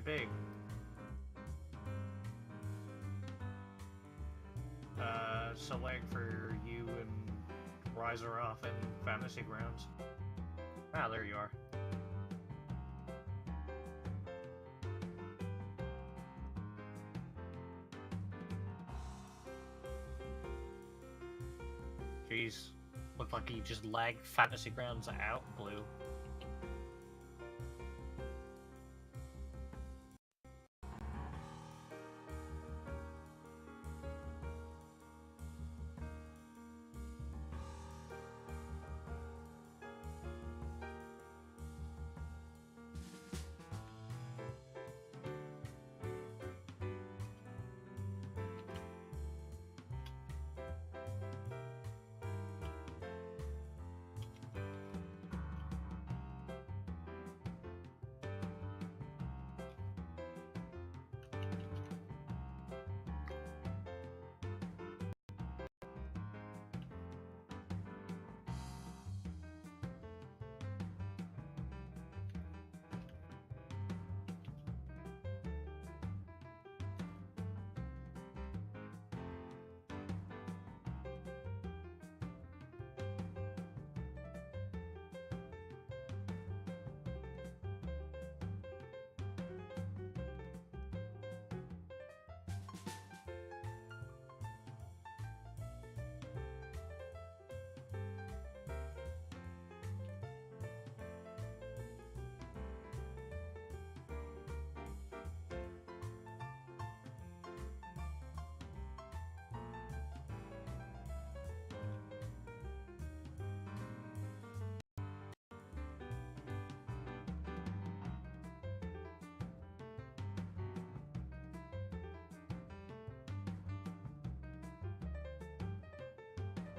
big. Select for you and Riser off in Fantasy Grounds. Ah, there you are. Jeez. Looked like he just lagged Fantasy Grounds out, Blue.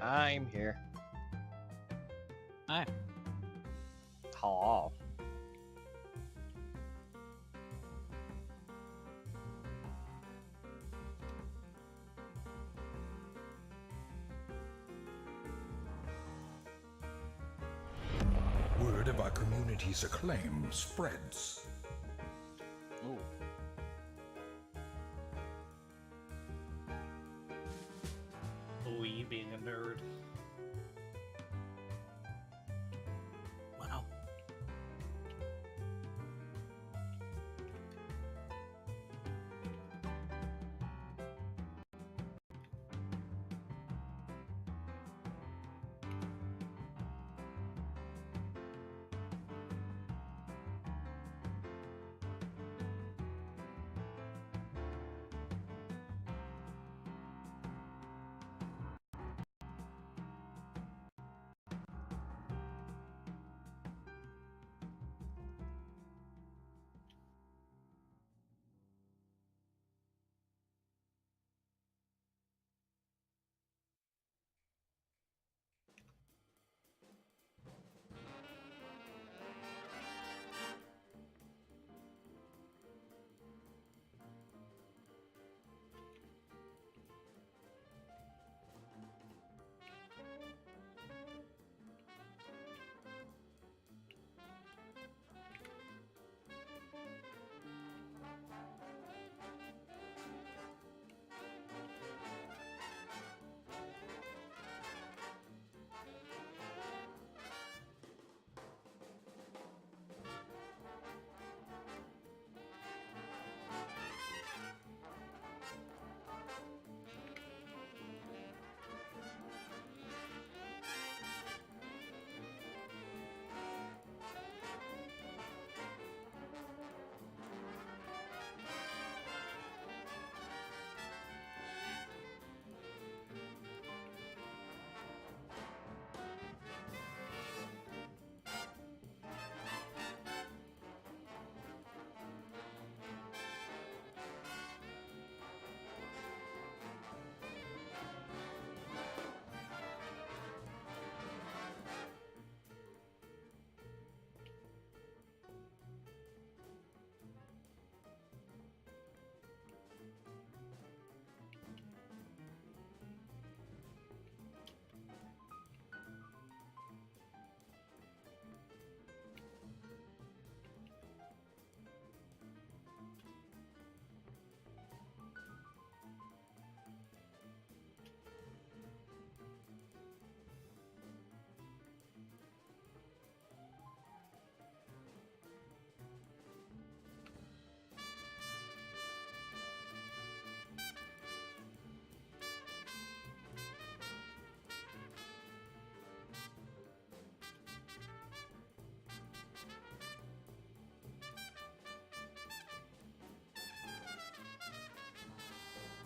I'm here. Hi. Hello. Word of our community's acclaim spreads. Ooh. Oh, you being a nerd. Wow.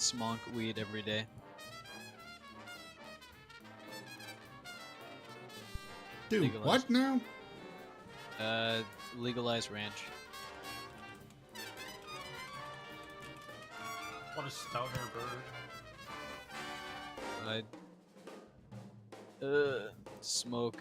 smoke weed every day. Dude, Legalized. what now? Legalized ranch. What a stoner bird. Smoke.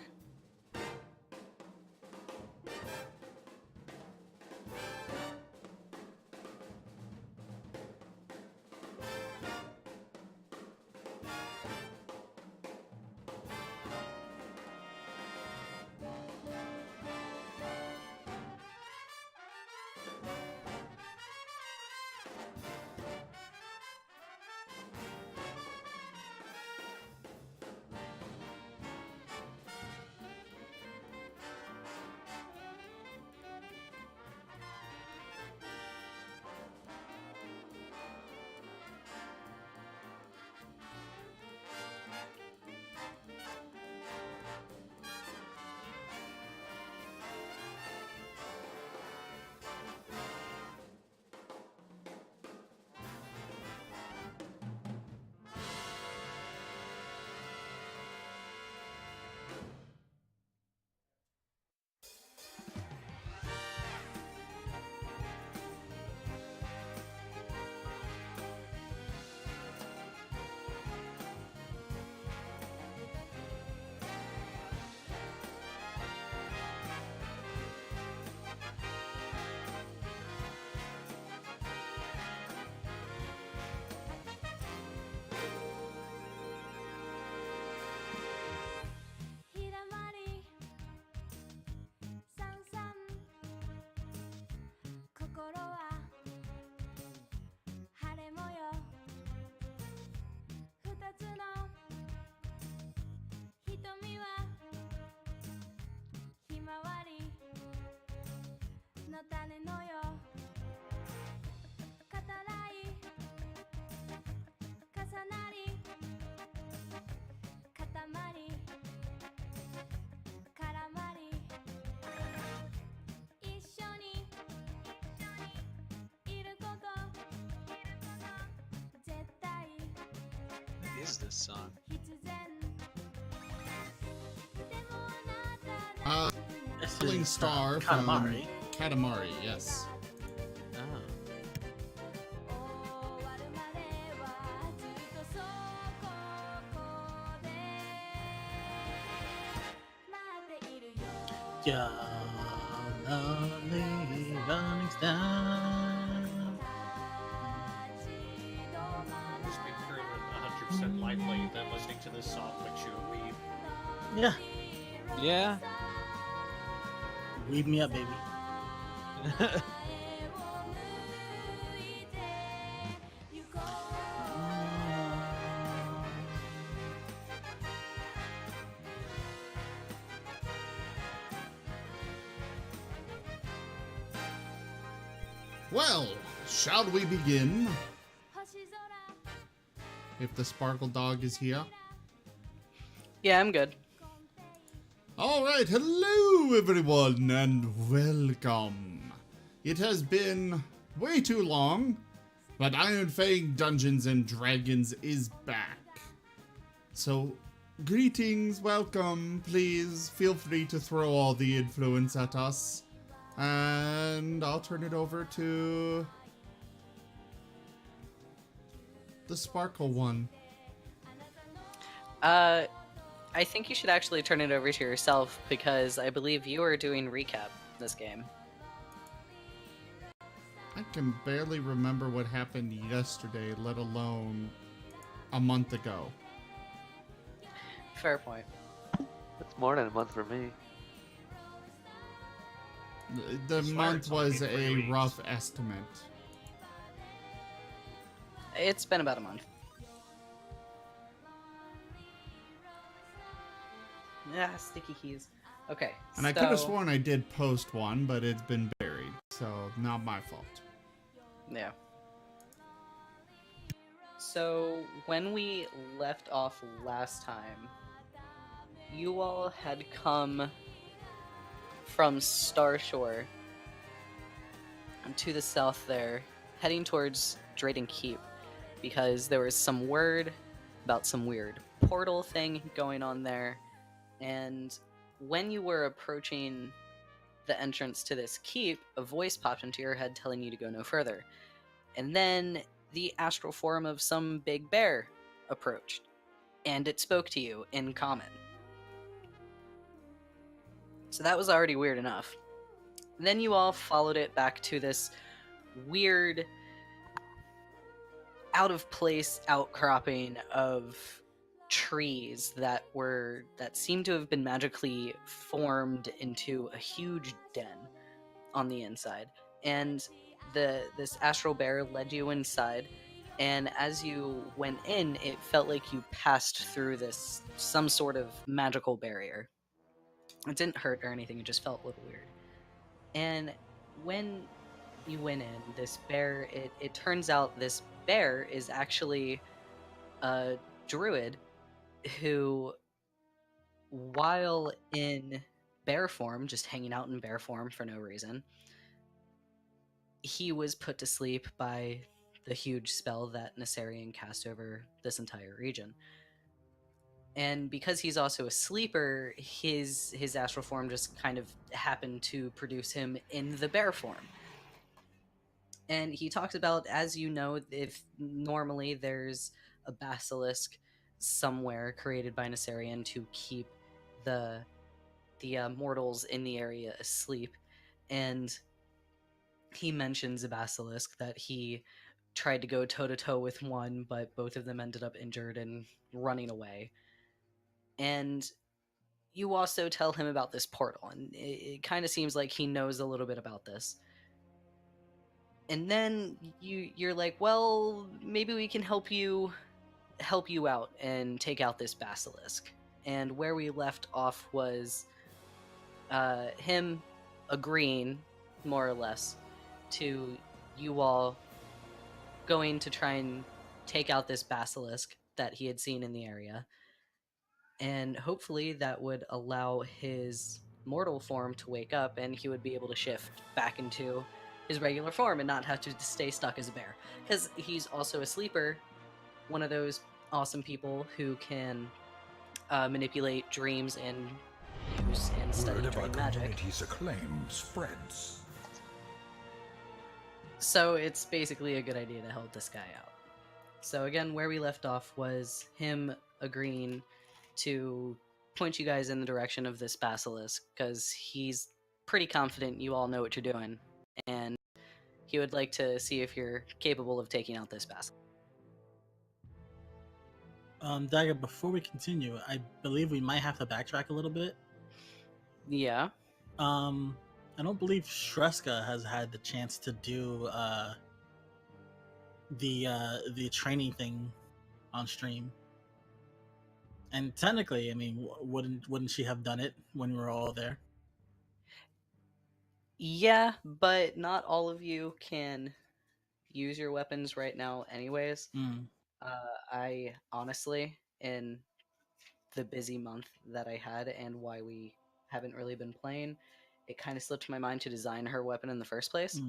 What is this song? This Falling is Star Katamari. from Katamari, yes. Oh. Running down. Speak through it 100% lightly than listening to this song makes you a weeb. Yeah, Yeah. weed me up, baby. Well, shall we begin? If the Sparkle Dog is here. Yeah, I'm good. Alright, hello everyone, and welcome. It has been way too long, but Iron Fang Dungeons and Dragons is back. So, greetings, welcome, please feel free to throw all the influence at us. And I'll turn it over to the Sparkle one. I think you should actually turn it over to yourself because I believe you are doing recap this game. I can barely remember what happened yesterday, let alone a month ago. Fair point. It's more than a month for me. The I swear month it's only was been 3 a weeks. rough estimate. It's been about a month. Yeah, sticky keys. Okay. And I could have so- sworn I did post one, but it's been buried, so not my fault. Yeah. So, when we left off last time, you all had come from Starshore to the south there, heading towards Drayden Keep. because there was some word about some weird portal thing going on there. And when you were approaching the entrance to this keep, a voice popped into your head telling you to go no further. And then the astral form of some big bear approached, and it spoke to you in common. So that was already weird enough. Then you all followed it back to this weird, out of place outcropping of trees that seemed to have been magically formed into a huge den on the inside. And this astral bear led you inside, and as you went in, it felt like you passed through some sort of magical barrier. It didn't hurt or anything, it just felt a little weird. And when you went in, this bear, it turns out this bear is actually a druid who, while in bear form, just hanging out in bear form for no reason, he was put to sleep by the huge spell that Nessarian cast over this entire region. And because he's also a sleeper, his astral form just kind of happened to produce him in the bear form. And he talks about, as you know, if normally there's a basilisk somewhere created by Nessarian to keep the mortals in the area asleep, and he mentions a basilisk that he tried to go toe-to-toe with one, but both of them ended up injured and running away. And you also tell him about this portal, and it kind of seems like he knows a little bit about this. And then you're like, well, maybe we can help you out and take out this basilisk. And where we left off was him agreeing, more or less, to you all going to try and take out this basilisk that he had seen in the area. And hopefully that would allow his mortal form to wake up, and he would be able to shift back into his regular form and not have to stay stuck as a bear. Because he's also a sleeper, one of those awesome people who can manipulate dreams and use and study Word of our dream magic. community's acclaim spreads. So it's basically a good idea to help this guy out. So again, where we left off was him agreeing to point you guys in the direction of this basilisk, because he's pretty confident you all know what you're doing, and he would like to see if you're capable of taking out this basilisk. Dagger, before we continue, I believe we might have to backtrack a little bit. Yeah. I don't believe Shreska has had the chance to do the training thing on stream. And technically, I mean, wouldn't she have done it when we were all there? Yeah, but not all of you can use your weapons right now anyways. I honestly, in the busy month that I had and why we haven't really been playing, it kind of slipped my mind to design her weapon in the first place.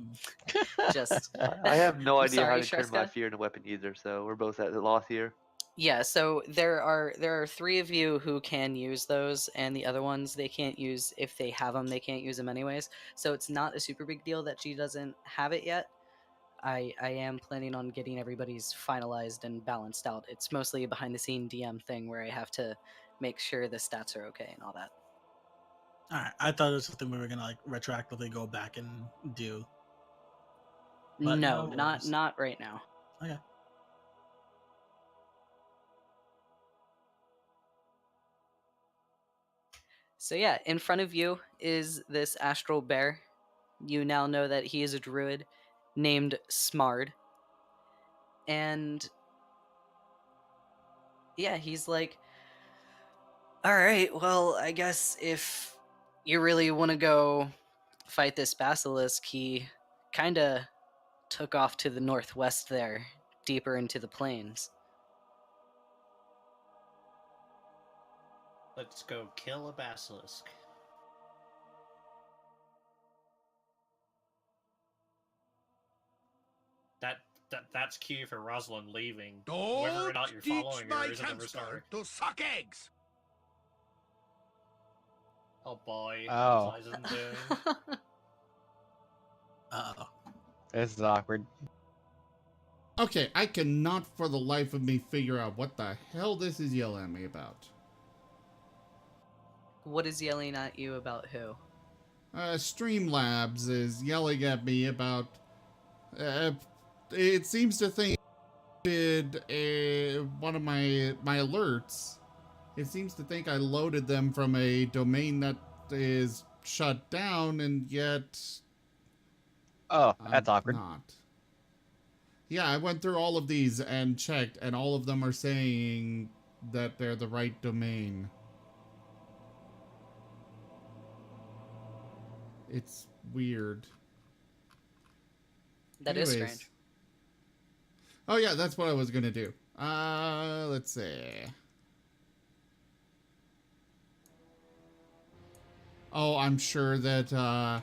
Just I have no I'm idea sorry, how to turn my Shreska. fear into a weapon either, so we're both at a loss here. Yeah, so there are 3 of you who can use those, and the other ones they can't use. If they have them, they can't use them anyways. So it's not a super big deal that she doesn't have it yet. I am planning on getting everybody's finalized and balanced out. It's mostly a behind the scene DM thing where I have to make sure the stats are okay and all that. All right, I thought it was something we were gonna like retroactively go back and do. But No, no not worries. not right now. Okay. So yeah, in front of you is this astral bear. You now know that he is a druid named Smard. And yeah, he's like, all right, well, I guess if you really want to go fight this basilisk, he kind of took off to the northwest there, deeper into the plains. Let's go kill a basilisk. that's cue for Rosalind leaving. Whether or not you're following her is another story. to suck eggs. Oh boy, Oh. what's Liza doing? Uh-oh. This is awkward. Okay, I cannot for the life of me figure out what the hell this is yelling at me about. What is yelling at you about who? Streamlabs is yelling at me about. It seems to think did one of my alerts. It seems to think I loaded them from a domain that is shut down, and yet Oh, that's I'm awkward. not. Yeah, I went through all of these and checked, and all of them are saying that they're the right domain. It's weird. That is Anyways. strange. Oh yeah, that's what I was gonna do. Let's see. Oh, I'm sure that,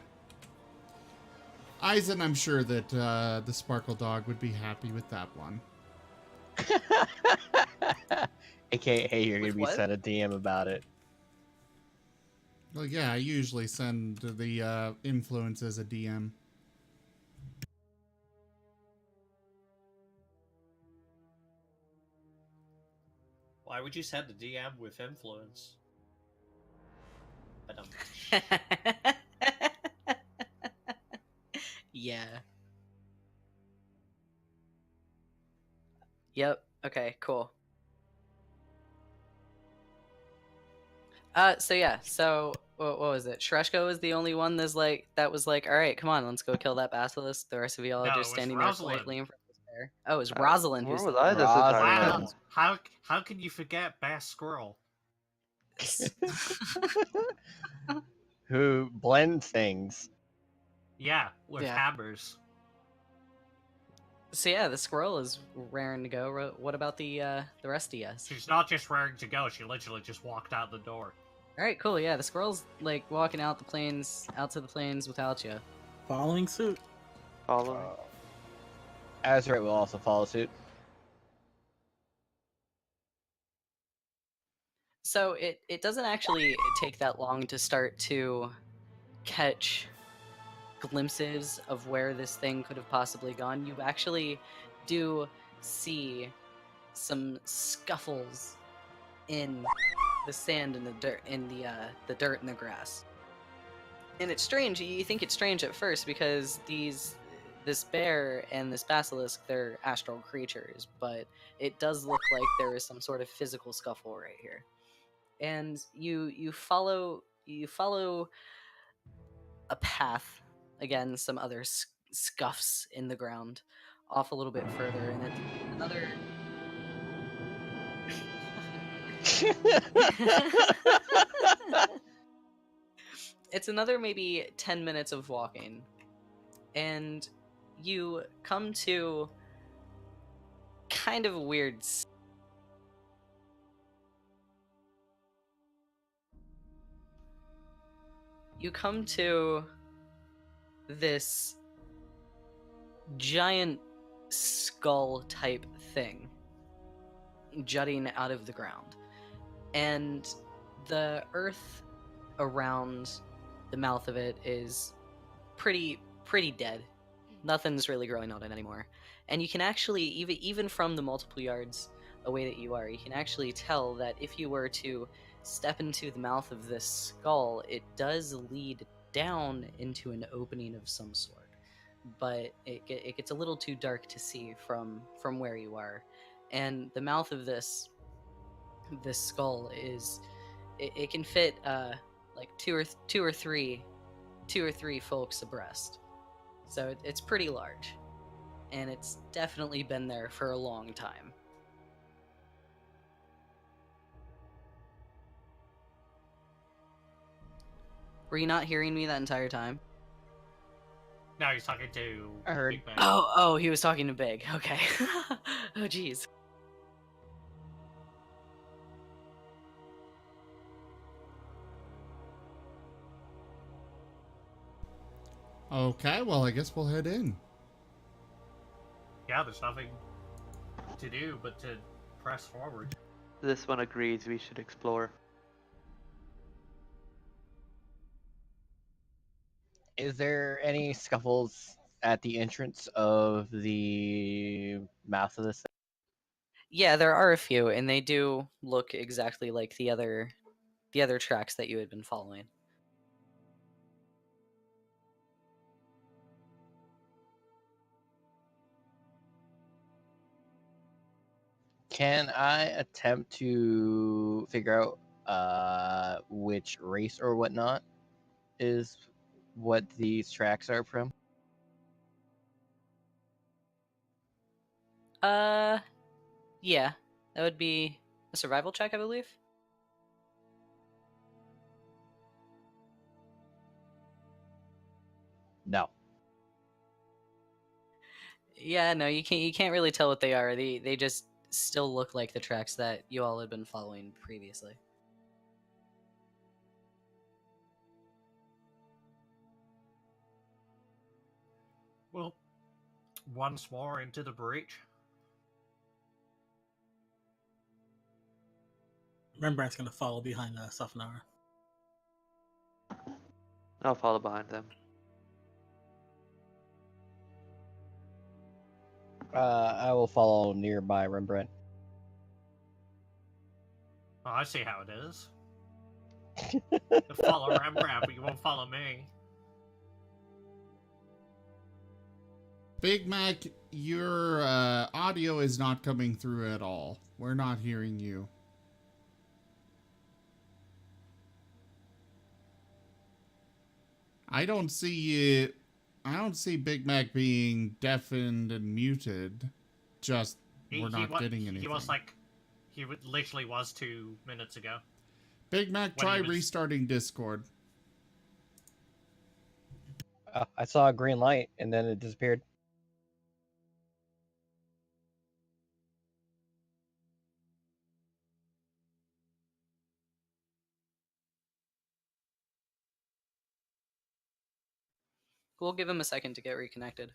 Eisen, I'm sure that, the Sparkle Dog would be happy with that one. AKA, you're With gonna be what? sent a DM about it. Well, yeah, I usually send the, influence as a DM. Why would you send a DM with influence? Yeah. Yep. Okay, cool. So yeah, so what was it? Shreshko was the only one that was like, all right, come on, let's go kill that basilisk. The rest of y'all No, are it just was standing there Rosalind. quietly in front of the bear. Oh, it was Rosalind Where who's was the I this Rosalind. entire Wow, time? how can you forget Bass Squirrel? Who blends things. Yeah, with Yeah. hammers. So yeah, the squirrel is raring to go. What about the rest of us? She's not just raring to go, she literally just walked out the door. All right, cool. Yeah, the squirrel's like walking out to the plains without you. Following suit. Following. Azurite will also follow suit. So it doesn't actually take that long to start to catch glimpses of where this thing could have possibly gone. You actually do see some scuffles in the sand and the dirt, the dirt and the grass. And it's strange. You think it's strange at first because this bear and this basilisk, they're astral creatures, but it does look like there is some sort of physical scuffle right here. And you follow a path, again, some other scuffs in the ground, off a little bit further, and it's another. It's another maybe 10 minutes of walking, and you come to kind of a weird. You come to this giant skull type thing jutting out of the ground, and the earth around the mouth of it is pretty dead. Nothing's really growing on it anymore, and you can actually even from the multiple yards away that you are, you can actually tell that if you were to step into the mouth of this skull, it does lead down into an opening of some sort, but it gets a little too dark to see from where you are. And the mouth of this skull is it can fit like two or three folks abreast, so it's pretty large, and it's definitely been there for a long time. Were you not hearing me that entire time? No, he's talking to I heard. Big Man. Oh, he was talking to Big. Okay. Oh, jeez. Okay, well, I guess we'll head in. Yeah, there's nothing to do but to press forward. This one agrees we should explore. Is there any scuffles at the entrance of the mouth of this thing? Yeah, there are a few, and they do look exactly like the other tracks that you had been following. Can I attempt to figure out which race or whatnot is what these tracks are from? Yeah, that would be a survival check, I believe. No. Yeah, no, you can't really tell what they are. They just still look like the tracks that you all had been following previously. Well, once more into the breach. Rembrandt's gonna follow behind Safnar. I'll follow behind them. I will follow nearby Rembrandt. Oh, I see how it is. You follow Rembrandt, but you won't follow me. Big Mac, your audio is not coming through at all. We're not hearing you. I don't see Big Mac being deafened and muted. Just we're not getting anything. He was like, literally was 2 minutes ago. Big Mac, when try he was- restarting Discord. I saw a green light and then it disappeared. We'll give him a second to get reconnected.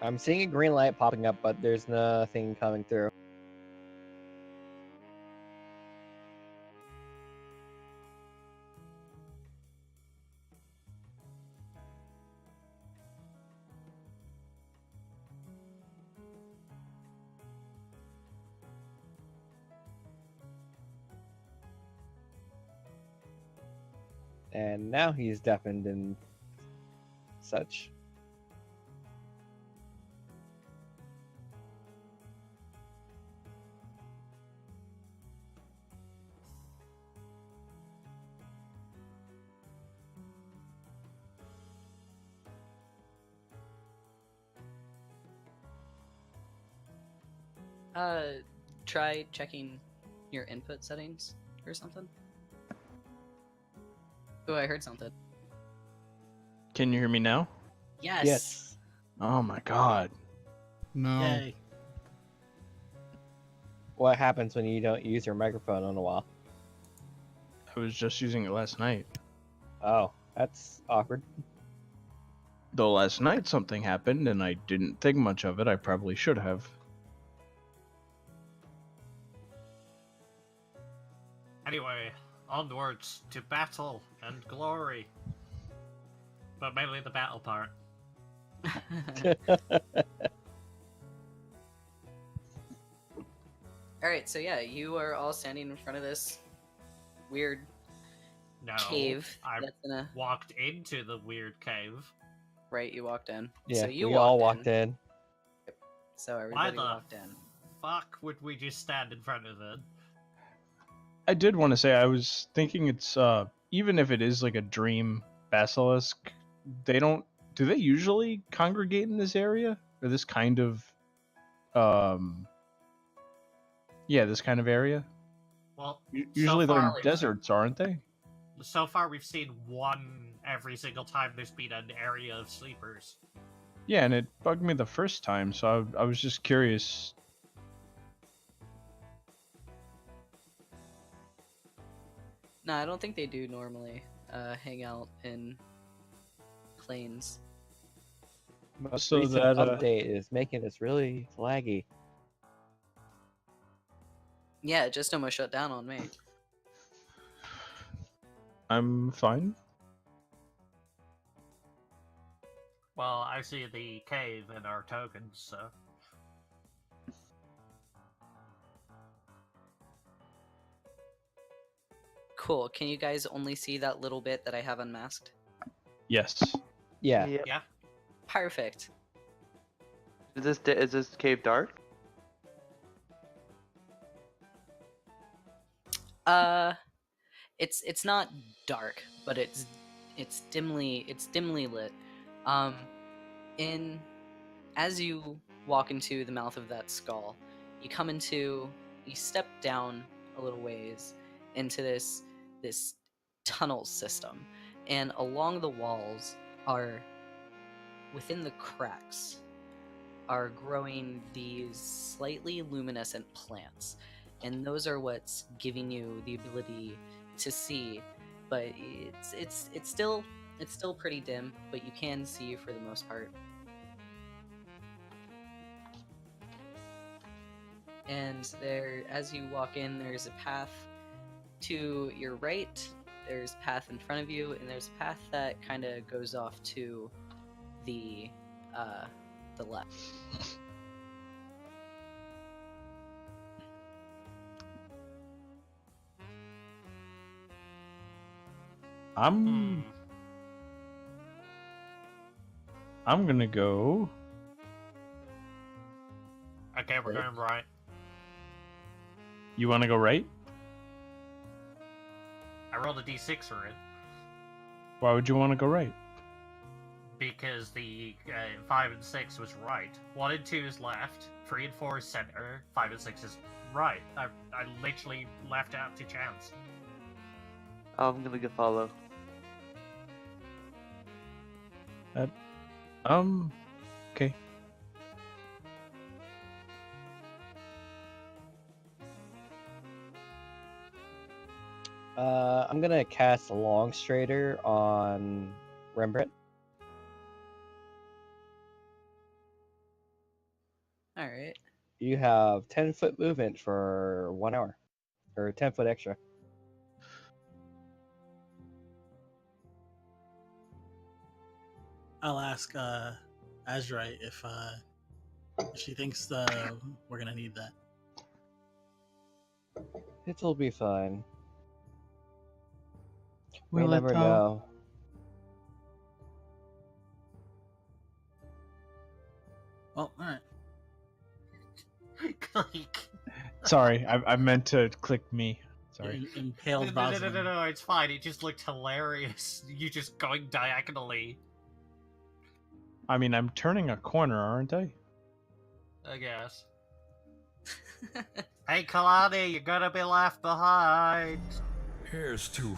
I'm seeing a green light popping up, but there's nothing coming through. And now he's deafened and such. Try checking your input settings or something. Oh, I heard something. Can you hear me now? Yes. Yes. Oh my god. No. Yay. What happens when you don't use your microphone in a while? I was just using it last night. Oh, that's awkward. Though last night something happened and I didn't think much of it, I probably should have. Anyway, onwards to battle and glory. But mainly the battle part. Alright, so yeah, you are all standing in front of this weird No, cave I that's in a... walked into the weird cave. Right, you walked in. Yeah, so you we all walked in. So Why everybody the walked in. fuck would we just stand in front of it? I did want to say I was thinking it's even if it is like a dream basilisk, they don't. Do they usually congregate in this area or this kind of? Yeah, this kind of area. Well, Usually so they're far, in deserts, aren't they? so far we've seen one every single time there's been an area of sleepers. Yeah, and it bugged me the first time, so I was just curious. No, I don't think they do normally hang out in plains. Most So recent that, update is making this really laggy. Yeah, it just almost shut down on me. I'm fine. Well, I see the cave in our tokens, so... Cool. Can you guys only see that little bit that I have unmasked? Yes. Yeah. Yeah. Perfect. Is this cave dark? It's not dark, but it's dimly lit. In as you walk into the mouth of that skull, you step down a little ways into this tunnel system, and along the walls are, within the cracks, are growing these slightly luminescent plants, and those are what's giving you the ability to see. But it's still pretty dim, but you can see for the most part. And there, as you walk in, there's a path to your right, there's a path in front of you, and there's a path that kind of goes off to the left. I'm gonna go. Okay, we're going right. You want to go right? I rolled a d6 for it, Why would you want to go right? because the 5 and 6 was right. 1 and 2 is left, 3 and 4 is center, 5 and 6 is right. I literally left out to chance. I'm gonna go follow. Okay. I'm gonna cast a long straighter on Rembrandt. All right. You have 10-foot movement for 1 hour, or 10 foot extra. I'll ask Azrai if she thinks we're gonna need that. It'll be fine. We Will it, never though? know. Well, all right. Click. Sorry, I meant to click me. Sorry. Impaled No, Rosalind. it's fine. It just looked hilarious. You just going diagonally, I mean, I'm turning a corner, aren't I? I guess. Hey, Kalani, you're gonna be left behind. Here's to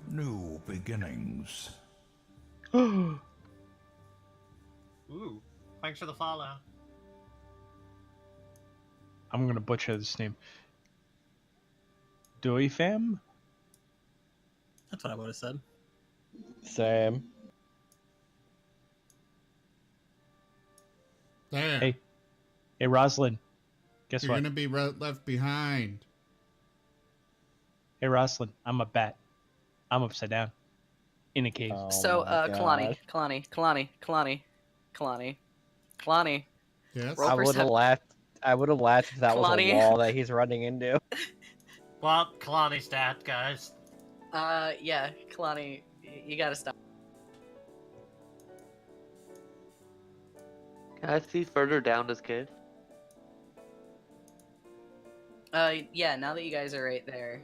new beginnings. Ooh, thanks for the follow. I'm gonna butcher this name. Doi fam? That's what I would have said. Same. There. Hey. Hey, Rosalind. Guess You're what? gonna be left behind. Hey, Rosalind. I'm a bat. I'm upside down. In a cave. Oh So, my Kalani, God. Kalani. Yes. Roll I would have percep- laughed. I would have laughed if that was a Kalani. wall that he's running into. Well, Kalani's dead, guys. Yeah, Kalani, you gotta stop. Can I see further down this cave? Yeah, now that you guys are right there.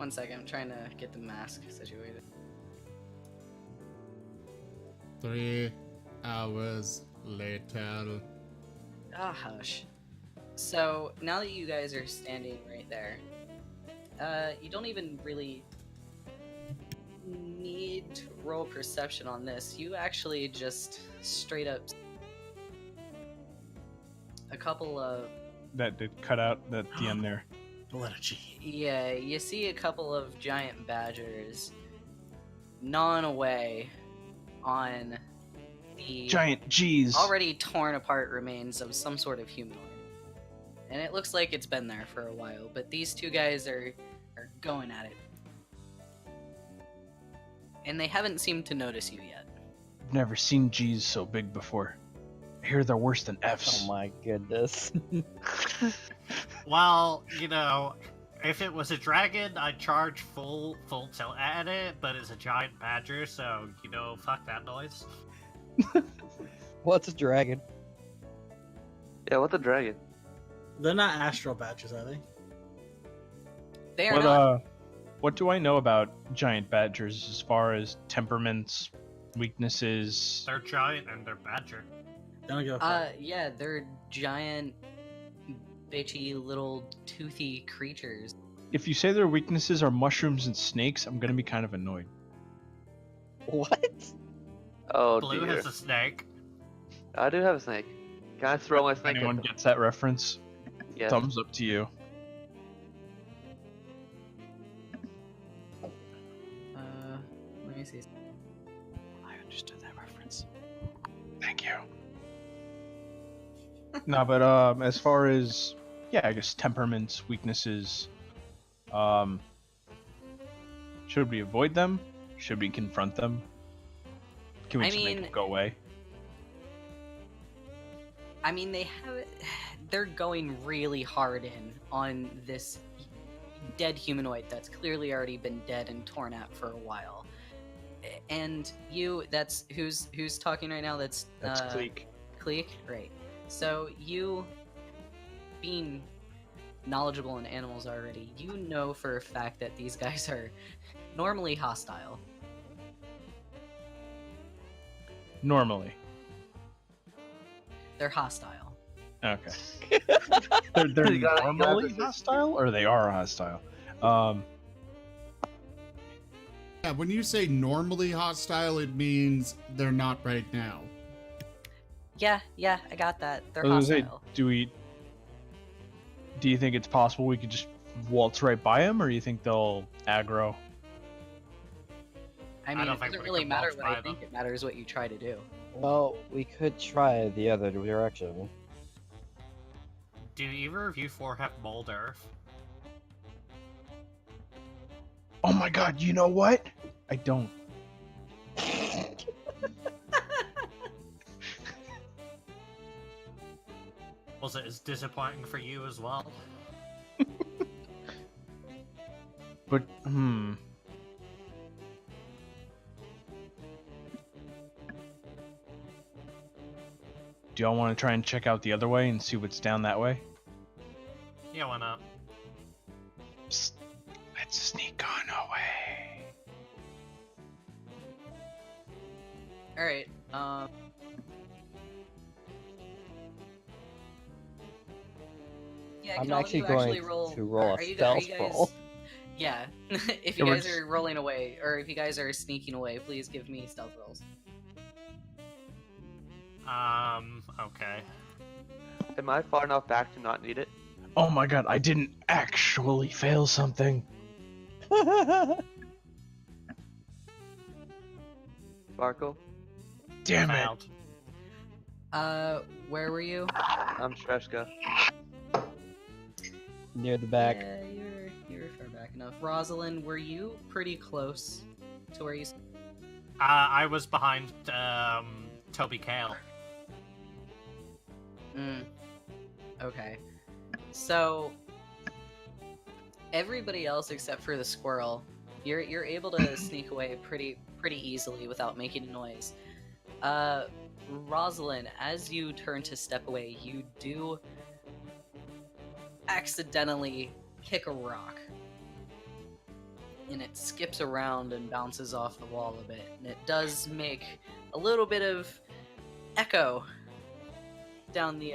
1 second. I'm trying to get the mask situated. 3 hours later. Ah, hush. So now that you guys are standing right there, you don't even really need to roll perception on this. You actually just straight up a couple of That did cut out at the end there. The letter G. yeah, you see a couple of giant badgers gnawing away on the Giant G's. already torn apart remains of some sort of humanoid. And it looks like it's been there for a while, but these two guys are going at it. And they haven't seemed to notice you yet. I've never seen G's so big before. I hear they're worse than F's. Oh my goodness. Well, you know, if it was a dragon, I'd charge full tilt at it, but it's a giant badger, so, you know, fuck that noise. What's a dragon? Yeah, what the dragon? They're not astral badgers, are they? They are not. What do I know about giant badgers as far as temperaments, weaknesses? They're giant and they're badger. They don't give a fuck. Yeah, they're giant, bitchy, little, toothy creatures. If you say their weaknesses are mushrooms and snakes, I'm gonna be kind of annoyed. What? Oh Blue dear. has a snake. I do have a snake. Can I throw my If snake anyone at them? gets that reference, Yes. thumbs up to you. Let me see. I understood that reference. Thank you. No, but as far as I guess temperaments, weaknesses, should we avoid them? Should we confront them? Can we I just make mean- them go away? I mean, they're going really hard in on this dead humanoid that's clearly already been dead and torn out for a while. And that's who's talking right now? That's Cleek. Cleek, right? So you, being knowledgeable in animals already, you know for a fact that these guys are normally hostile. Normally. They're hostile. Okay. they're You gotta normally this- hostile, or they are hostile. Yeah, when you say normally hostile, it means they're not right now. Yeah, I got that. They're I was gonna say, hostile. do you think it's possible we could just waltz right by them, or do you think they'll aggro? I I mean, don't it think doesn't we really can matter waltz what I by think. them. It matters what you try to do. Well, we could try the other direction. Do either of you four have mold earth? Oh my god, you know what? I don't. Was it as disappointing for you as well? But, do y'all want to try and check out the other way and see what's down that way? Yeah, why not? Psst, let's sneak on away. All right. Yeah, I'm can all of actually you going actually roll, to roll a are you stealth guys, roll. Yeah, if Yeah, you we're guys just- are rolling away, or if you guys are sneaking away, please give me stealth rolls. Okay. Am I far enough back to not need it? Oh my god, I didn't actually fail something. Sparkle? Damn it. Failed. Where were you? I'm Shreshka. Near the back. Yeah, you're far back enough. Rosalind, were you pretty close to where you? I was behind Toby Kale. Okay. So everybody else except for the squirrel, you're able to sneak away pretty easily without making a noise. Rosalind, as you turn to step away, you do accidentally kick a rock. and it skips around and bounces off the wall a bit, and it does make a little bit of echo down the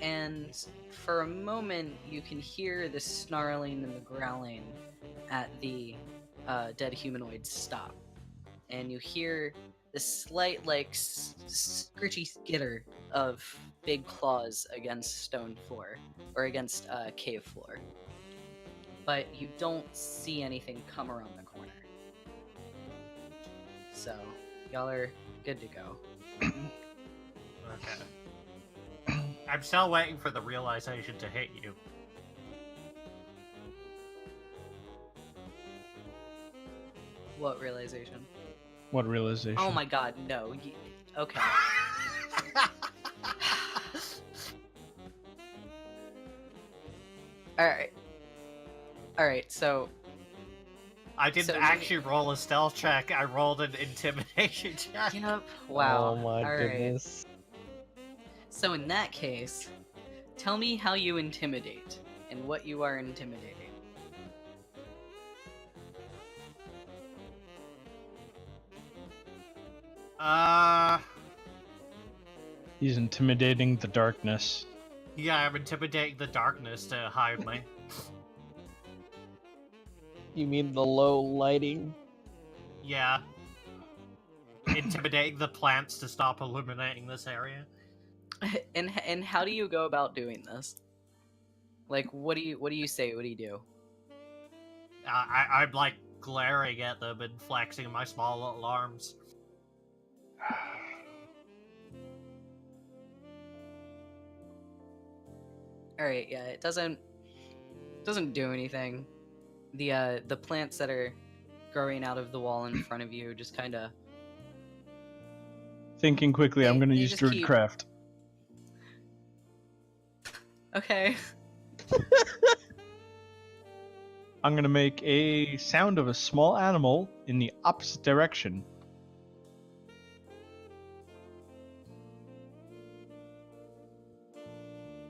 and for a moment you can hear the snarling and the growling at the dead humanoid stop, and you hear the slight like scritchy skitter of big claws against stone floor or against cave floor, but you don't see anything come around the corner. So y'all are good to go. Okay. I'm still waiting for the realization to hit you. What realization? What realization? Oh my god, no. Okay. Alright, so... I didn't So actually roll a stealth check, I rolled an intimidation check. Yep, wow. Oh my Alright. goodness. So in that case, tell me how you intimidate, and what you are intimidating. He's intimidating the darkness. Yeah, I'm intimidating the darkness to hide me. You mean the low lighting? Yeah. Intimidating the plants to stop illuminating this area. And how do you go about doing this? Like, what do you say? What do you do? I'm like glaring at them and flexing my small little arms. All right, yeah, it doesn't do anything. The plants that are growing out of the wall in front of you just kind of. Thinking quickly, I'm They- going to they use just Druid keep- Craft. Okay. I'm going to make a sound of a small animal in the opposite direction.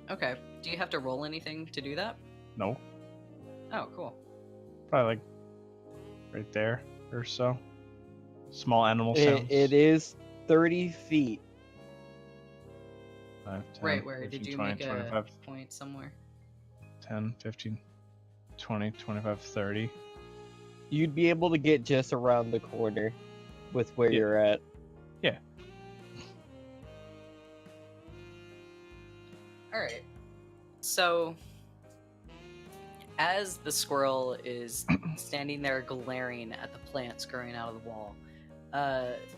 Okay. Do you have to roll anything to do that? No, Oh, cool. probably like right there or so. Small animal It, sounds. it is 30 feet. 5, 10, Right, where 15, did you 20, make 25, a point somewhere? 10, 15, 20, 25, 30. You'd be able to get just around the corner with where Yeah. you're at. Alright. So, as the squirrel is standing there glaring at the plants growing out of the wall,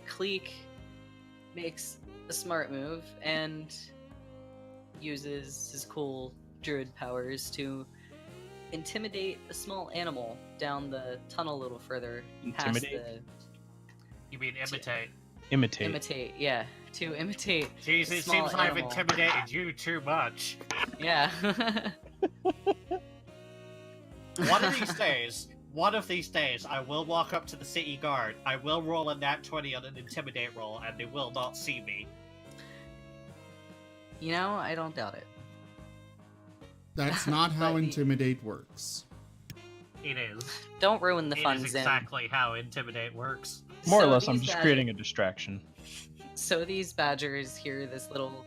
Cleek makes a smart move and uses his cool druid powers to intimidate a small animal down the tunnel a little further. Intimidate? Past You mean imitate? Imitate. imitate, yeah. To imitate. Jeez, a it small seems I've animal. intimidated you too much. Yeah. One of these days, I will walk up to the city guard, I will roll a nat 20 on an intimidate roll, and they will not see me. You know, I don't doubt it. That's not how But intimidate works. It is. Don't ruin the fun, It is Zim. exactly how intimidate works. More or So less, I'm these just bad- creating a distraction. So these badgers hear this little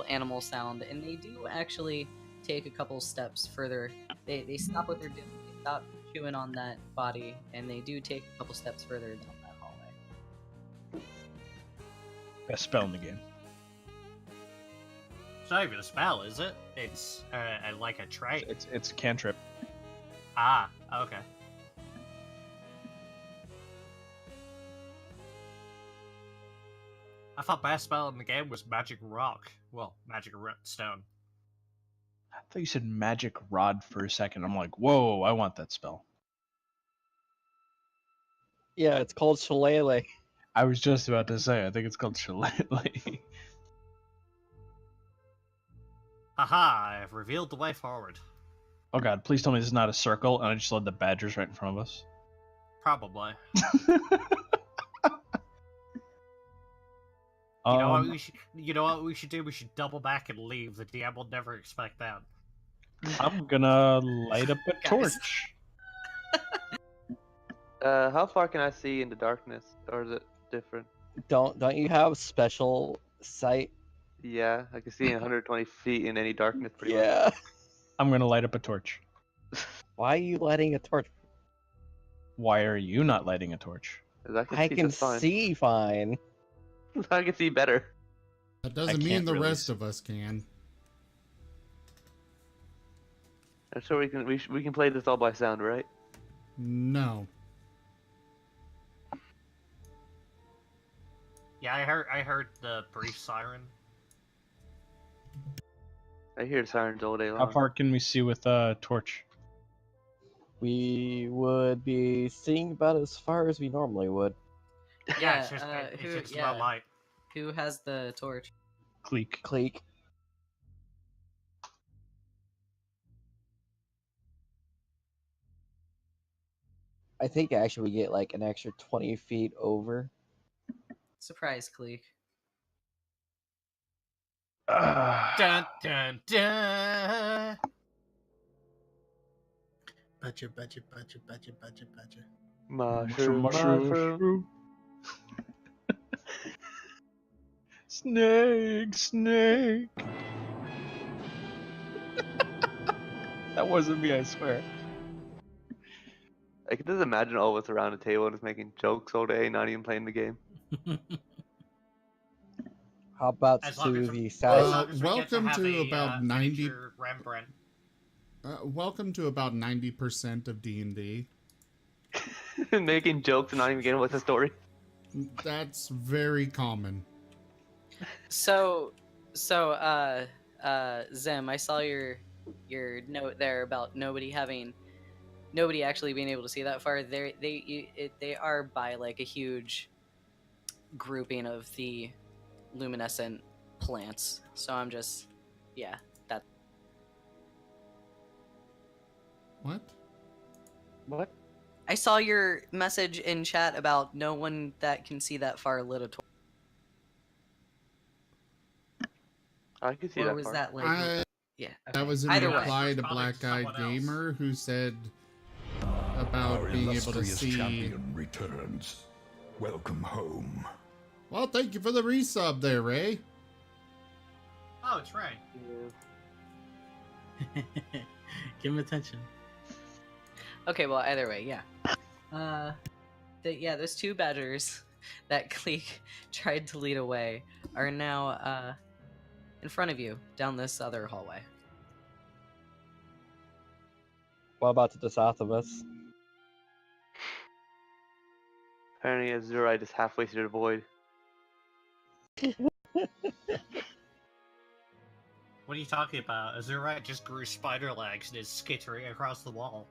animal sound, and they do actually take a couple steps further. They stop what they're doing. They stop chewing on that body, and they do take a couple steps further down that hallway. Best spell in the game. It's not even a spell, is it? It's like a trait. It's a cantrip. Ah, okay. I thought best spell in the game was magic rock. Well, magic stone. I thought you said magic rod for a second. I'm like, whoa, I want that spell. Yeah, it's called Shillelagh. I was just about to say, I think it's called Shillelagh. Haha, I have revealed the way forward. Oh god, please tell me this is not a circle and I just led the badgers right in front of us. Probably. You know what we should? You know what we should do? We should double back and leave. The DM will never expect that. I'm gonna light up a Guys. torch. How far can I see into darkness, or is it different? Don't you have special sight? Yeah, I can see 120 feet in any darkness pretty much. Yeah. I'm gonna light up a torch. Why are you lighting a torch? Why are you not lighting a torch? 'Cause I can I see can just fine. see fine. I can see better. That doesn't mean can't the really rest see. of us can. I'm sure we can play this all by sound, right? No. Yeah, I heard the brief siren. I hear sirens all day How long. far can we see with a torch? We would be seeing about as far as we normally would. Yeah, it's just about light. Who has the torch? Cleek. Cleek. I think actually we get like an extra 20 feet over. Surprise, Cleek. Dun dun dun. Budget. Mushroom. Snake. That wasn't me, I swear. I can just imagine all of us around a table just making jokes all day, not even playing the game. How about As long to as- the as south? long as we get welcome have to a, about 90 miniature Rembrandt. Welcome to about 90% of D&D. Making jokes and not even getting what's the story. That's very common. So, Zim, I saw your note there about nobody actually being able to see that far. They are by like a huge grouping of the luminescent plants. So I'm just, yeah, that. What? What? I saw your message in chat about no one that can see that far lit a torch. I can see Or that was far. that like? Yeah. That okay. was in Either way. reply to Probably Black Eyed someone else. Gamer, who said about Our being able to illustrious see. champion returns. Welcome home. Well, thank you for the resub there, Ray. Oh, it's right. Give him attention. Okay, well, either way, yeah. Those two badgers that Cleek tried to lead away are now in front of you down this other hallway. What about to the south of us? Apparently, Azurai just halfway through the void. What are you talking about? Azurite just grew spider legs and is skittering across the wall.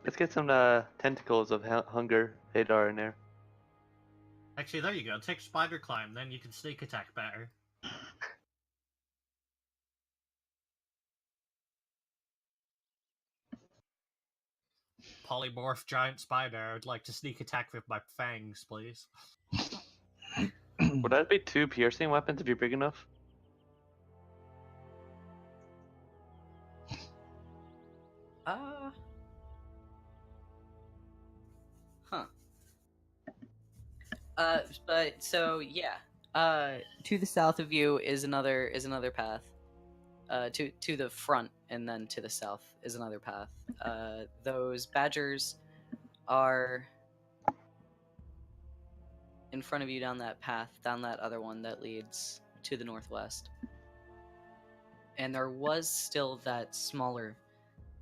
Let's get some tentacles of hunger Hadar in there. Actually, there you go. Take spider climb, then you can sneak attack better. Polymorph giant spider. I would like to sneak attack with my fangs, please. Would that be 2 piercing weapons if you're big enough? Huh. But so yeah. To the south of you is another path. To the front and then to the south is another path. Those badgers are in front of you down that path, down that other one that leads to the northwest. And there was still that smaller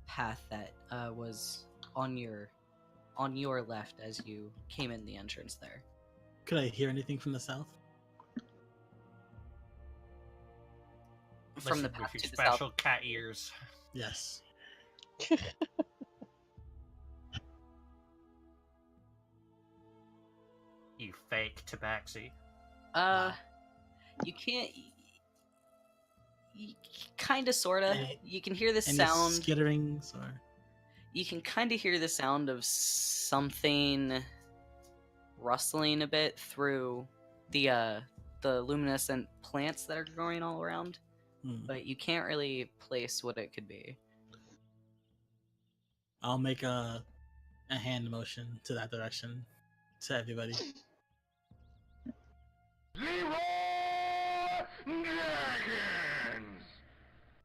path that was on your left as you came in the entrance there. Could I hear anything from the south? From the Listen path with to your the special south. cat ears. Yes. You fake tabaxi. You can't. Kind of, sorta. Any- You can hear the Any sound. skitterings or? You can kind of hear the sound of something rustling a bit through the luminescent plants that are growing all around, Hmm. but you can't really place what it could be. I'll make a hand motion to that direction to everybody.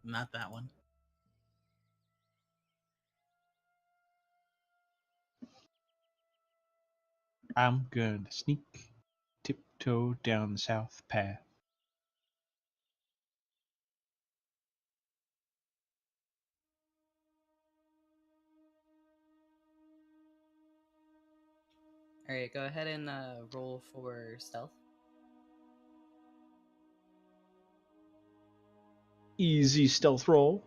Not that one. I'm gonna sneak, tiptoe down the south path. All right, go ahead and roll for stealth. Easy stealth roll.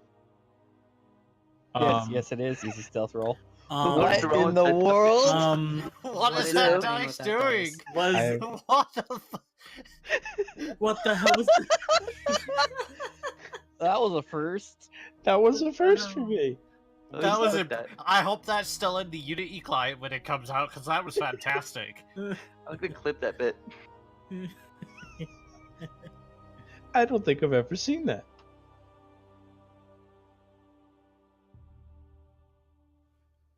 Yes, it is. Easy stealth roll. What's What wrong in with the that? world? What What is is that happening dice with that doing? dice? Was What the what the hell was That was a first. That was a first for me. At That least was clip it. that. I hope that's still in the Unity client when it comes out, because that was fantastic. I'm gonna clip that bit. I don't think I've ever seen that.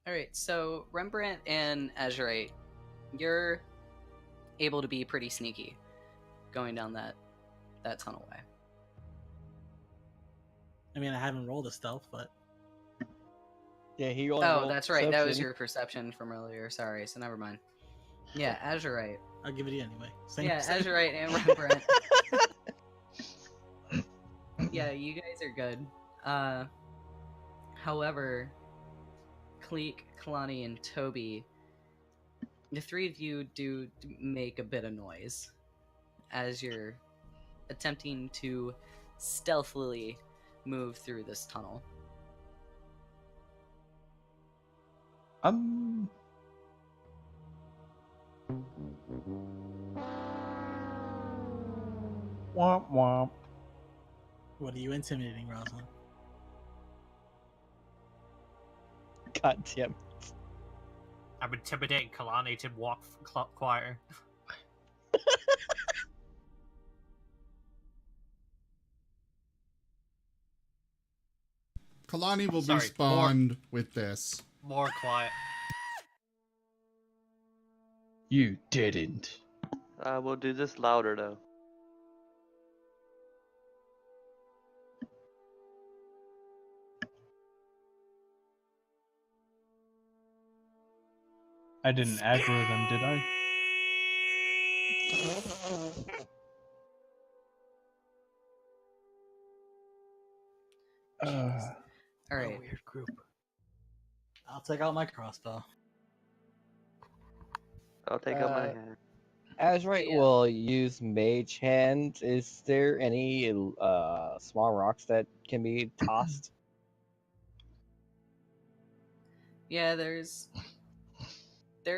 All right, so Rembrandt and Azurite, you're able to be pretty sneaky going down that tunnel way. I mean, I haven't rolled a stealth, but Yeah, he only Oh, rolled that's right. That was perception. your perception from earlier. Sorry, so never mind. Yeah, Azurite. I'll give it to you anyway. Yeah, Azurite and Rembrandt. Yeah, you guys are good. However, Cleek, Kalani, and Toby, the three of you do make a bit of noise as you're attempting to stealthily move through this tunnel. Womp womp. What are you intimidating, Rosalind? God damn. I'm intimidating Kalani to walk choir. Kalani will Sorry, respond with this. More quiet. You didn't. We'll do this louder though. I didn't aggro them, did I? All right. Weird group. I'll take out my crossbow. I'll take out my Uh, hand. Azurite Yeah. will use Mage Hand. Is there any small rocks that can be tossed? Yeah, there's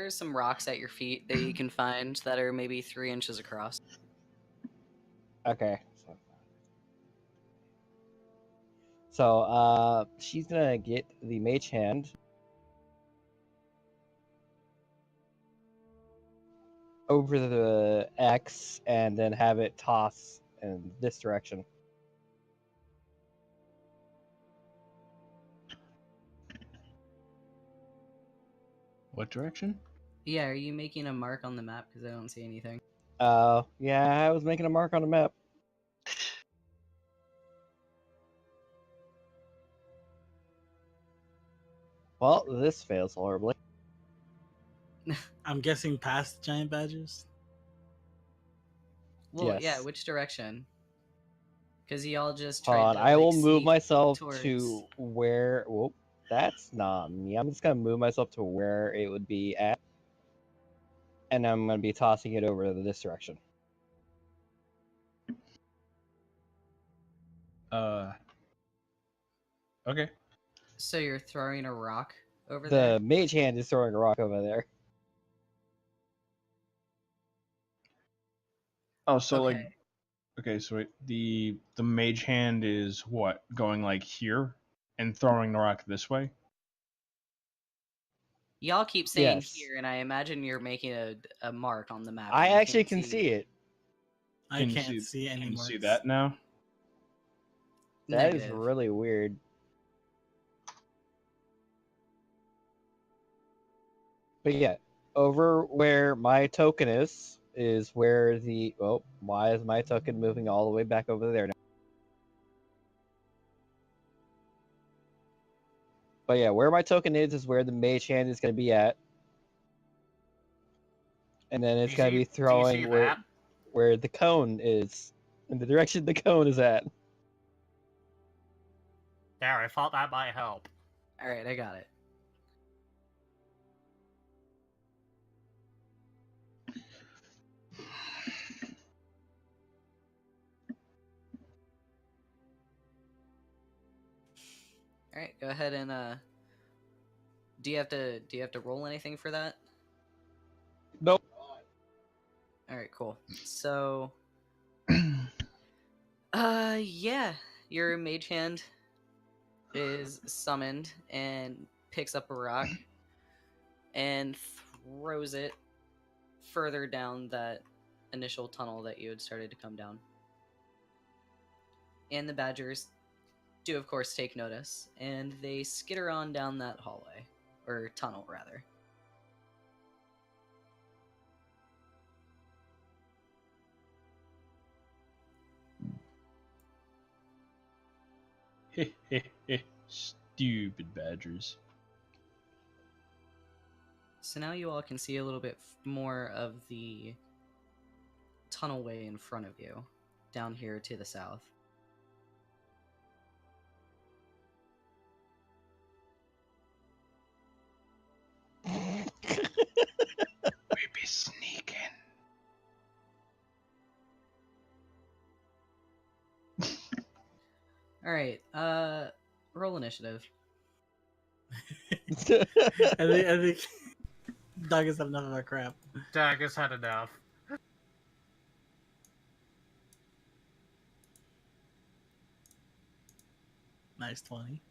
some rocks at your feet that you can find that are maybe 3 inches across. Okay. So she's gonna get the Mage Hand. Over the X and then have it toss in this direction. What direction? Yeah, are you making a mark on the map? Because I don't see anything. Yeah, I was making a mark on the map. Well, this fails horribly. I'm guessing past giant badgers. Well, yeah, Yes. which direction? Because y'all just Hold tried on, to, I like, will move sneak myself towards... to where. Whoop, that's not me. I'm just gonna move myself to where it would be at, and I'm gonna be tossing it over this direction. Okay. So you're throwing a rock over The there? Mage Hand is throwing a rock over there. Oh, so Okay. like, okay, so the mage hand is what, going like here and throwing the rock this way? Y'all keep saying Yes. here, and I imagine you're making a mark on the map. I that you actually can't can see it. I Can you can't see any Can you marks. see that now? That is Negative. really weird. But yeah, over where my token is where the... Oh, why is my token moving all the way back over there now? But yeah, where my token is where the mage hand is going to be at. And then it's going to be Do you throwing see where, that? where the cone is. In the direction the cone is at. There, I thought that might help. All right, I got it. All right, go ahead and do you have to roll anything for that? Nope. All right, cool. So yeah, your mage hand is summoned and picks up a rock and throws it further down that initial tunnel that you had started to come down. And the badgers do, of course, take notice, and they skitter on down that hallway, or tunnel, rather. Stupid badgers. So now you all can see a little bit more of the tunnelway in front of you, down here to the south. We be sneaking. Alright, roll initiative. I think Doug has had enough of that crap. Dagger's had enough. Nice 20.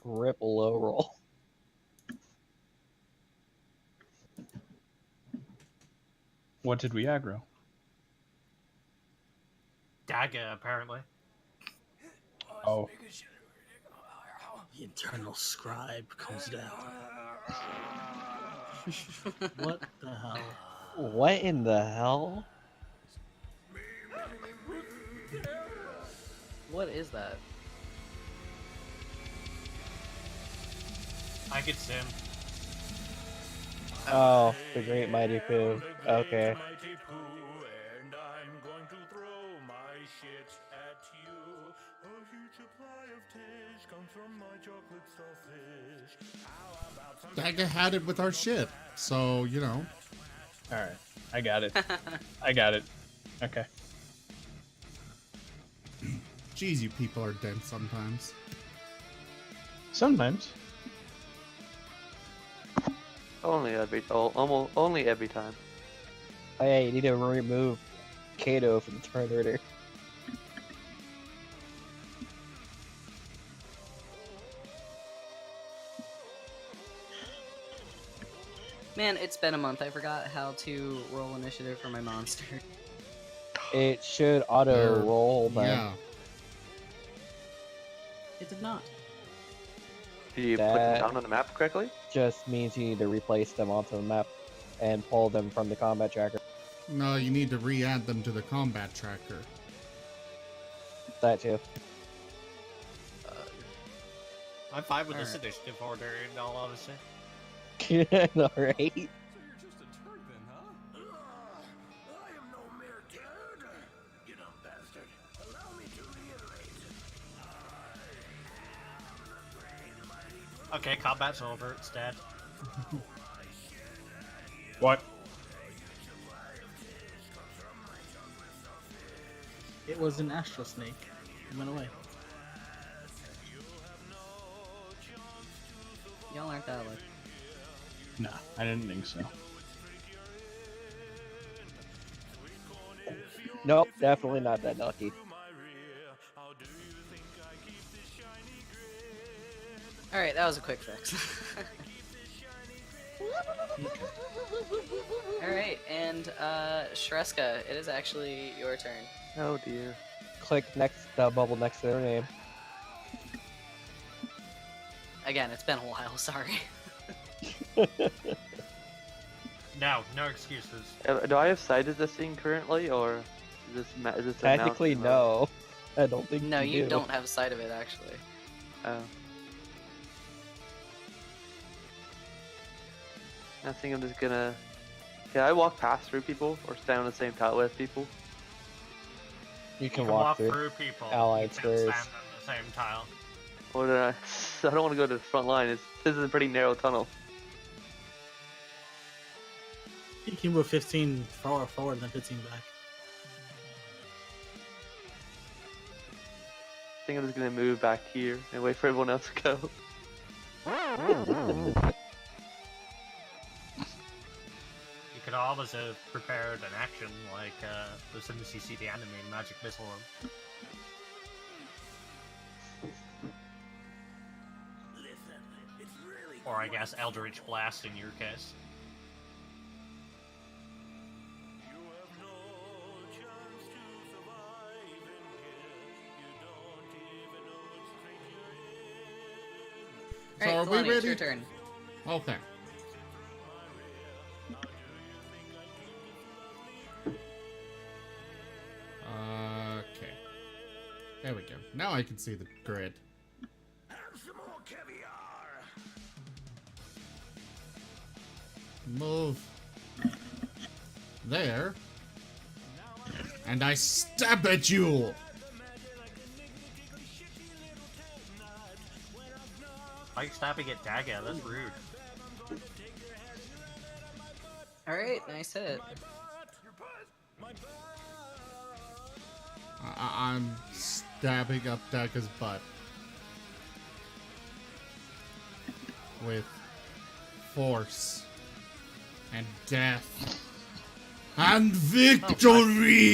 Rip low roll. What did we aggro? Dagger, apparently. Oh. The internal scribe comes down. What the hell? What in the hell? What is that? I could sim. Oh, the great mighty poo. Okay. And I'm going to throw my shit at you. A huge supply of tish comes from my chocolate starfish. How about some Dagger had it with our shit, so you know. Alright. I got it. I got it. Okay. Jeez, you people are dense sometimes. Sometimes. Only every time. Oh yeah, you need to remove Kato from turn order. Man, it's been a month. I forgot how to roll initiative for my monster. It should auto Or- roll then. Yeah. It did not. Did you put That- them down on the map correctly? Just means you need to replace them onto the map and pull them from the combat tracker. No, you need to re-add them to the combat tracker. That too. I'm fine with this Alright. initiative order, in all honesty. Alright. I am no mere turd. You dumb bastard. Allow me to reiterate. Okay, combat's over. It's dead. What? It was an astral snake. It went away. Y'all aren't that lucky. Nah, I didn't think so. Nope, definitely not that lucky. Alright, that was a quick fix. Alright, and Shreska, it is actually your turn. Oh dear. Click next bubble next to their name. Again, it's been a while, sorry. No, no excuses. Do I have sight assisting currently, or is this a Technically, mountain mode? no. I don't think No, you do. don't have sight of it actually. Oh. I think I'm just gonna. Can I walk past through people or stay on the same tile as people? You can walk through. people. allied You can't squares. stand on the same tile. Or did I? I don't want to go to the front line. This is a pretty narrow tunnel. You can move 15 forward and then 15 back. I think I'm just gonna move back here and wait for everyone else to go. You could always have prepared an action like as soon as you see the enemy, magic missile them. Or I guess Eldritch Blast in your case. So Alright, are we Kalani, it's ready? your turn. Okay. Okay. There we go. Now I can see the grid. Have some more caviar. Move. There. And I stab at you! Why are you stabbing at Daga? That's rude. Alright, nice hit. I'm stabbing up Dagger's butt. With force. And death. And victory!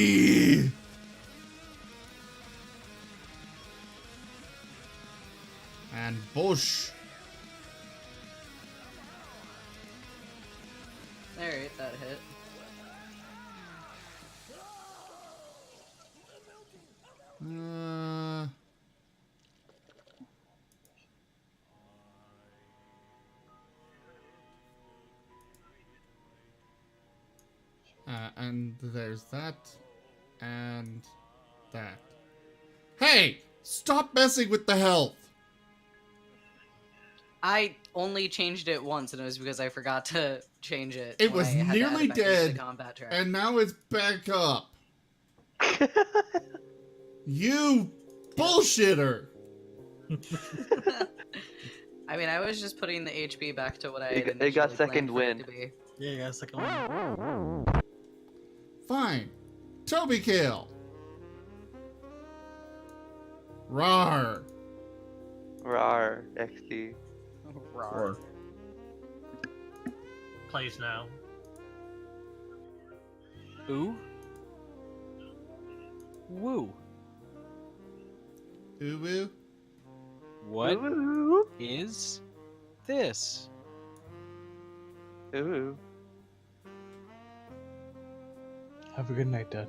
And Bush. Alright, that hit. And there's that. And that. Hey! Stop messing with the health! I only changed it once, and it was because I forgot to change it. It when was I had to add nearly it back into the dead, combat track. and now it's back up. You bullshitter! I mean, I was just putting the HP back to what I had It got initially second planned for it wind. to be. Yeah, you got a second one. Fine. Toby kill. Rawr. Rar, XD. Rawr. Plays now. Ooh. Woo. Ooh woo. What Ooh. is this? Ooh. Have a good night, Dad.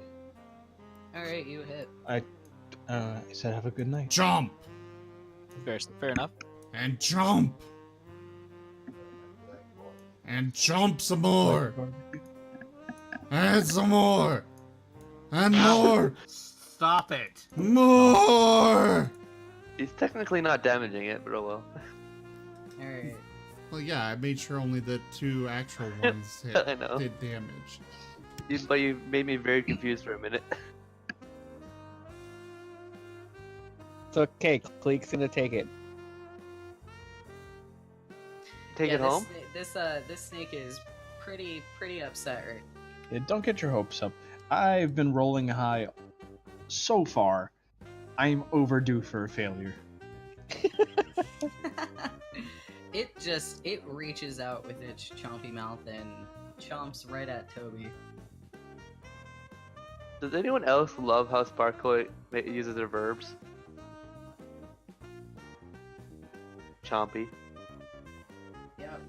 Alright, you hit. I said have a good night. Jump. Fair enough. And jump. And jump some more. And some more. And more. Stop it. More. He's technically not damaging it, but oh well. Alright. Well, yeah, I made sure only the two actual ones I know. did damage. But you made me very confused for a minute. It's okay. Cleek's gonna take it. Take Yeah, it home? This snake is pretty upset right Yeah, don't get your hopes up. I've been rolling high so far. I'm overdue for a failure. It reaches out with its chompy mouth and chomps right at Toby. Does anyone else love how Sparkle uses their verbs? Chompy. Yep.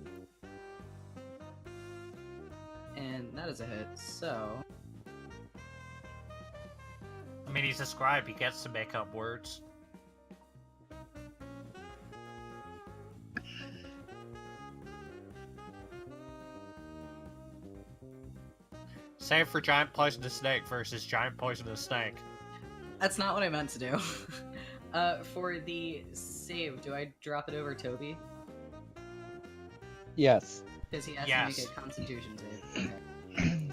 And that is a hit, so... I mean, he's a scribe. He gets to make up words. Save for giant poisonous snake versus giant poisonous snake. That's not what I meant to do. For the save, do I drop it over Toby? Yes. Because he has Yes. to make a Constitution save. Okay.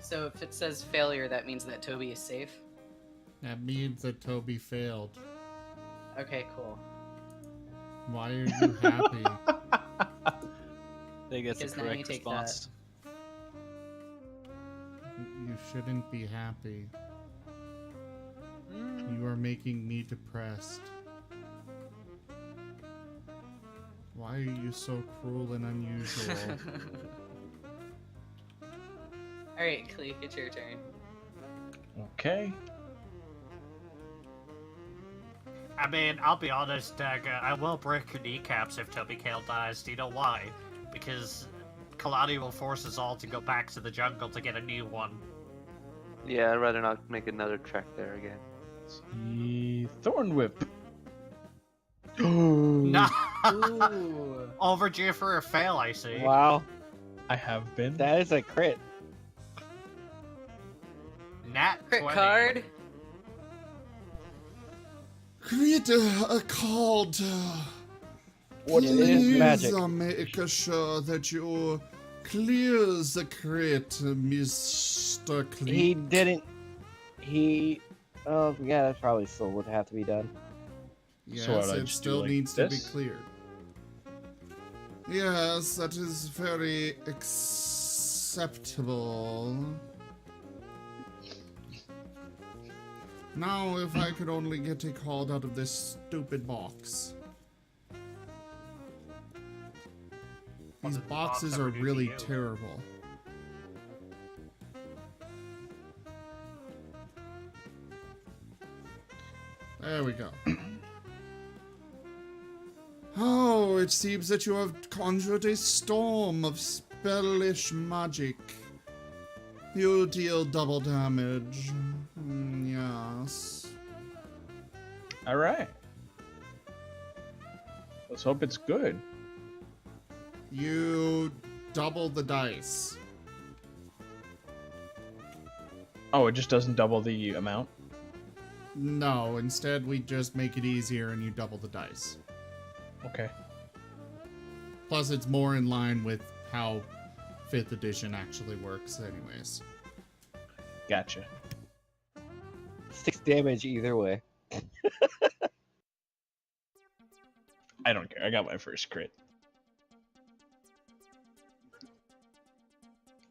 So if it says failure, that means that Toby is safe? That means that Toby failed. Okay, cool. Why are you happy? I think that's the Because now you correct take response. You shouldn't be happy. You are making me depressed. Why are you so cruel and unusual? Alright, Cleek, it's your turn. Okay. I mean, I'll be honest, I will break your kneecaps if Toby Kale dies. Do you know why? Because Kalani will force us all to go back to the jungle to get a new one. Yeah, I'd rather not make another trek there again. The Thorn Whip. No! Ooh. Overdue for a fail, I see. Wow, I have been. that is a crit. Nat Crit 20. card. Create a card. What it is Please magic. make sure that you clear the crit, Mr. Cleek. He didn't. He. Oh yeah, that probably still would have to be done. Yes, So what, I it just do still like needs to be this? cleared. Yes, that is very acceptable. Now, if I could only get a card out of this stupid box. What These did the box boxes ever are do to really you? terrible. There we go. Oh, it seems that you have conjured a storm of spellish magic. You deal double damage. Yes. All right. Let's hope it's good. You double the dice. Oh, it just doesn't double the amount? No, instead we just make it easier and you double the dice. Okay. Plus, it's more in line with how 5th edition actually works, anyways. Gotcha. 6 damage either way. I don't care. I got my first crit.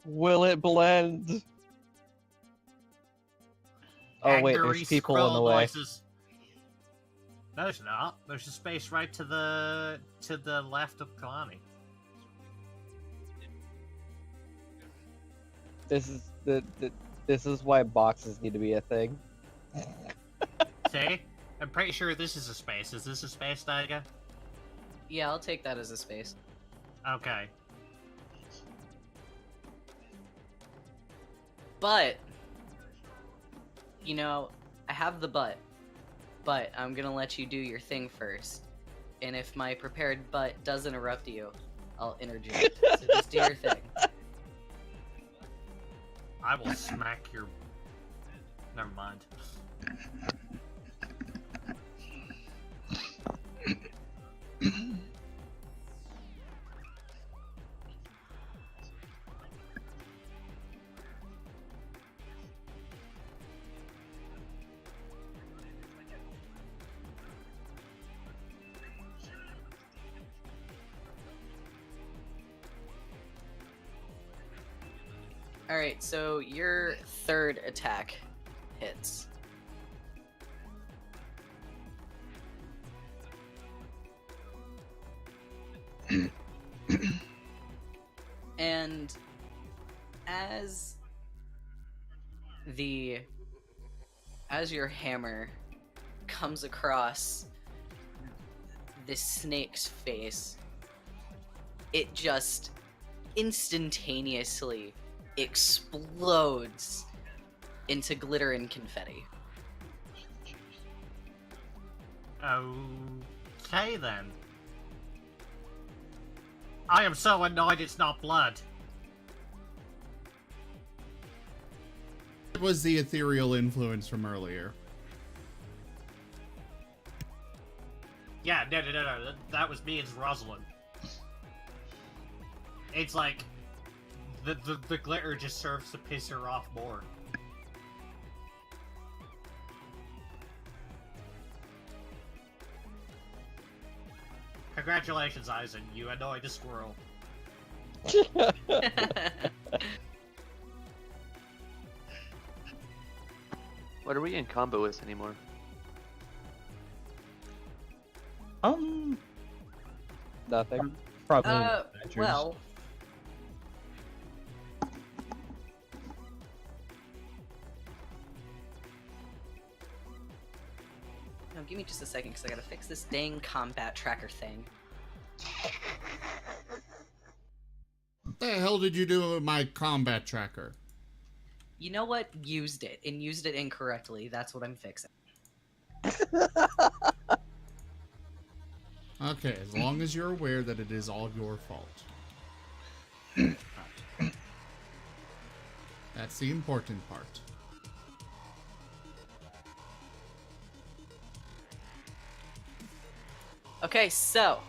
Will it blend? Oh wait, Angry there's people in the scroll way. voices. No, there's not. There's a space right to the left of Kalani. This is this is why boxes need to be a thing. See? I'm pretty sure this is a space. Is this a space, Daiga? Yeah, I'll take that as a space. Okay. But, you know, I have the but I'm gonna let you do your thing first. And if my prepared but does interrupt you, I'll interject. So just do your thing. I will smack your... Never mind. Alright, so your third attack hits. And as your hammer comes across this snake's face, it just instantaneously explodes into glitter and confetti. Okay then. I am so annoyed it's not blood. It was the ethereal influence from earlier. Yeah, no. That was me and Rosalind. It's like the glitter just serves to piss her off more. Congratulations, Eisen. You annoyed a squirrel. What are we in combo with anymore? Nothing. Probably. Badgers. Well, no, give me just a second because I gotta fix this dang combat tracker thing. What the hell did you do with my combat tracker? You know what? Used it, and used it incorrectly. That's what I'm fixing. Okay, as long as you're aware that it is all your fault. That's the important part. Okay, so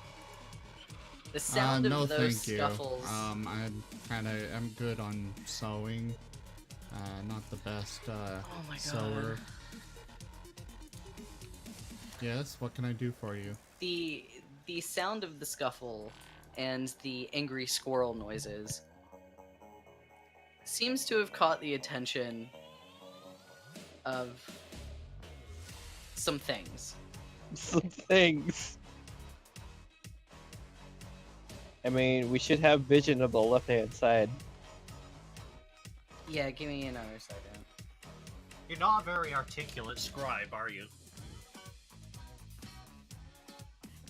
the sound no, of those thank you. scuffles. I'm good on sewing. Not the best Oh my god. sewer. Yes, what can I do for you? The sound of the scuffle and the angry squirrel noises seems to have caught the attention of some things. Some things. I mean, we should have vision of the left-hand side. Yeah, give me another second. You're not a very articulate scribe, are you?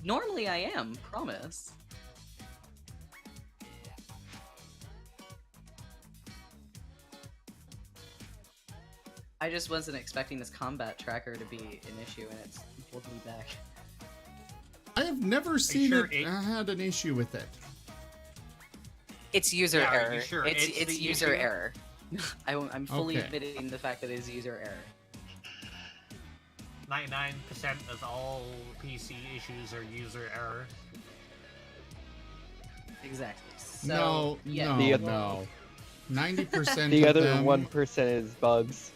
Normally I am, promise. I just wasn't expecting this combat tracker to be an issue, and it's pulled me back. I have never seen sure it had an issue with it. It's user Yeah, are you error. sure It's it's the user issue? error. I'm fully Okay. admitting the fact that it is user error. 99% of all PC issues are user error. Exactly. So, No, yeah. The- no. 90% The of other them, 1% is bugs.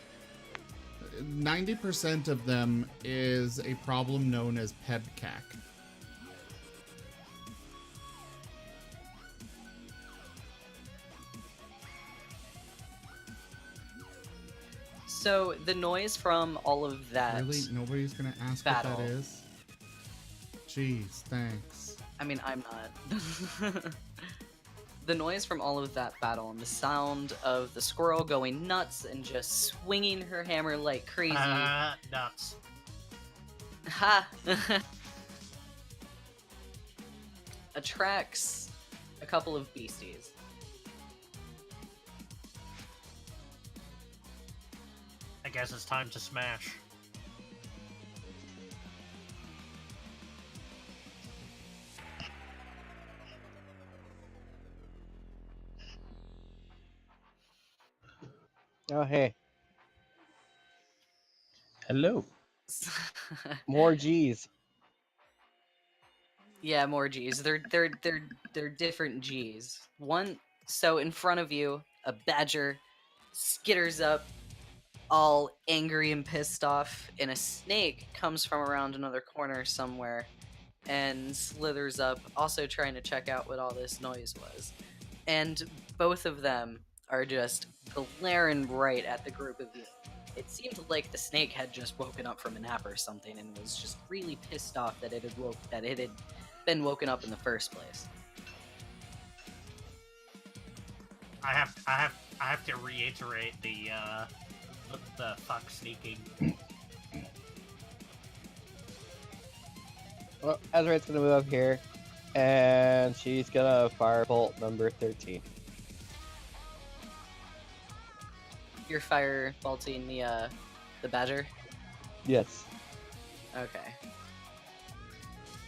90% of them is a problem known as PEBCAC. So the noise from all of that. Really? Nobody's gonna ask battle. what that is? Jeez, thanks. I mean, I'm not. The noise from all of that battle and the sound of the squirrel going nuts and just swinging her hammer like crazy. Nuts. Ha! Attracts a couple of beasties. I guess it's time to smash. Oh, hey. Hello. More G's. Yeah, more G's. They're different G's. One, so in front of you, a badger skitters up, all angry and pissed off, and a snake comes from around another corner somewhere and slithers up, also trying to check out what all this noise was. And both of them are just glaring right at the group of you. It seemed like the snake had just woken up from a nap or something and was just really pissed off that it had been woken up in the first place. I have to reiterate the fuck sneaking. Well, Azrael's gonna move up here, and she's gonna firebolt number 13. You're fire bolting the badger? Yes. Okay.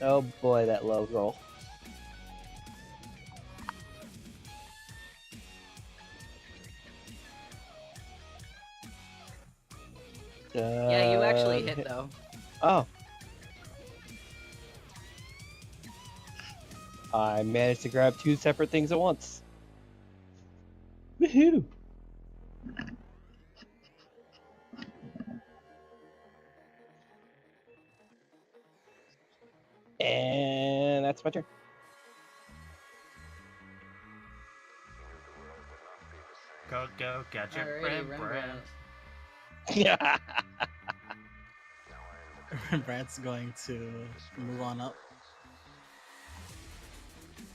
Oh boy, that low roll. hit though. Oh. I managed to grab 2 separate things at once. Woohoo! And that's my turn. Go, get your Alrighty, Rembrandt. Rembrandt. Rembrandt's going to move on up.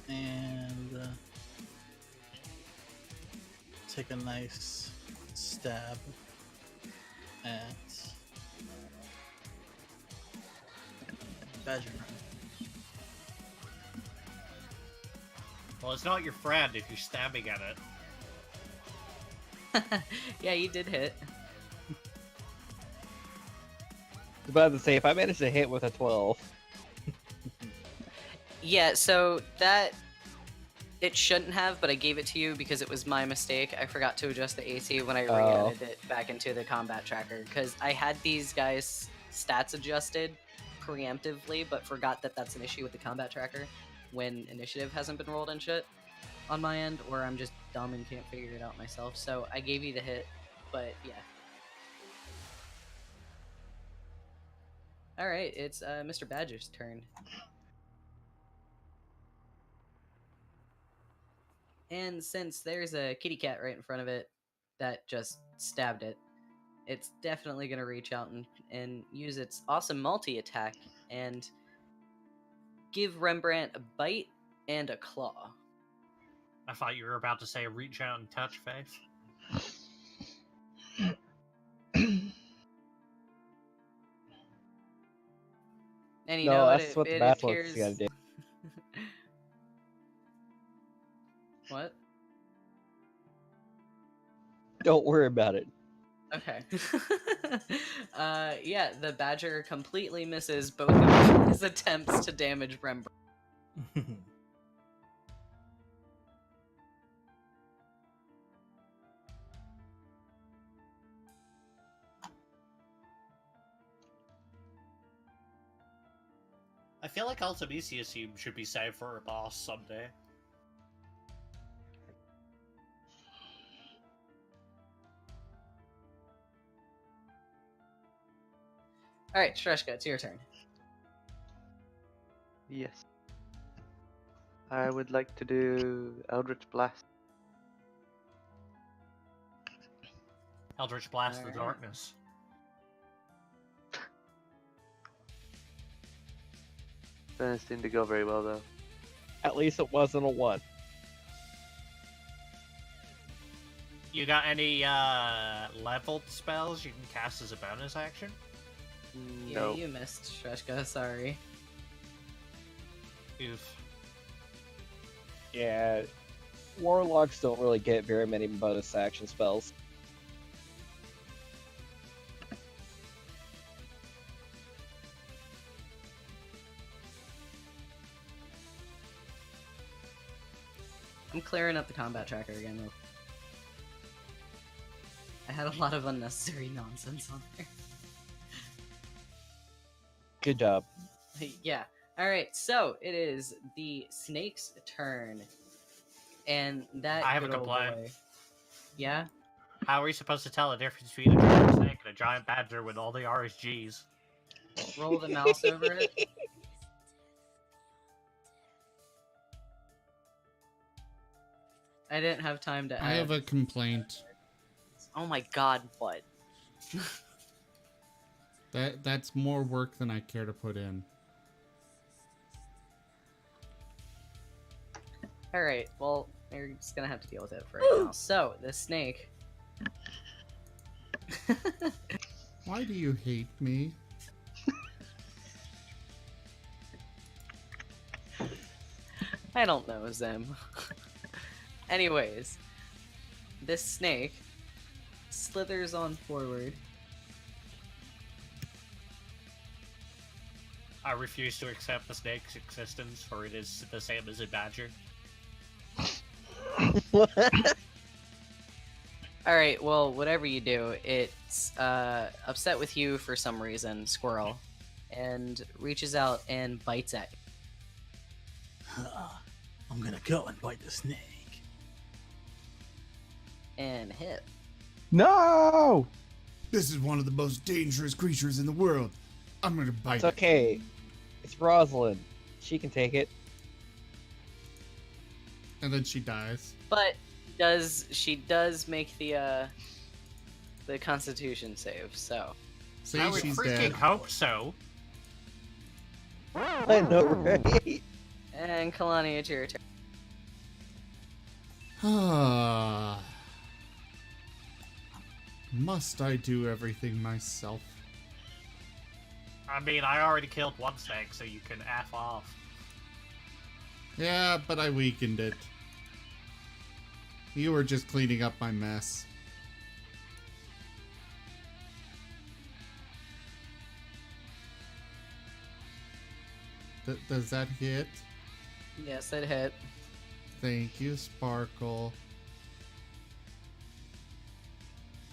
And take a nice stab at Badger. Well, it's not your friend if you're stabbing at it. Yeah, you did hit. I was about to say, if I managed to hit with a 12. Yeah, so that it shouldn't have, but I gave it to you because it was my mistake. I forgot to adjust the AC when I re-added it back into the combat tracker because I had these guys' stats adjusted preemptively, but forgot that that's an issue with the combat tracker when initiative hasn't been rolled and shit on my end, or I'm just dumb and can't figure it out myself. So I gave you the hit, but yeah. All right, it's Mr. Badger's turn. And since there's a kitty cat right in front of it that just stabbed it, it's definitely going to reach out and use its awesome multi-attack and give Rembrandt a bite and a claw. I thought you were about to say reach out and touch face. And you No, know that's what the Basilisk's appears... gotta do. What? Don't worry about it. Okay. Yeah, the Badger completely misses both of his attempts to damage Rembrandt. I feel like Ultimisium should be saved for a boss someday. Alright, Shreshka, it's your turn. Yes. I would like to do Eldritch Blast. Eldritch Blast the Alright. Darkness. Doesn't seem to go very well though. At least it wasn't a 1. You got any leveled spells you can cast as a bonus action? Yeah, No. you missed, Shreshka, sorry. Oof. Yeah. Warlocks don't really get very many bonus action spells. I'm clearing up the combat tracker again, though. I had a lot of unnecessary nonsense on there. Good job. Yeah. Alright, so it is the snake's turn. And that I have a good old complaint. boy- Yeah? How are we supposed to tell the difference between a giant snake and a giant badger with all the RSGs? Roll the mouse over it. I didn't have time to I add. have a complaint. Oh my god, what? That's more work than I care to put in. Alright, well, you're just gonna have to deal with it for right now. So, the snake. Why do you hate me? I don't know, Zim. Anyways, this snake slithers on forward. I refuse to accept the snake's existence, for it is the same as a badger. All right. Well, whatever you do, it's upset with you for some reason, squirrel, and reaches out and bites at you. I'm gonna go and bite the snake. And hit. No! This is one of the most dangerous creatures in the world. I'm gonna bite It's it. okay. It's Rosalind. She can take it. And then she dies. But she does make the Constitution save? So See, I would she's freaking dead. hope so. I know, right? and Kalani, it's your turn. Ah. Must I do everything myself? I mean, I already killed one snake, so you can F off. Yeah, but I weakened it. You were just cleaning up my mess. Does that hit? Yes, it hit. Thank you, Sparkle.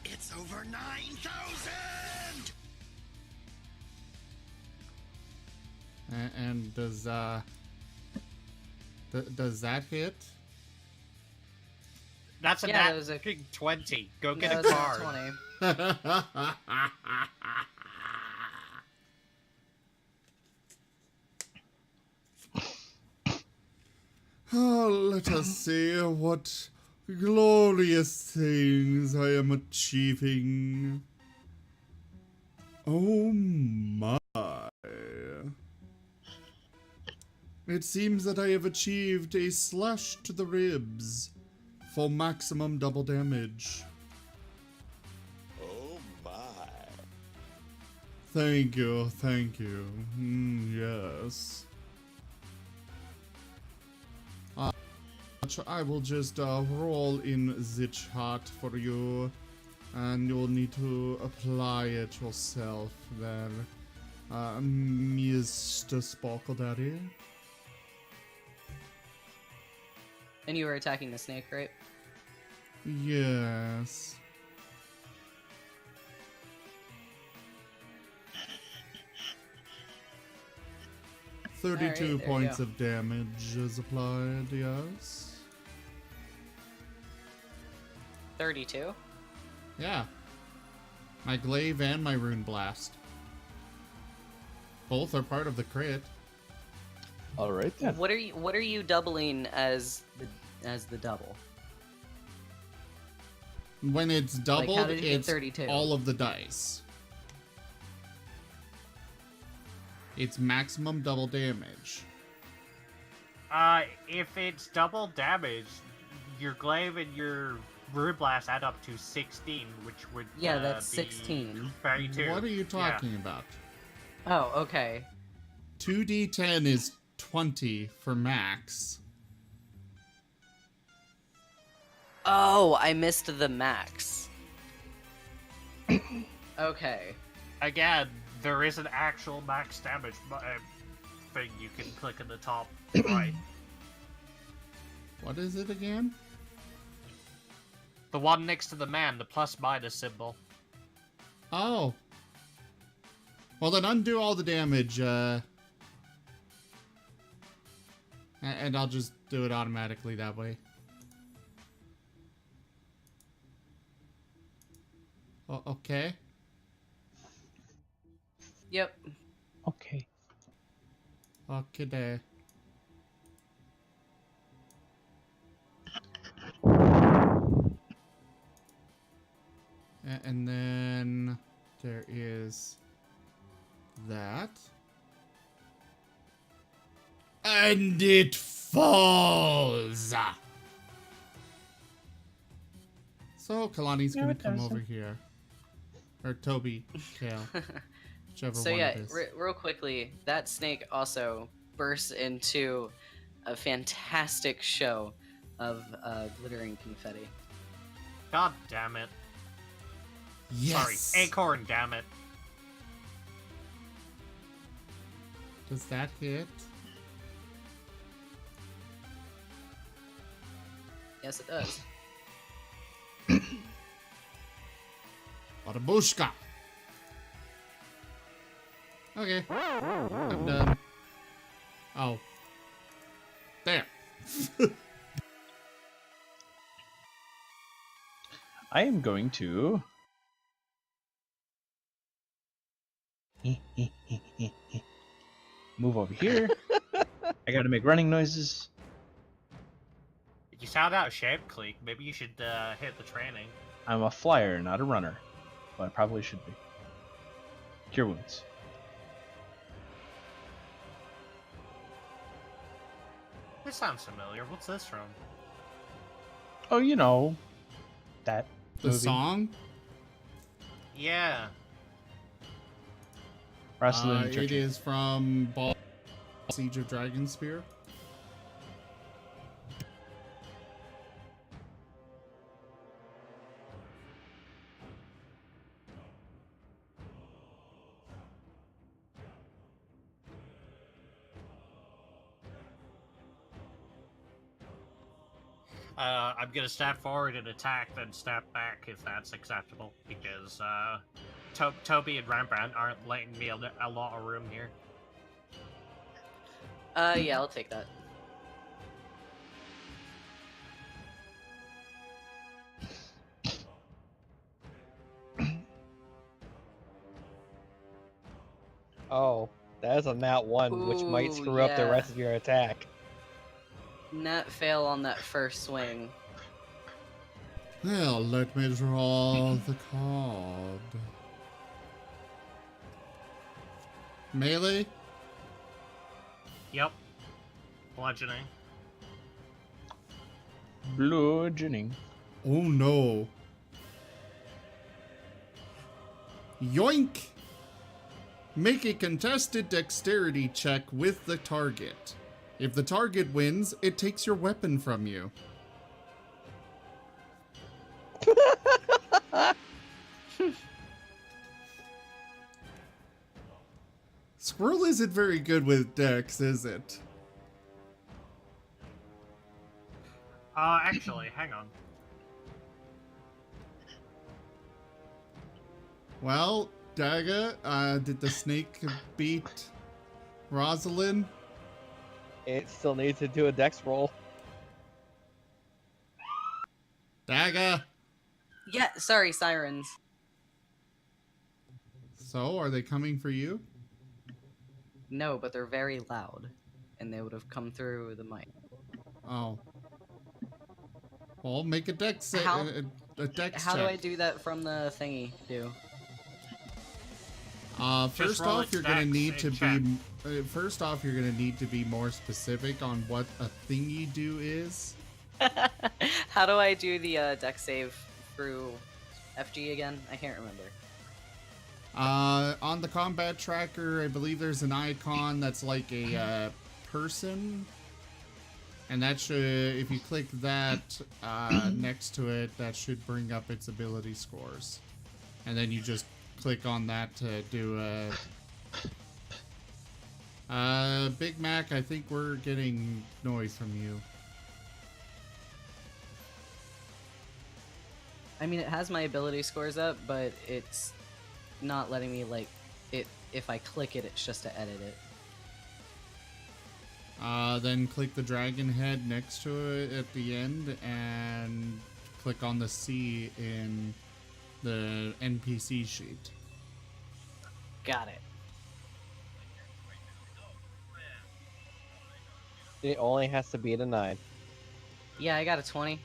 It's over 9,000! And does that hit? That's a Yeah, nat that was a 20. Go get that a was card. 20. Oh, let us see what glorious things I am achieving. Oh my. It seems that I have achieved a slash to the ribs for maximum double damage. Oh my. Thank you, thank you. Yes. I will just roll in the chart for you, and you'll need to apply it yourself then, Mr. Sparkle Daddy. And you were attacking the snake, right? Yes. Alright, 32 there you points go. of damage is applied, yes. 32. Yeah. My glaive and my rune blast. Both are part of the crit. All right then. What are you doubling as the double? When it's doubled, how did you get it's 32? all of the dice. It's maximum double damage. If it's double damage, your glaive and your rune blast add up to 16, which would Yeah, that's be 16. 32. What are you talking about? Oh, okay. 2d10 is 20 for max. Oh, I missed the max. Okay. Again, there is an actual max damage thing you can click in the top right. What is it again? The one next to the man, the plus minus symbol. Oh. Well, then undo all the damage, and I'll just do it automatically that way. Oh, okay. Yep. Okay. Okay, there. And then there is that. And it falls! So Kalani's gonna come over here. Or Toby, Kale. Whichever So one yeah, it is. real quickly, that snake also bursts into a fantastic show of glittering confetti. God damn it. Yes! Sorry, acorn, damn it. Does that hit? Yes, it does. Badabushka. Okay. I'm done. Oh. There. I am going to. Move over here. I gotta make running noises. You sound out of shape, Cleek. Maybe you should hit the training. I'm a flyer, not a runner. But I probably should be. Cure wounds. This sounds familiar. What's this from? Oh, you know. That The movie. song? Yeah. Wrestling It Church. is from Siege of Dragonspear. I'm gonna step forward and attack, then step back if that's acceptable, because Toby and Rembrandt aren't letting me a lot of room here. Yeah, I'll take that. Oh, that is a nat 1, which might Ooh, screw up the yeah. rest of your attack. Nat fail on that first swing. Well, let me draw the card. Melee? Yep. Bludgeoning. Bludgeoning. Oh no. Yoink! Make a contested dexterity check with the target. If the target wins, it takes your weapon from you. Squirrel isn't very good with dex, is it? Actually, hang on. Well, Daga, did the snake beat Rosalind? It still needs to do a dex roll. Daga! Yeah, sorry, sirens. So, are they coming for you? No, but they're very loud, and they would have come through the mic. Oh. Well, make a dex How- a dex How check. do I do that from the thingy? First roll off, its you're gonna dex need and to check. be. First off, you're gonna need to be more specific on what a thingy do is. How do I do the deck save through FG again? I can't remember. On the combat tracker, I believe there's an icon that's like a person, and that should, if you click that next to it, that should bring up its ability scores, and then you just click on that to do a. Big Mac, I think we're getting noise from you. I mean, it has my ability scores up, but it's not letting me, like, it. If I click it, it's just to edit it. Then click the dragon head next to it at the end and click on the C in the NPC sheet. Got it. It only has to beat a 9. Yeah, I got a 20.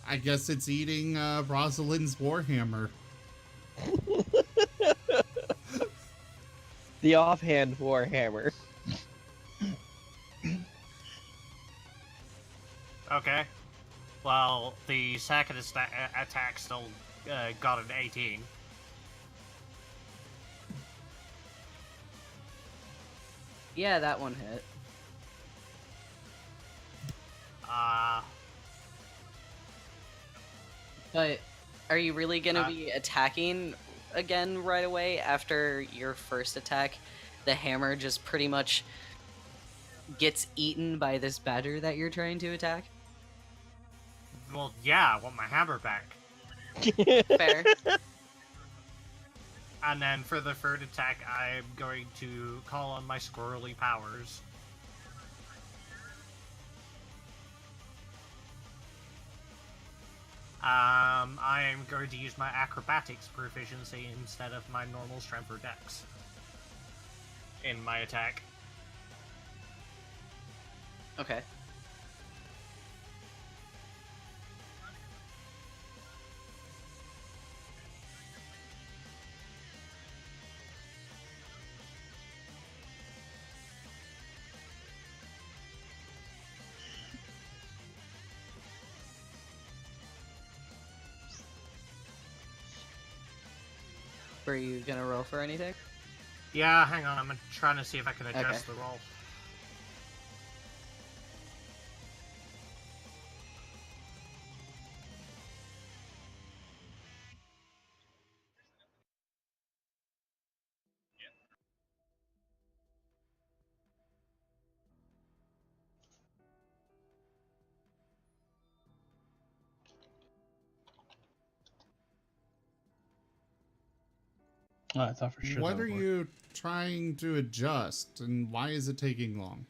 I guess it's eating Rosalind's Warhammer. The offhand Warhammer. Okay. Well, the second attack still got an 18. Yeah, that one hit. But are you really gonna be attacking again right away after your first attack? The hammer just pretty much gets eaten by this badger that you're trying to attack? Well, yeah, I want my hammer back. Fair. And then for the third attack, I'm going to call on my squirrely powers. I am going to use my acrobatics proficiency instead of my normal strength or dex in my attack. Okay. Were you gonna roll for anything? Yeah, hang on, I'm trying to see if I can adjust the roll. Oh, I thought for sure. What that are would work. you trying to adjust, and why is it taking long?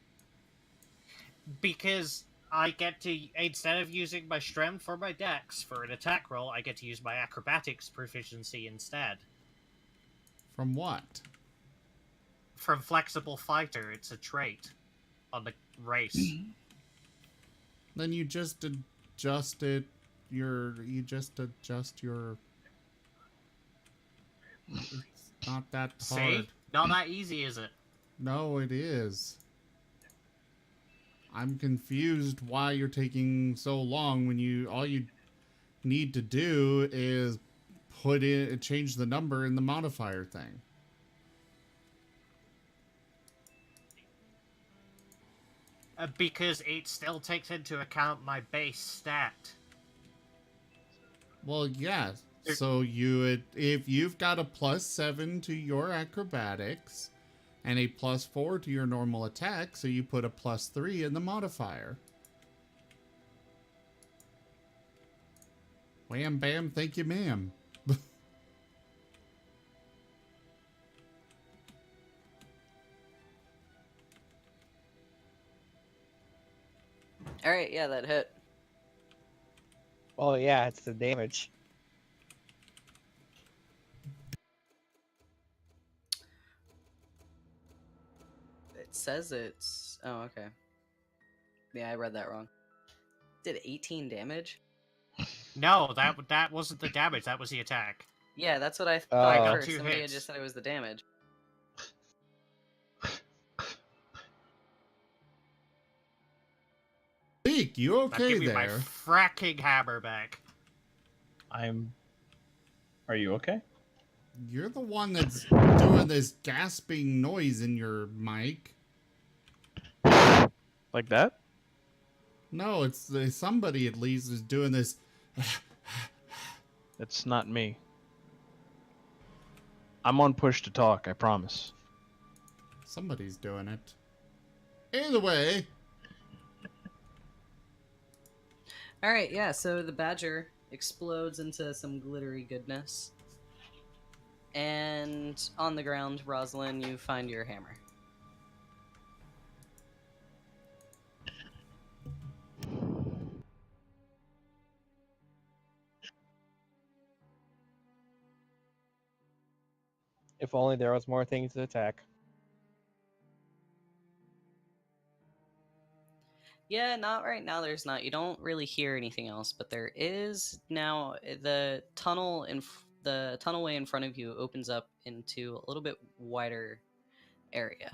Because I get to, instead of using my strength or my dex for an attack roll, I get to use my acrobatics proficiency instead. From what? From Flexible Fighter, it's a trait on the race. Then you just adjust it. You just adjust your. It's not that hard. See? Not that easy, is it? No, it is. I'm confused why you're taking so long when all you need to do is change the number in the modifier thing. Because it still takes into account my base stat. Well, yeah. So if you've got a +7 to your acrobatics and a +4 to your normal attack, so you put a +3 in the modifier. Wham bam, thank you ma'am. Alright, yeah, that hit. Oh yeah, it's the damage. It says it's... Oh, okay. Yeah, I read that wrong. Did 18 damage? No, that wasn't the damage, that was the attack. Yeah, that's what I Oh. thought I got first. 2 Somebody had hits. just said it was the damage. Beak, you Now okay give me my there? fracking hammer back. Are you okay? You're the one that's doing this gasping noise in your mic. Like that? No, it's somebody at least is doing this. It's not me. I'm on push to talk, I promise. Somebody's doing it. Either way, Alright, yeah, so the badger explodes into some glittery goodness. And on the ground, Rosalind, you find your hammer. If only there was more things to attack. Yeah, not right now. There's not. You don't really hear anything else, but there is now. The tunnel the tunnelway in front of you opens up into a little bit wider area.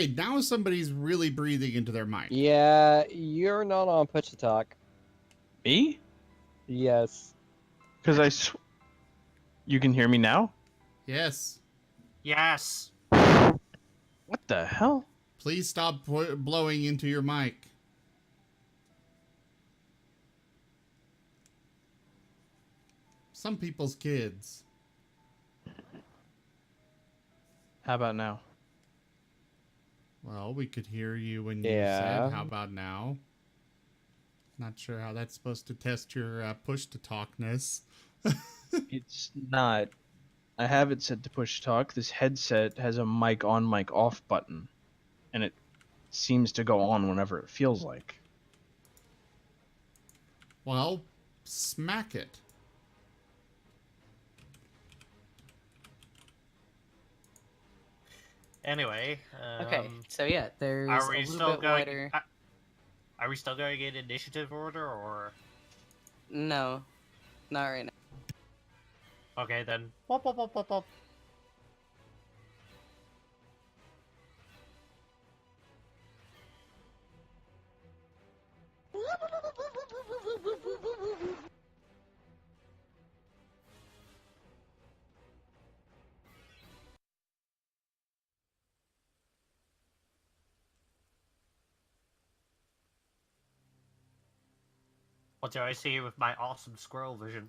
hey, now somebody's really breathing into their mic. Yeah, you're not on push to talk. Me? Yes. Because you can hear me now? Yes. Yes. What the hell? Please stop blowing into your mic. some people's kids. How about now? Well, we could hear you when you Yeah. said, how about now? Not sure how that's supposed to test your push-to-talkness. It's not. I have it set to push talk. This headset has a mic on, mic off button, and it seems to go on whenever it feels like. Well, smack it. Anyway, Okay, so yeah, there's are a we little still bit going? wider. Are we still going in initiative order, or No, not right now. okay then? Wop, wop, wop, wop, wop. What do I see with my awesome squirrel vision?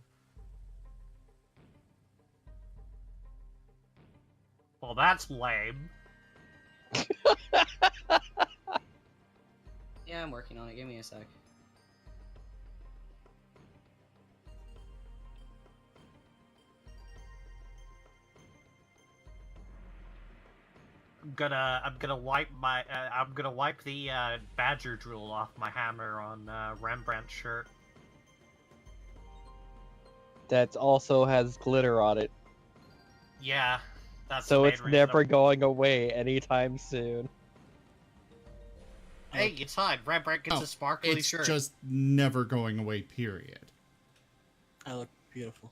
Well, that's lame. Yeah, I'm working on it. Give me a sec. I'm gonna wipe the badger drool off my hammer on Rembrandt's shirt. That also has glitter on it. Yeah, that's So the main it's reason never I'm- going away anytime soon. Hey, it's fine. Rembrandt gets Oh, a sparkly it's shirt. just never going away, period. I look beautiful.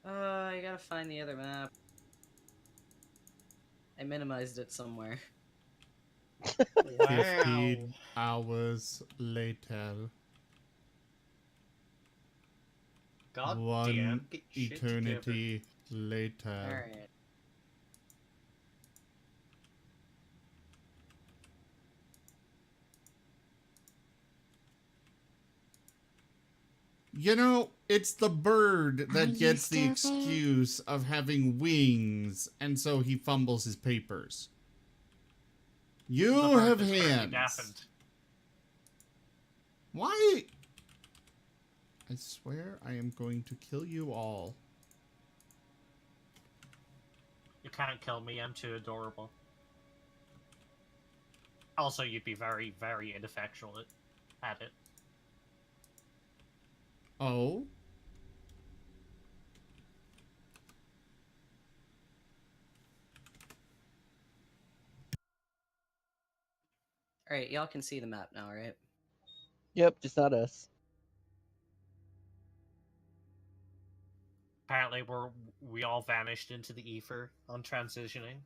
I gotta find the other map. I minimized it somewhere. 15 hours later. God One damn, get shit eternity later. Alright. You know, it's the bird that gets the excuse of having wings, and so he fumbles his papers. You The bird have that's currently hands. deafened. Why? I swear I am going to kill you all. You can't kill me, I'm too adorable. Also, you'd be very, very ineffectual at it. Oh? Alright, y'all can see the map now, right? Yep, just not us. Apparently, we all vanished into the ether on transitioning.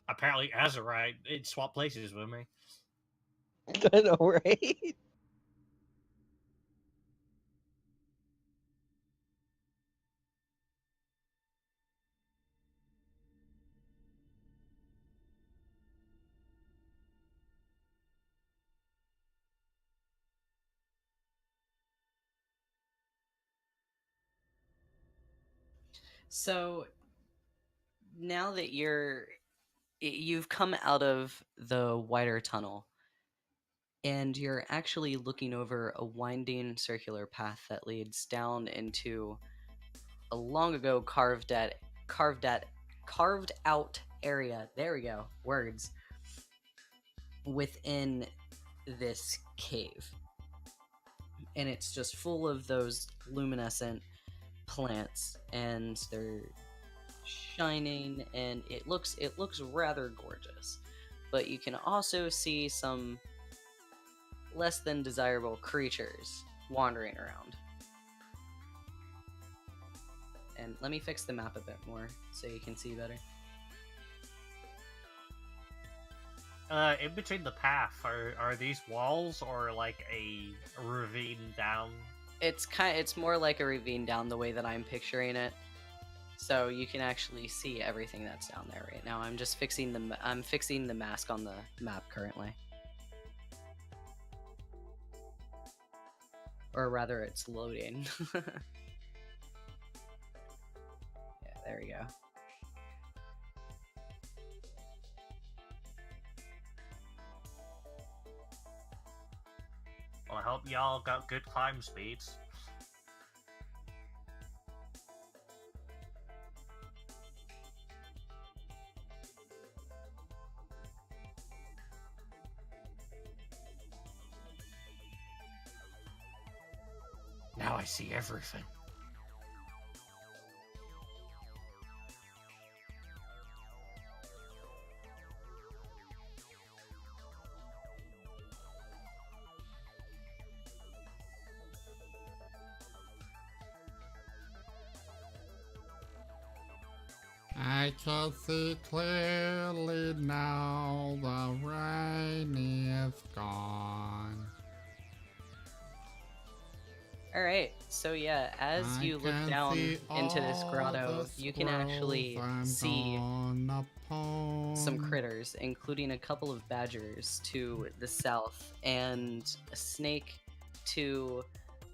Apparently, Azurite, it swapped places with me. I know, right? So now that you've come out of the wider tunnel and you're actually looking over a winding circular path that leads down into a long ago carved out area. There we go. Words. Within this cave. And it's just full of those luminescent plants, and they're shining, and it looks rather gorgeous. But you can also see some less than desirable creatures wandering around. And let me fix the map a bit more so you can see better. in between the path, are these walls or like a ravine down? It's more like a ravine down the way that I'm picturing it. So you can actually see everything that's down there right now. I'm just fixing the mask on the map currently. Or rather, it's loading. Yeah, there we go. Well, I hope y'all got good climb speeds. Now I see everything. I can see clearly now, the rain is gone. Alright, so yeah, as I you look can down see into this all grotto, the you can actually squirrels I'm see gonna some pawn. critters, including a couple of badgers to the south, and a snake to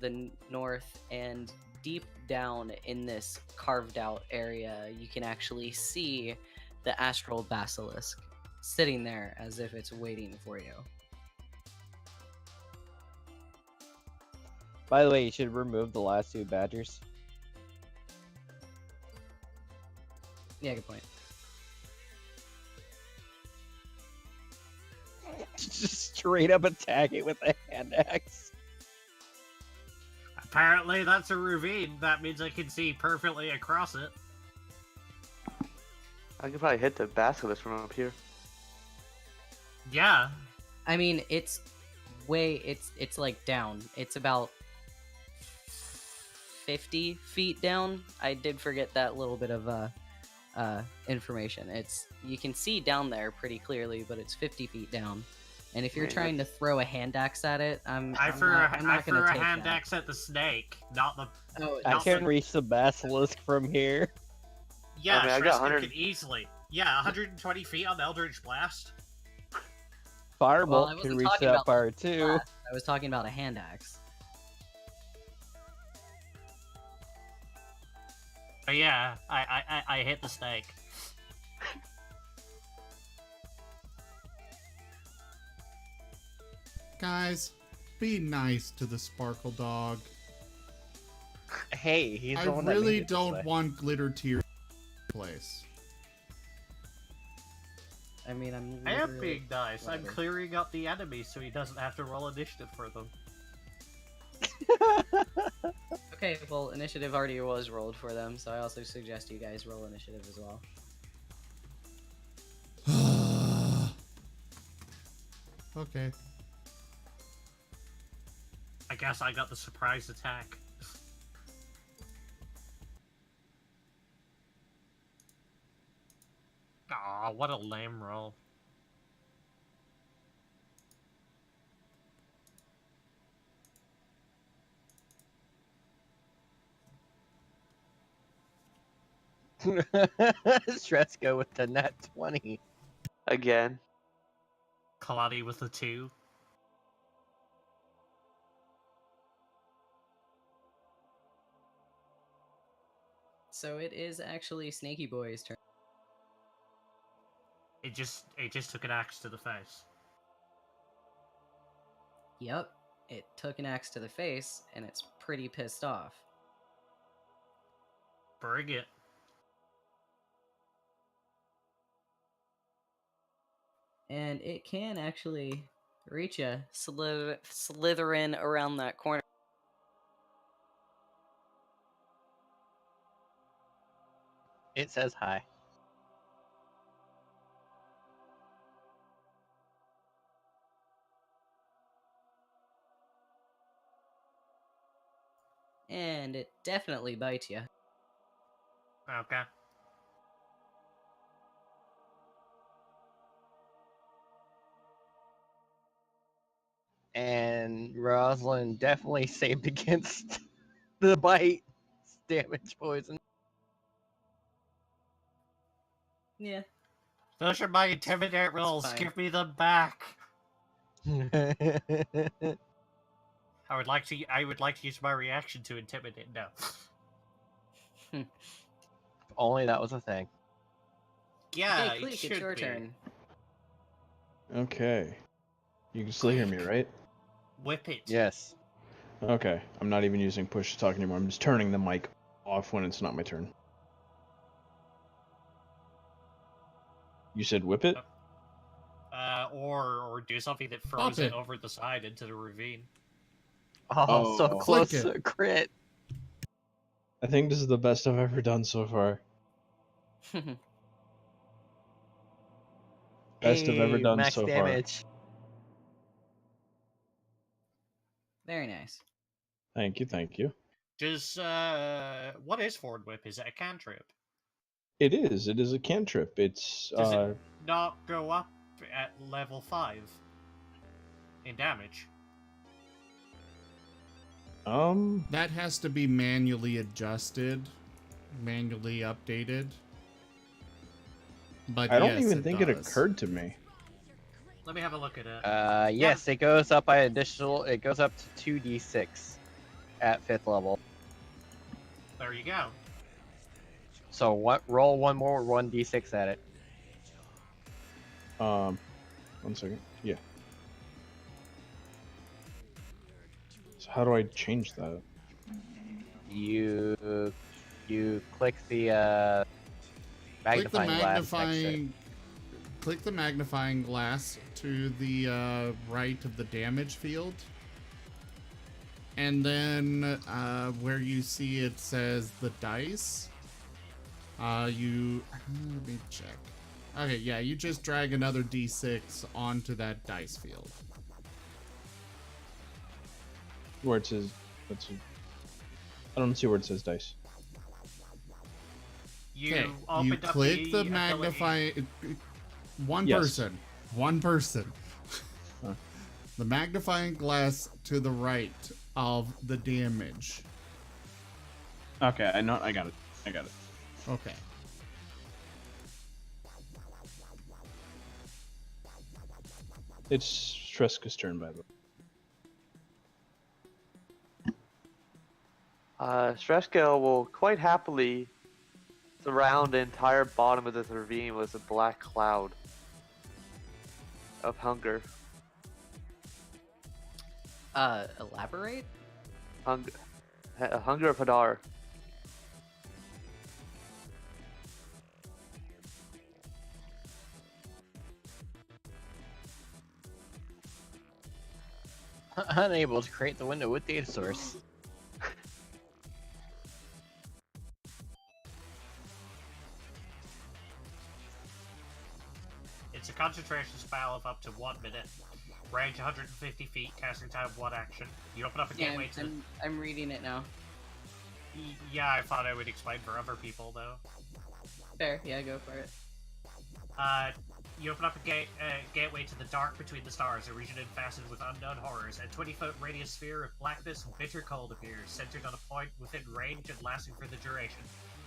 the north, and deep down in this carved out area, you can actually see the astral basilisk sitting there as if it's waiting for you. By the way, you should remove the last two badgers. Yeah, good point. Just straight up attack it with a hand axe. Apparently that's a ravine. That means I can see perfectly across it. I could probably hit the basilisk from up here. Yeah. I mean, it's like down. It's about 50 feet down. I did forget that little bit of information. You can see down there pretty clearly, but it's 50 feet down. And if you're trying to throw a hand axe at it, I threw a hand axe at the snake, not the. Oh, I can reach the basilisk from here. Yeah, I got Shreska 100 could easily. Yeah, 120 feet on the Eldritch Blast. Firebolt I can wasn't reach talking that about far the too. blast. I was talking about a hand axe. But yeah, I hit the snake. Guys, be nice to the Sparkle Dog. Hey, he's I the one that really made it this way. don't want glitter tear place. I mean, I'm. I am literally- being nice. I'm whatever. clearing up the enemies so he doesn't have to roll initiative for them. Okay, well, initiative already was rolled for them, so I also suggest you guys roll initiative as well. Okay. I guess I got the surprise attack. Aw, what a lame roll. Stresko with the net 20. Again. Kalani with the 2. So it is actually Snaky Boy's turn. It just took an axe to the face. Yep, it took an axe to the face, and it's pretty pissed off. Bring it. And it can actually reach you, slithering around that corner. It says hi. And it definitely bites you. Okay. And Rosalind definitely saved against the bite damage poison. Yeah. Those are my intimidate rolls. fine. Give me them back. I would like to use my reaction to intimidate. No. If only that was a thing. Yeah, Hey, Cleek, it should it's your be. turn. Okay. You can still hear me, right? Whip it. Yes. Okay. I'm not even using push to talk anymore. I'm just turning the mic off when it's not my turn. You said whip it? Or do something that throws it. it over the side into the ravine. Oh, so Oh. close Click to it. a crit. I think this is the best I've ever done so far. Best I've ever Hey, done max so damage. Very nice. far. Thank you, thank you. Does what is forward whip? Is it a cantrip? It is. It is a cantrip. It's Does it not go up at level 5 in damage? That has to be manually adjusted, manually updated. But I don't yes, even think it does. occurred to me. Let me have a look at it. Yes, it goes up by additional. It goes up to 2d6 at 5th level. There you go. So what? Roll one more 1d6 at it. 1 second. Yeah. So how do I change that? You click the magnifying glass. Next to it. Click the magnifying glass to the right of the damage field. And then where you see it says the dice, let me check. Okay, yeah, you just drag another d6 onto that dice field. Where it says, I don't see where it says dice. You You click the magnifying. One Yes. person. Huh. The magnifying glass to the right of the damage. Okay, I got it. Okay. It's Treska's turn, by the way. Streska will quite happily surround the entire bottom of this ravine with a black cloud of hunger. Elaborate? Hunger of Hadar. Unable to create the window with data source. It's a concentration spell of up to 1 minute. Range 150 feet, casting time 1 action. You open up a gateway to I'm reading it now. Yeah, I thought I would explain for other people, though. Fair, yeah, go for it. You open up a gateway to the dark between the stars, a region infested with unknown horrors. A 20-foot radius sphere of blackness and bitter cold appears, centered on a point within range and lasting for the duration.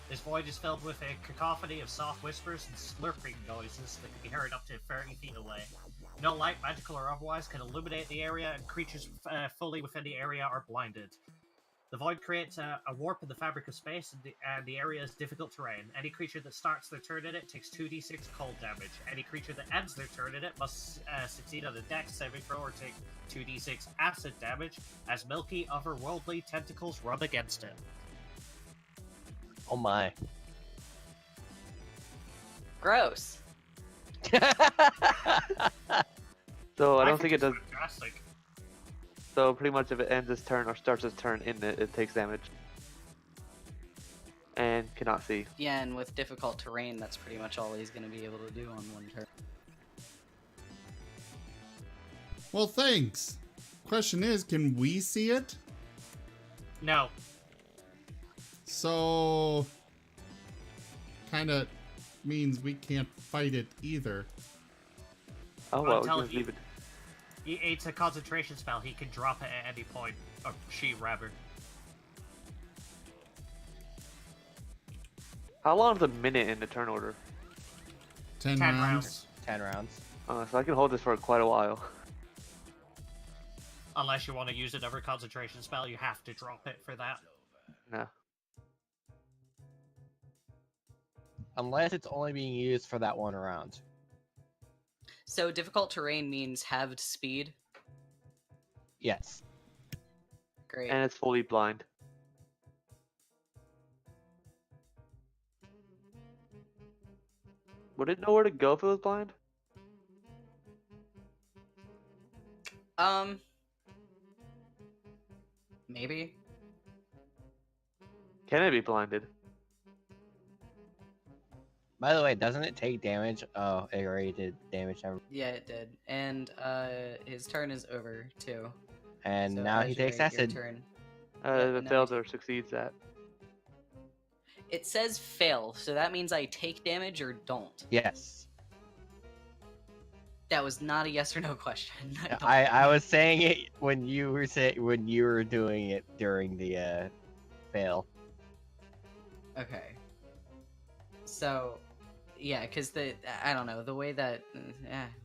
This void is filled with a cacophony of soft whispers and slurping noises that can be heard up to 30 feet away. No light, magical or otherwise, can illuminate the area, and creatures fully within the area are blinded. The void creates a warp in the fabric of space, and the area is difficult terrain. Any creature that starts their turn in it takes 2d6 cold damage. Any creature that ends their turn in it must succeed on a dex saving throw or take 2d6 acid damage, as milky, otherworldly tentacles rub against it. Oh my. Gross. So I don't think it does. Fantastic. So pretty much if it ends its turn or starts its turn in it, it takes damage. And cannot see. Yeah, and with difficult terrain, that's pretty much all he's going to be able to do on 1 turn. Well, thanks. Question is, can we see it? No. So, kind of means we can't fight it either. Oh I'm well, we telling can leave you. it. It's a concentration spell. He can drop it at any point. Or she, rather. How long is a minute in the turn order? 10 10 rounds. rounds. 10 rounds. So I can hold this for quite a while. Unless you want to use another concentration spell, you have to drop it for that. No. Unless it's only being used for that one round. So difficult terrain means halved speed. Yes. Great. And it's fully blind. Would it know where to go if it was blind? Maybe. Can it be blinded? By the way, doesn't it take damage? Oh, it already did damage. Yeah, it did. And his turn is over too. And So now he takes Azure, your acid. turn. If it now fails you- or succeeds that. It says fail, so that means I take damage or don't. Yes. That was not a yes or no question. Don't. I was saying it when you were doing it during the fail. Okay. So, yeah, because I don't know, the way that,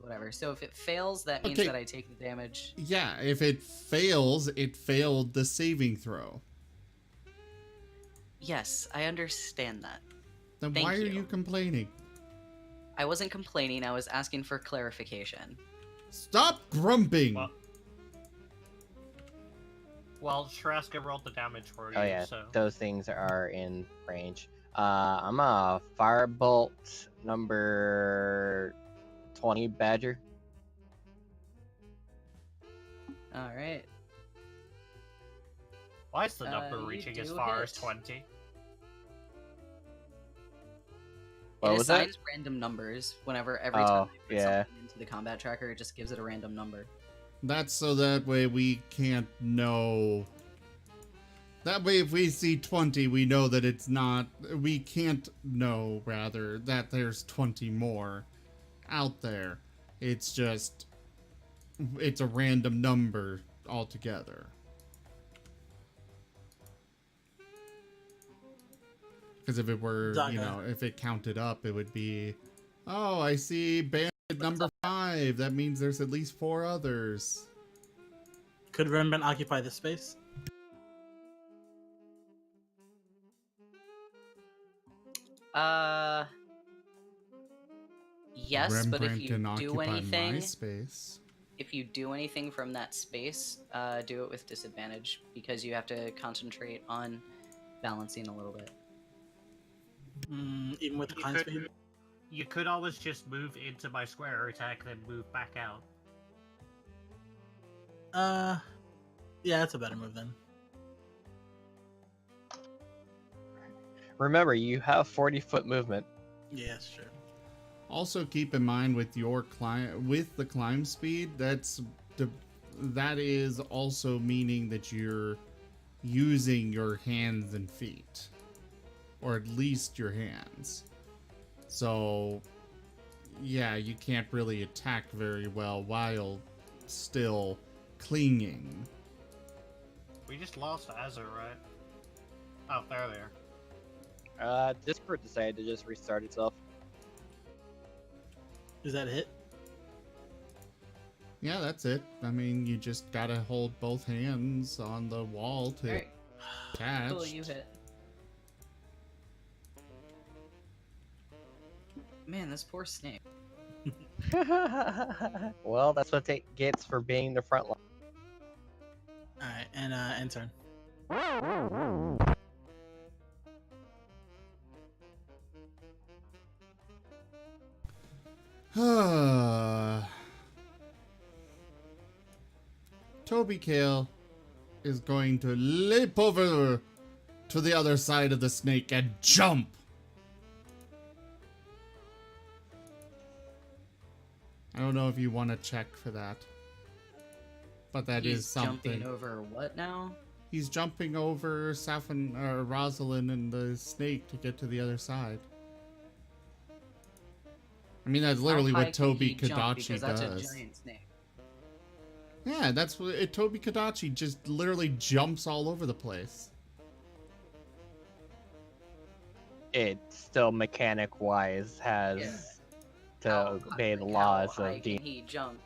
whatever. So if it fails, that means Okay. that I take the damage. Yeah, if it fails, it failed the saving throw. Yes, I understand that. Then Thank why are you. you complaining? I wasn't complaining, I was asking for clarification. Stop grumping! Well, Shraska rolled the damage for you, Oh yeah, so... those things are in range. I'm a firebolt number 20 Badger. Alright. Why is the number You reaching as do far as hit. 20? What It was that? assigns random numbers whenever every Oh, time I put yeah. something into the combat tracker, it just gives it a random number. That's so that way we can't know. That way, if we see 20, we know that it's not. We can't know, rather, that there's 20 more out there. It's just. It's a random number altogether. Because if it were, you know, if it counted up, it would be. Oh, I see bandit number 5. That means there's at least 4 others. Could Rembrandt occupy this space? Yes, but if Rembrandt you can do occupy anything, my space. if you do anything from that space, do it with disadvantage because you have to concentrate on balancing a little bit. Even with the climb speed? You could always just move into my square attack, then move back out. Yeah, that's a better move then. Remember, you have 40-foot movement. Yeah, that's true. Also, keep in mind with your the climb speed, that is also meaning that you're using your hands and feet, or at least your hands. So, yeah, you can't really attack very well while still clinging. We just lost Azure, right? Oh, there they are. Discord decided to just restart itself. Is that a hit? Yeah, that's it. I mean, you just gotta hold both hands on the wall to Alright. catch. Cool, you hit. Man, this poor snake. Well, that's what it gets for being the front line. Alright, and end turn. Toby Kale is going to leap over to the other side of the snake and jump. I don't know if you want to check for that, but that is He's something. jumping over what now? He's jumping over Rosalind and the snake to get to the other side. I mean, that's literally How high what can Toby he jump? Kadachi Because that's does. a giant snake. Yeah, that's what Tobi Kadachi just literally jumps all over the place. It still mechanic-wise has to obey the laws How high of D. can he jump?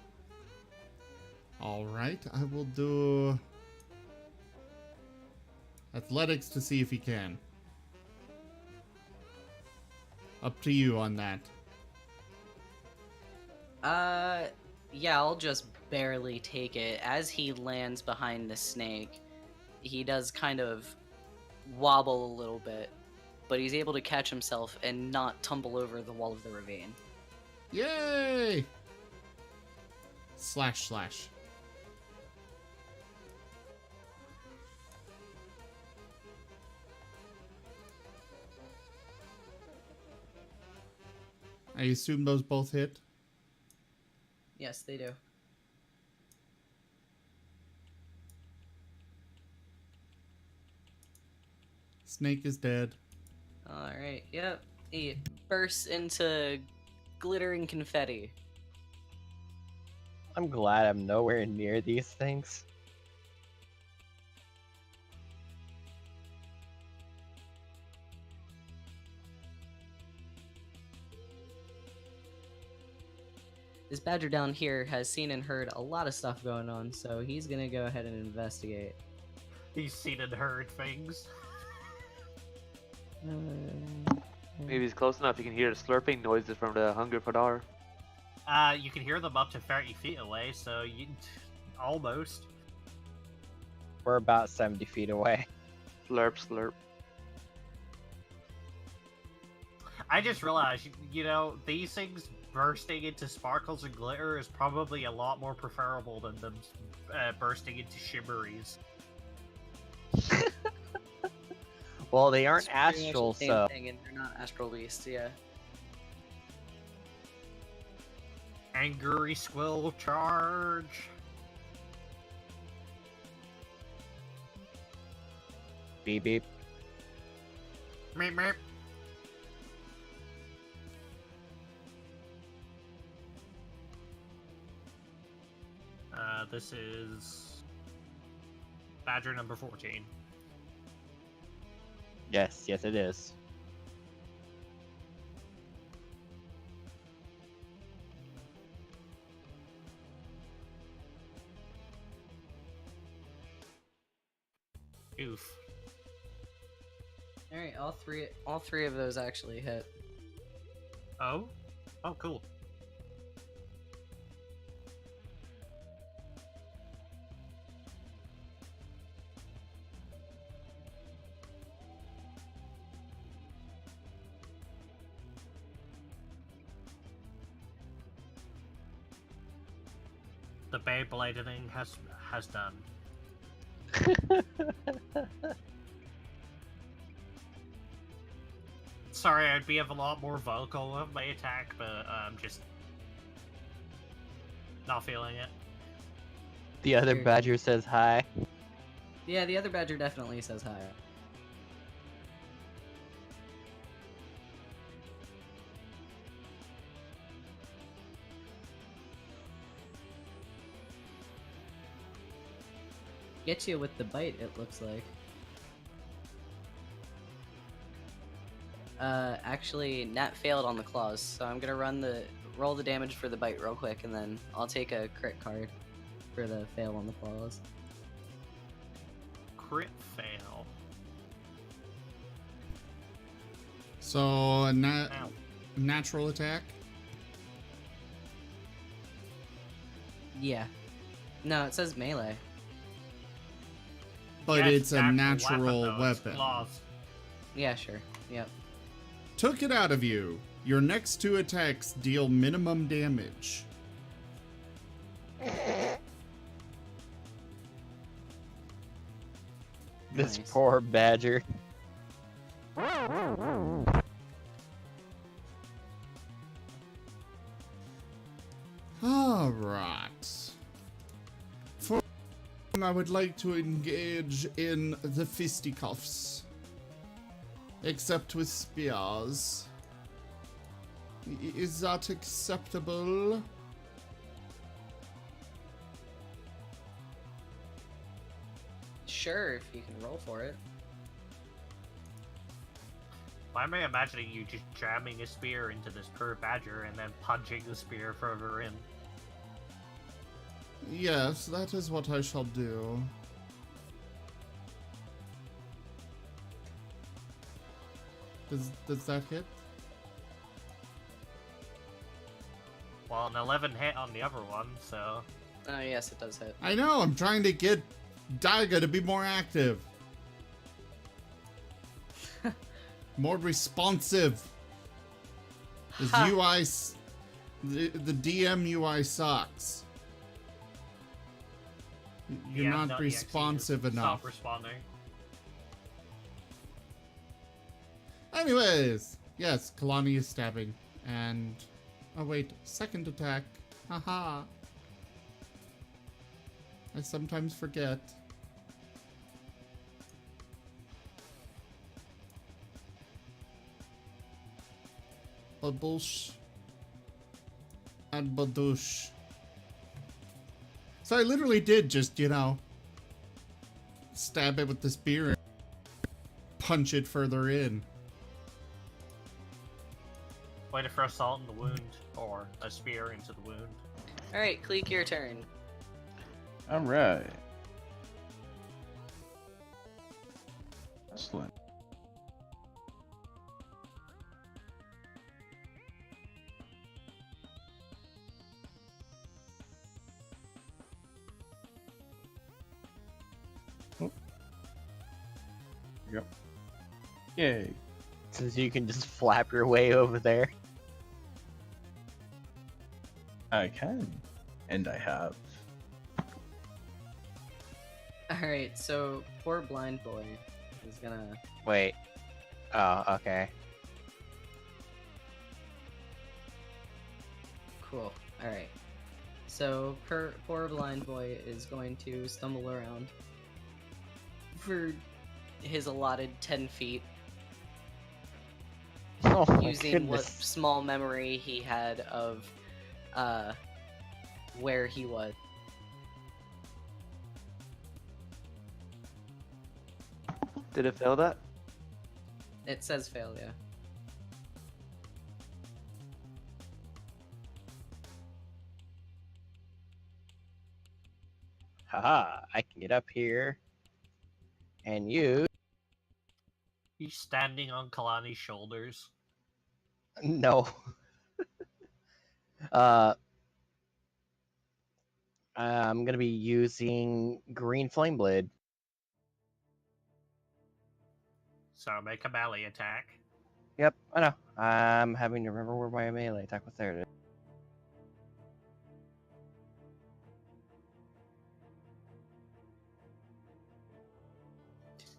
All right, I will do athletics to see if he can. Up to you on that. Yeah, I'll just barely take it. As he lands behind the snake, he does kind of wobble a little bit, but he's able to catch himself and not tumble over the wall of the ravine. Yay! Slash. I assume those both hit. Yes, they do. Snake is dead. Alright, yep. He bursts into glittering confetti. I'm glad I'm nowhere near these things. This badger down here has seen and heard a lot of stuff going on, so he's gonna go ahead and investigate. He's seen and heard things. Maybe he's close enough. You can hear the slurping noises from the Hunger Padar. You can hear them up to 30 feet away, so you almost. We're about 70 feet away. Slurp. I just realized, you know, these things bursting into sparkles and glitter is probably a lot more preferable than them bursting into shimmeries. Well, they aren't It's pretty much astral, the same so thing, and they're not astral beasts, yeah. Angry squill charge. beep beep. Meep meep. This is Badger number 14. Yes, it is. Oof. Alright, all three of those actually hit. Oh? Oh, cool. The Beyblading has done. Sorry, I'd be a lot more vocal with my attack, but I'm just not feeling it. The other Here. badger says hi. Yeah, the other badger definitely says hi. Gets you with the bite, it looks like. Actually, Nat failed on the claws, so I'm gonna roll the damage for the bite real quick, and then I'll take a crit card for the fail on the claws. Crit fail. So, Ow. natural attack? Yeah. No, it says melee. But Yes, it's a natural though, it's weapon. claws. Yeah, sure. Yep. Took it out of you. Your next two attacks deal minimum damage. This Nice. poor badger. Alright. For I would like to engage in the fisticuffs. Except with spears. Is that acceptable? Sure, if you can roll for it. Why am I imagining you just jamming a spear into this poor badger and then punching the spear further in? Yes, that is what I shall do. Does that hit? Well, an 11 hit on the other one, so... Oh, yes, it does hit. I know, I'm trying to get Daiga to be more active. More responsive. His UI... The DM UI sucks. You're Yeah, not no, responsive EXE, enough. Stop responding. Anyways, yes, Kalani is stabbing. And... Oh wait, second attack. Haha. I sometimes forget. Babush. And badoosh. So I literally did just, you know, stab it with the spear and punch it further in. Way to throw salt in the wound, or a spear into the wound. Alright, Cleek, your turn. Alright. Excellent. Oh. Yep. Yay. Since you can just flap your way over there. I can. And I have. Alright, so poor blind boy is gonna... Wait. Oh, okay. Cool. Alright. So, poor blind boy is going to stumble around for his allotted 10 feet, Oh my using what goodness. small memory he had of where he was. Did it fail that? It says failure. Haha, I can get up here. And you... He's standing on Kalani's shoulders. No. I'm gonna be using Green Flame Blade. So make a melee attack. Yep, I know. I'm having to remember where my melee attack was. There it is.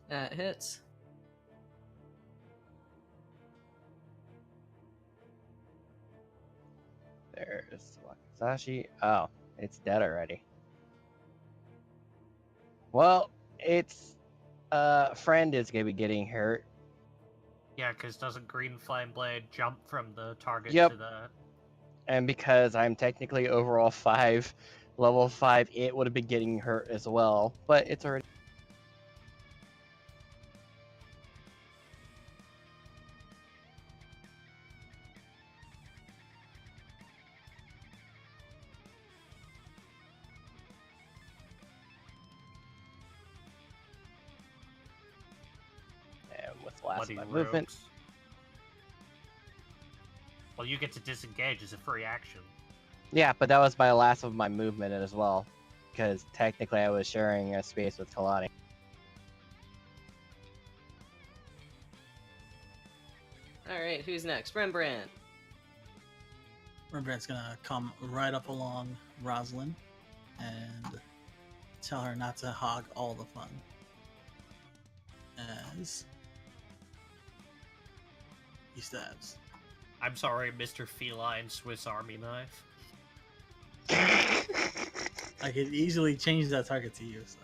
That hits. There's Wakizashi. Oh, it's dead already. Well, its friend is gonna be getting hurt. Yeah, because doesn't Green Flame Blade jump from the target Yep. to the... And because I'm technically overall 5, level 5, it would have been getting hurt as well. But it's already... And with the last bloody of my movement... rogues. Well, you get to disengage as a free action. Yeah, but that was my last of my movement as well. Because technically I was sharing a space with Kalani. Alright, who's next? Rembrandt. Rembrandt's gonna come right up along Rosalind and tell her not to hog all the fun. As he stabs. I'm sorry, Mr. Feline Swiss Army Knife. I could easily change that target to you, so.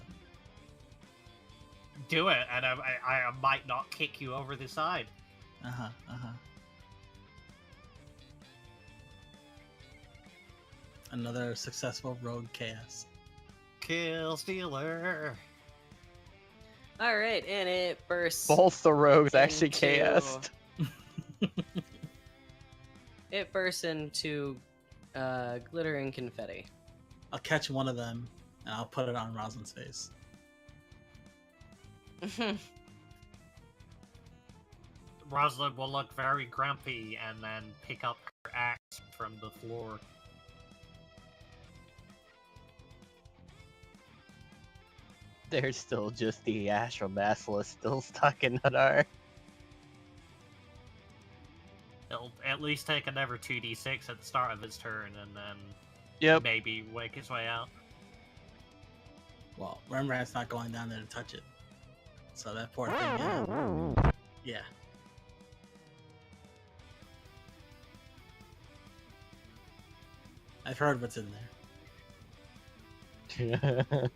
Do it, and I might not kick you over the side. Another successful rogue chaos. Kill Stealer. All right, and it bursts. Both the rogues actually into- chaosed. It bursts into glittering confetti. I'll catch one of them and I'll put it on Rosalind's face. Rosalind will look very grumpy and then pick up her axe from the floor. There's still just the astral basilisk still stuck in Nadar. It'll at least take another 2d6 at the start of its turn, and then Yep. maybe wake its way out. Well, Rembrandt's not going down there to touch it. So that poor thing. Yeah. I've heard what's in there.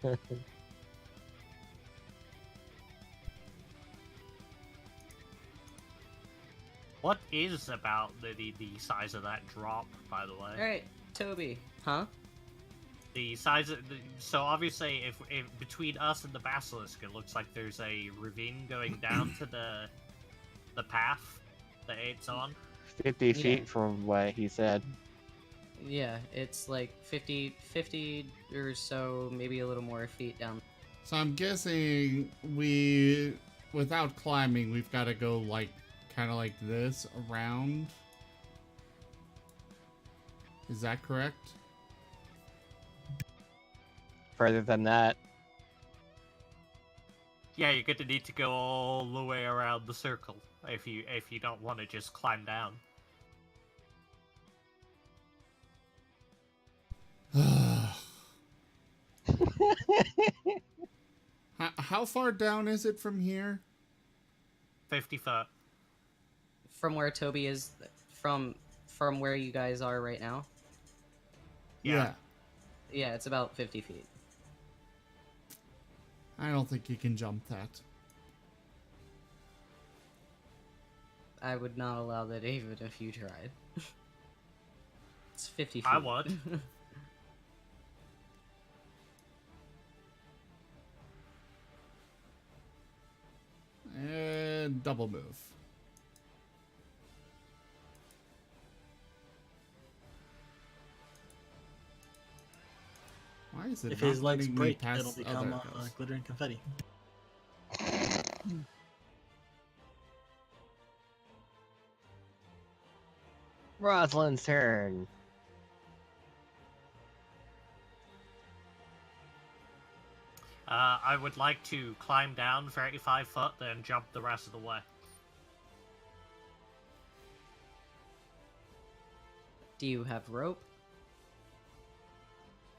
What is about the size of that drop, by the way? All right, Toby. Huh? The size of so obviously, if between us and the basilisk, it looks like there's a ravine going down to the path that it's on. 50 feet from what he said. Yeah, it's like 50 or so, maybe a little more feet down. So I'm guessing without climbing, we've got to go like kind of like this around. Is that correct? Further than that. Yeah, you're going to need to go all the way around the circle if you don't want to just climb down. How far down is it from here? 50 foot. From where Toby is, from where you guys are right now. Yeah. Yeah, it's about 50 feet. I don't think you can jump that. I would not allow that even if you tried. It's 50 feet. I would. And double move. Why is it If not his legs letting me break, pass? it'll become there it goes. glittering confetti. Rosalind's turn. I would like to climb down 35 foot, then jump the rest of the way. Do you have rope?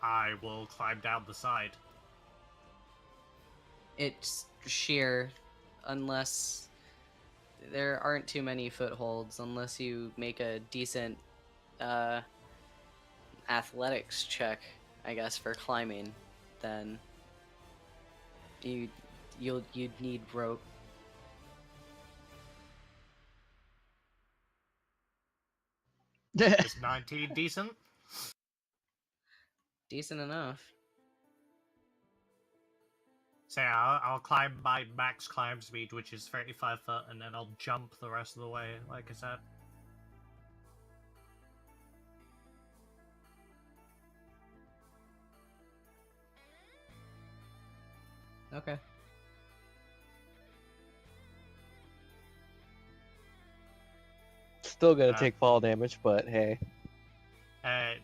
I will climb down the side. It's sheer, unless there aren't too many footholds, unless you make a decent athletics check, I guess, for climbing, then you'd need rope. Is 19 decent? Decent enough. So yeah, I'll climb my max climb speed, which is 35 foot, and then I'll jump the rest of the way, like I said. Okay. Still gonna take fall damage, but hey.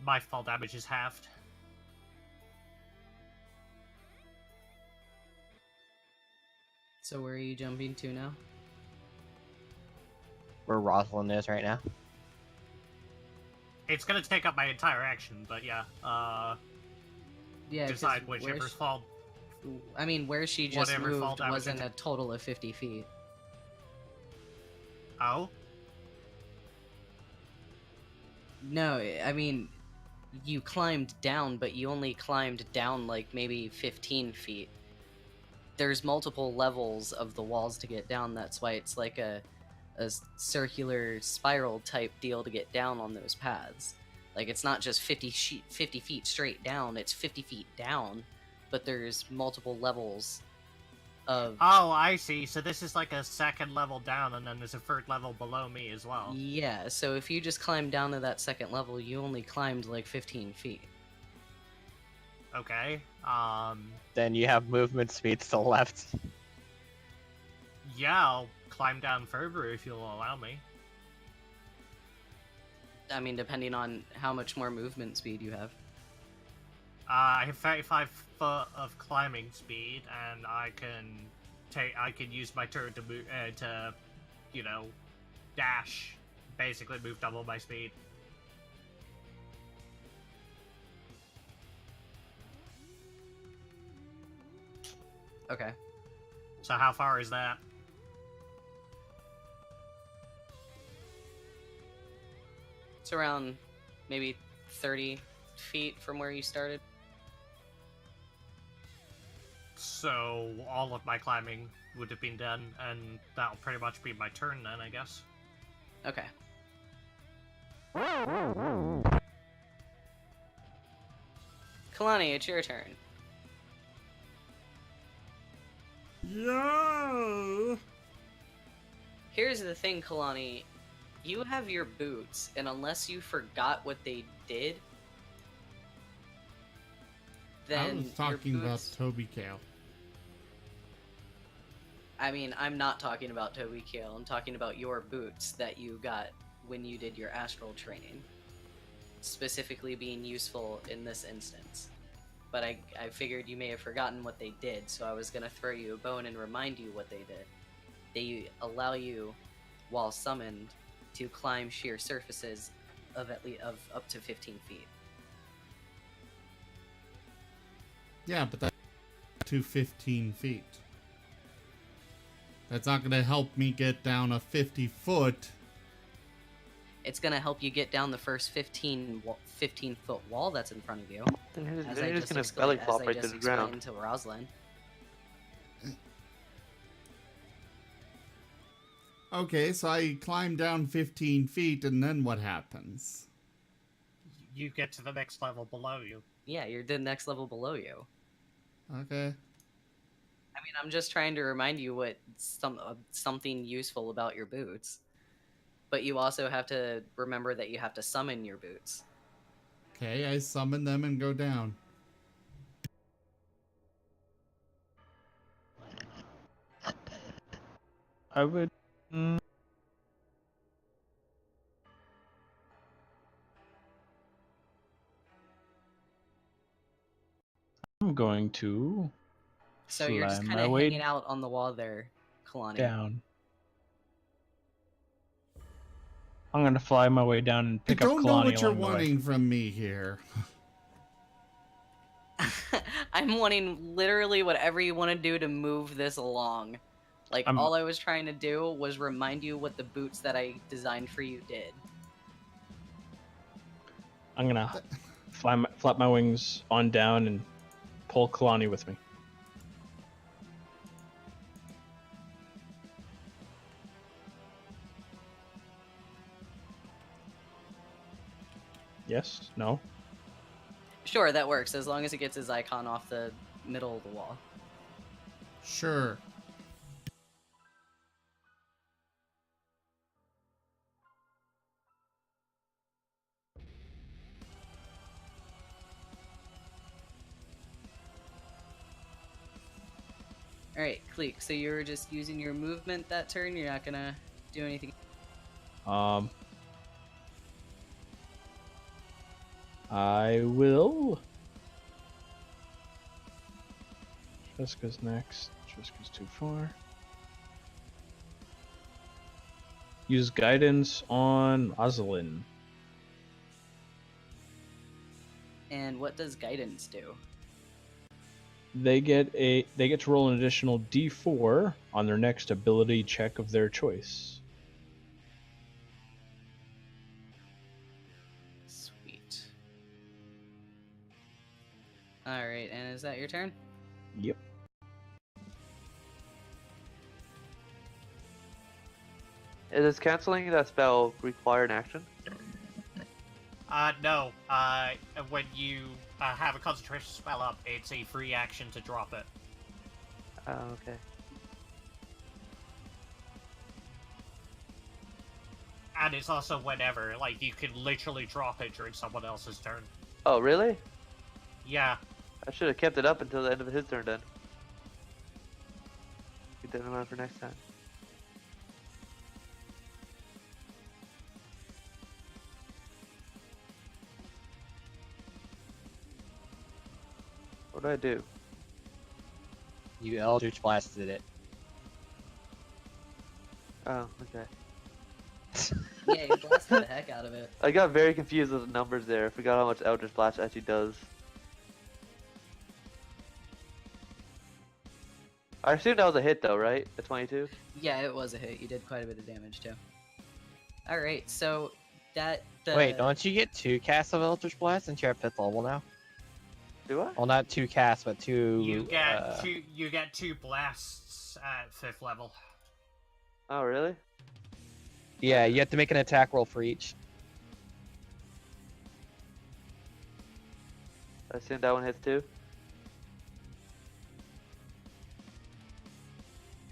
My fall damage is halved. So where are you jumping to now? Where Rosalind is right now. It's gonna take up my entire action, but yeah, Yeah, 'cause decide whichever's fall. I mean, where she just Whatever fall moved damage wasn't it a total of 50 feet. Oh? No, I mean, you climbed down, but you only climbed down like maybe 15 feet. There's multiple levels of the walls to get down. That's why it's like a circular spiral type deal to get down on those paths. Like, it's not just 50 feet straight down, it's 50 feet down, but there's multiple levels of... Oh, I see. So this is like a second level down, and then there's a third level below me as well. Yeah, so if you just climb down to that second level, you only climbed like 15 feet. Okay. Then you have movement speed to the left. Yeah, I'll climb down further if you'll allow me. I mean, depending on how much more movement speed you have. I have 35 foot of climbing speed, and I can use my turn to move, you know, dash, basically move double my speed. Okay. So how far is that? It's around maybe 30 feet from where you started. So all of my climbing would have been done, and that'll pretty much be my turn then, I guess. Okay. Kalani, it's your turn. Yeah. Here's the thing, Kalani. You have your boots, and unless you forgot what they did, then I was talking your about boots... Toby Kale. I mean, I'm not talking about Toby Kale. I'm talking about your boots that you got when you did your astral training. Specifically being useful in this instance. But I figured you may have forgotten what they did, so I was going to throw you a bone and remind you what they did. They allow you, while summoned, to climb sheer surfaces of up to 15 feet. Yeah, but that's to 15 feet. That's not going to help me get down a 50 foot. It's going to help you get down the first 15 foot wall that's in front of you. Then As you're I just gonna explained- belly as flop I right to just the ground. explained to Rosalind. Okay, so I climb down 15 feet, and then what happens? You get to the next level below you. Yeah, you're the next level below you. Okay. I mean, I'm just trying to remind you what something useful about your boots. But you also have to remember that you have to summon your boots. Okay, I summon them and go down. I would. I'm going to So you're just fly kind my of way hanging out on the wall there, Kalani. down. I'm gonna fly my way down and I pick up don't know Kalani what you're along the way. wanting from me here. I'm wanting literally whatever you want to do to move this along. Like, all I was trying to do was remind you what the boots that I designed for you did. I'm gonna flap my wings on down and pull Kalani with me. Yes? No? Sure, that works, as long as it gets his icon off the middle of the wall. Sure. Alright, Cleek, so you were just using your movement that turn? You're not gonna do anything? I will. Jessica's next. Jessica's too far. Use guidance on Rosalind. And what does guidance do? They get to roll an additional D4 on their next ability check of their choice. Sweet. Alright, and is that your turn? Yep. Does canceling that spell require an action? No. When you have a concentration spell up, it's a free action to drop it. Oh, okay. And it's also whenever, like, you can literally drop it during someone else's turn. Oh, really? Yeah. I should have kept it up until the end of his turn then. Keep that in mind for next time. What do I do? You Eldritch blasted it. Oh, okay. Yeah, you blasted the heck out of it. I got very confused with the numbers there. I forgot how much Eldritch Blast actually does. I assume that was a hit though, right? The 22? Yeah, it was a hit. You did quite a bit of damage too. All right, so that. Wait, don't you get 2 casts of Eldritch Blast since you're at 5th level now? Do I? Well, not 2 casts, but 2. You get you get 2 blasts at 5th level. Oh, really? Yeah, you have to make an attack roll for each. I assume that one hits too.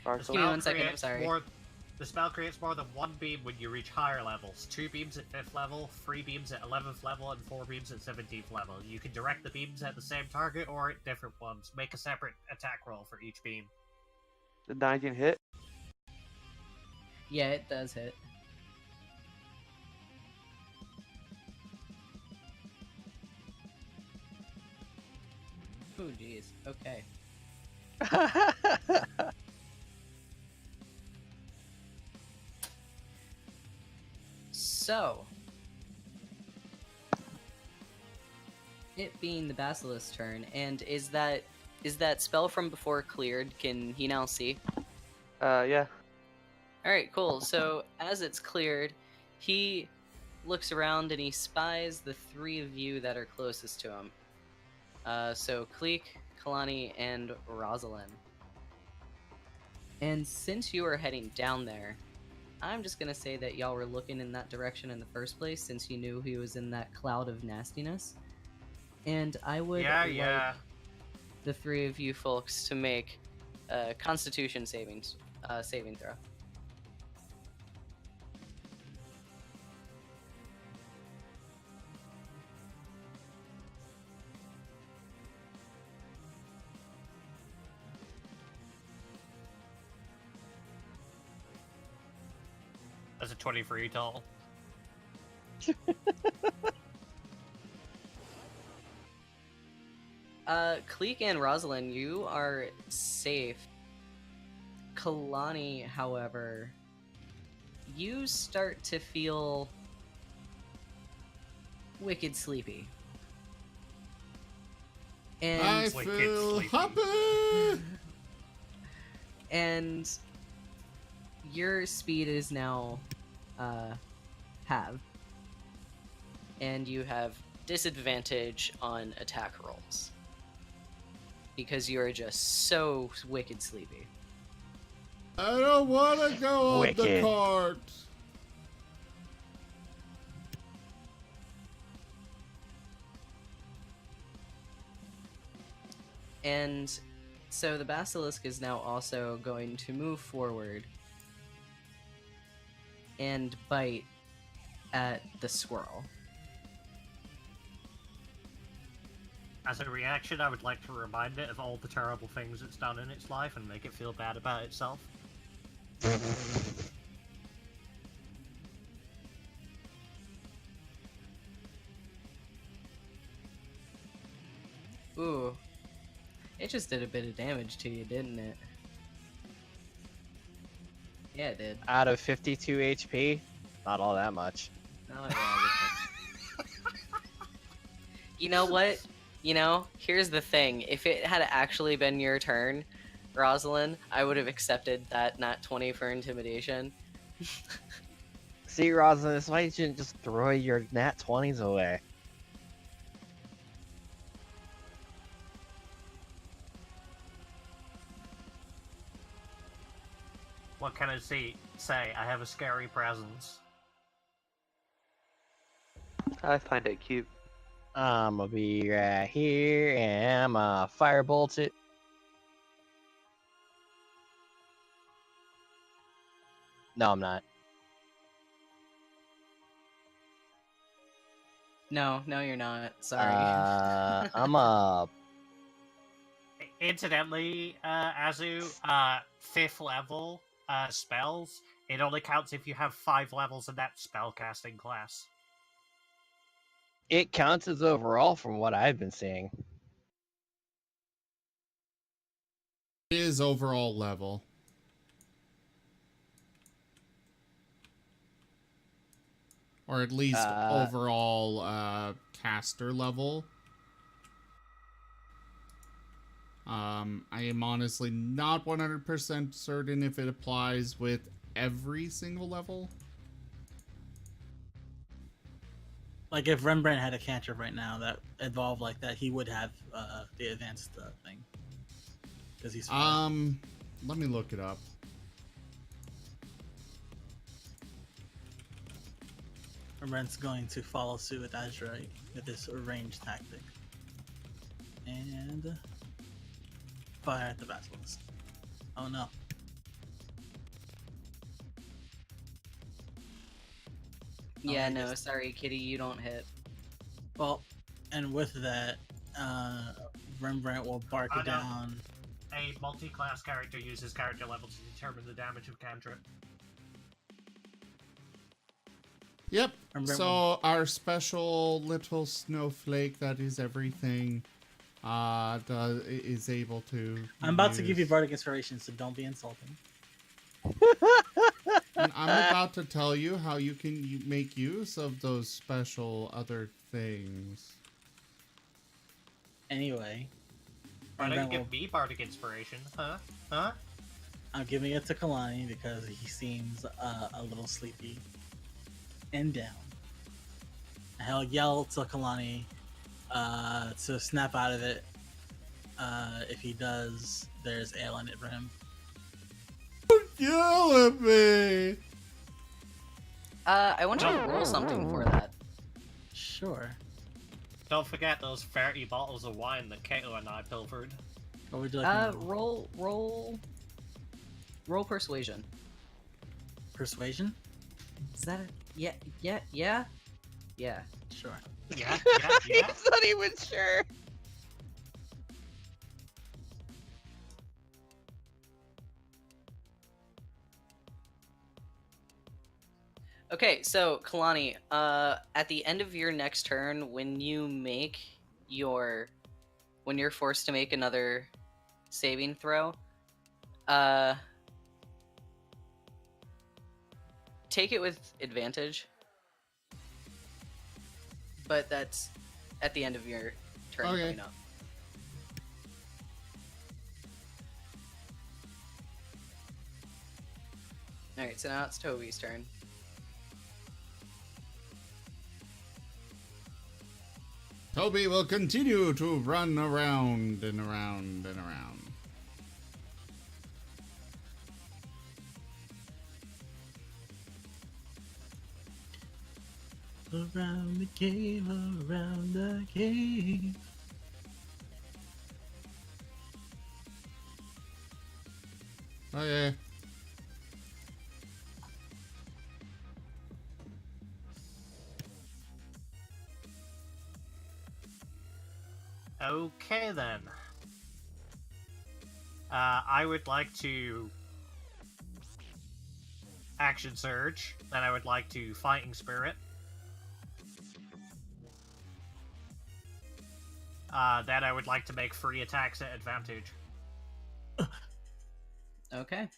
Just give me 1 second, I'm sorry. The spell creates more than 1 beam when you reach higher levels. 2 beams at 5th level, 3 beams at 11th level, and 4 beams at 17th level. You can direct the beams at the same target or at different ones. Make a separate attack roll for each beam. Did 19 hit? Yeah, it does hit. Oh, jeez. Okay. So, it being the Basilisk's turn, and is that spell from before cleared? Can he now see? Yeah. Alright, cool. So, as it's cleared, he looks around and he spies the 3 of you that are closest to him. So, Kleek, Kalani, and Rosalind. And since you are heading down there, I'm just gonna say that y'all were looking in that direction in the first place since you knew he was in that cloud of nastiness. And I would like the 3 of you folks to make a Constitution saving throw. That's a 23 total. Kleek and Rosalind, you are safe. Kalani, however, you start to feel wicked sleepy. And I feel happy! And your speed is now halved. And you have disadvantage on attack rolls. Because you are just so wicked sleepy. I don't want to go on the cart! And so the basilisk is now also going to move forward and bite at the squirrel. As a reaction, I would like to remind it of all the terrible things it's done in its life and make it feel bad about itself. Ooh. It just did a bit of damage to you, didn't it? Yeah, it did. Out of 52 HP, not all that much. Oh, yeah, you know what? You know, here's the thing. If it had actually been your turn, Rosalind, I would have accepted that nat 20 for intimidation. See, Rosalind, that's why you shouldn't just throw your nat 20s away. What can I say? I have a scary presence. I find it cute. I'm gonna be right here and I'm gonna firebolt it. No, I'm not. No, you're not. Sorry. I'm a. Incidentally, Azu, 5th level spells, it only counts if you have 5 levels in that spellcasting class. It counts as overall from what I've been seeing. It is overall level. Or at least overall caster level. I am honestly not 100% certain if it applies with every single level. Like if Rembrandt had a cantrip right now that evolved like that, he would have the advanced thing. Because he's let me look it up. Rembrandt's going to follow suit with Azurite with this ranged tactic. And fire at the basilisk. Oh no. Yeah, no, sorry, Kitty, you don't hit. Well, and with that, Rembrandt will bark it down. A multi-class character uses character level to determine the damage of cantrip. Yep. So our special little snowflake that is everything is able to. I'm about to give you bardic inspiration, so don't be insulting. And I'm about to tell you how you can make use of those special other things. Anyway. Why don't you give me bardic inspiration, huh? Huh? I'm giving it to Kalani because he seems a little sleepy and down. He'll yell to Kalani to snap out of it. If he does, there's ale in it for him. Don't yell at me! I want you to roll something for that. Sure. Don't forget those 30 bottles of wine that Kato and I pilfered. What would you like? Roll persuasion. Persuasion? Is that a... Yeah. Sure. Yeah. He's not even sure. Okay, so Kalani, at the end of your next turn, when you're forced to make another saving throw, take it with advantage. But that's at the end of your turn. Okay. Alright, so now it's Toby's turn. Toby will continue to run around and around and around. Around the cave, around the cave. Oh yeah. Okay then. I would like to action surge. Then I would like to fighting spirit. Then I would like to make free attacks at advantage. Okay.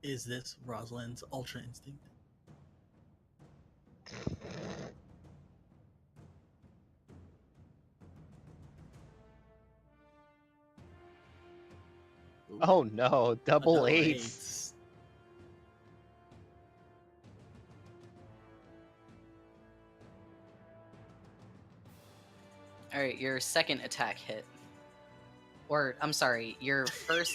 Is this Rosalind's Ultra Instinct? Oh no, double eights. Alright, your second attack hit. Or, I'm sorry, your first...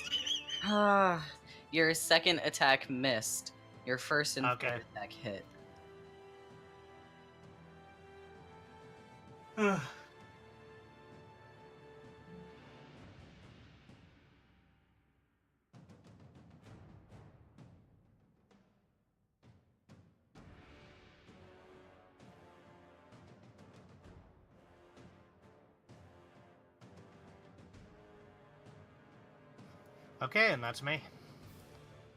your second attack missed. Your first and third attack hit. Okay, and that's me.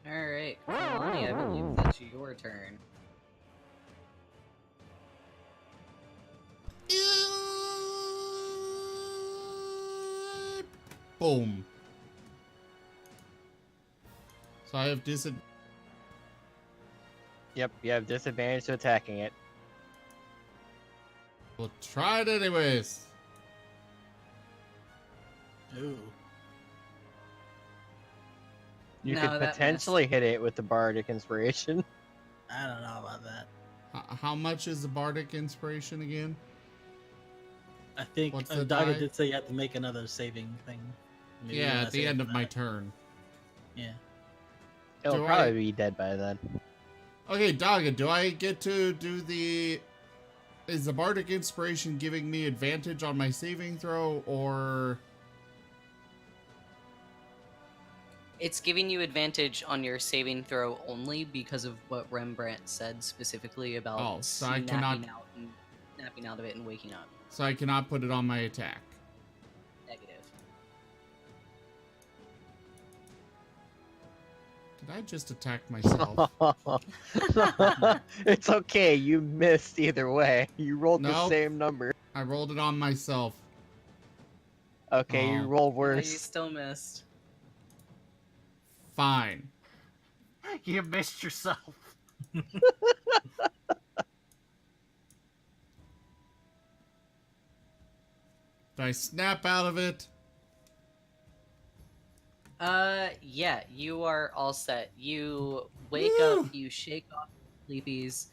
Alright, Kalani, I believe that's your turn. Boom. So I have Yep, you have disadvantage to attacking it. We'll try it anyways. Ooh. You No, could that potentially hit it with the bardic inspiration. I don't know about that. How much is the bardic inspiration again? I think What's the Daga die? did say you have to make another saving thing. Maybe Yeah, you're at not the saving end for of my that. turn. Yeah. It'll Do probably I- be dead by then. Okay, Daga, do I get to do is the bardic inspiration giving me advantage on my saving throw, or... It's giving you advantage on your saving throw only because of what Rembrandt said specifically about Oh, so I snapping cannot- out and snapping out of it and waking up. So I cannot put it on my attack. Negative. Did I just attack myself? It's okay, you missed either way. You rolled the Nope. same number. I rolled it on myself. Okay, Oh. you rolled Yeah, you worse. still missed. Fine. You missed yourself. Did I snap out of it? Yeah, you are all set. You wake Woo! up, you shake off the sleepies,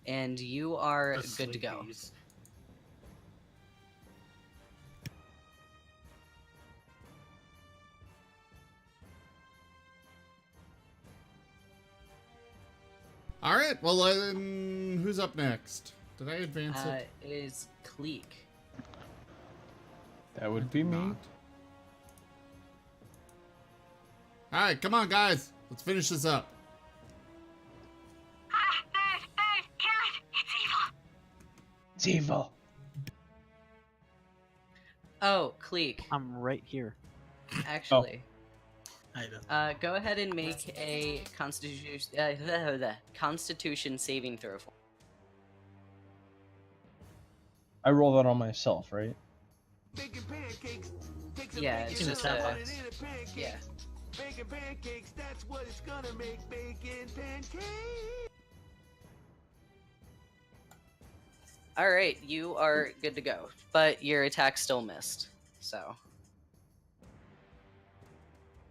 and you are The good to go. sleepies. Alright, well then, who's up next? Did I advance it? It is Cleek. That would be me. Alright, come on guys. Let's finish this up. It's evil. Oh, Cleek. I'm right here. Actually, I don't. go ahead and make a Constitution saving throw. I roll that on myself, right? Yeah, it's In the just chat a box. yeah. All right, you are good to go, but your attack still missed. So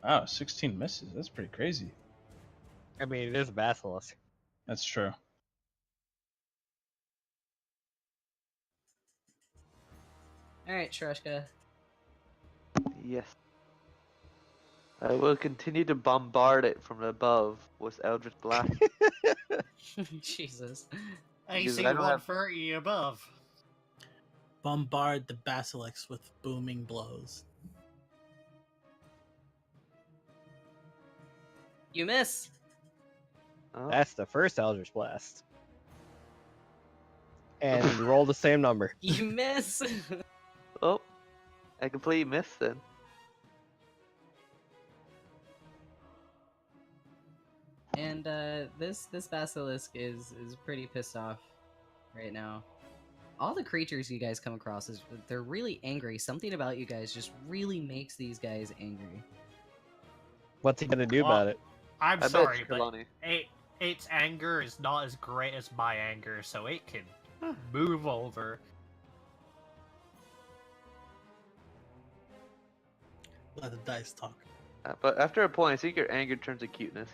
Wow, 16 misses. That's pretty crazy. I mean, it is a basilisk. That's true. all right, Shreshka. Yes. I will continue to bombard it from above with Eldritch Blast. Jesus. Because AC I don't 1 have- Furry above. Bombard the basilisk with booming blows. You miss. Oh, That's the first Eldritch Blast. And you roll the same number. You miss. oh, I completely missed then. And this basilisk is pretty pissed off right now. All the creatures you guys come across they're really angry. Something about you guys just really makes these guys angry. What's he gonna do Well, about it? I'm I sorry, bet but Kalani. its anger is not as great as my anger, so it can move over. Let the dice talk. But after a point, I think your anger turns to cuteness.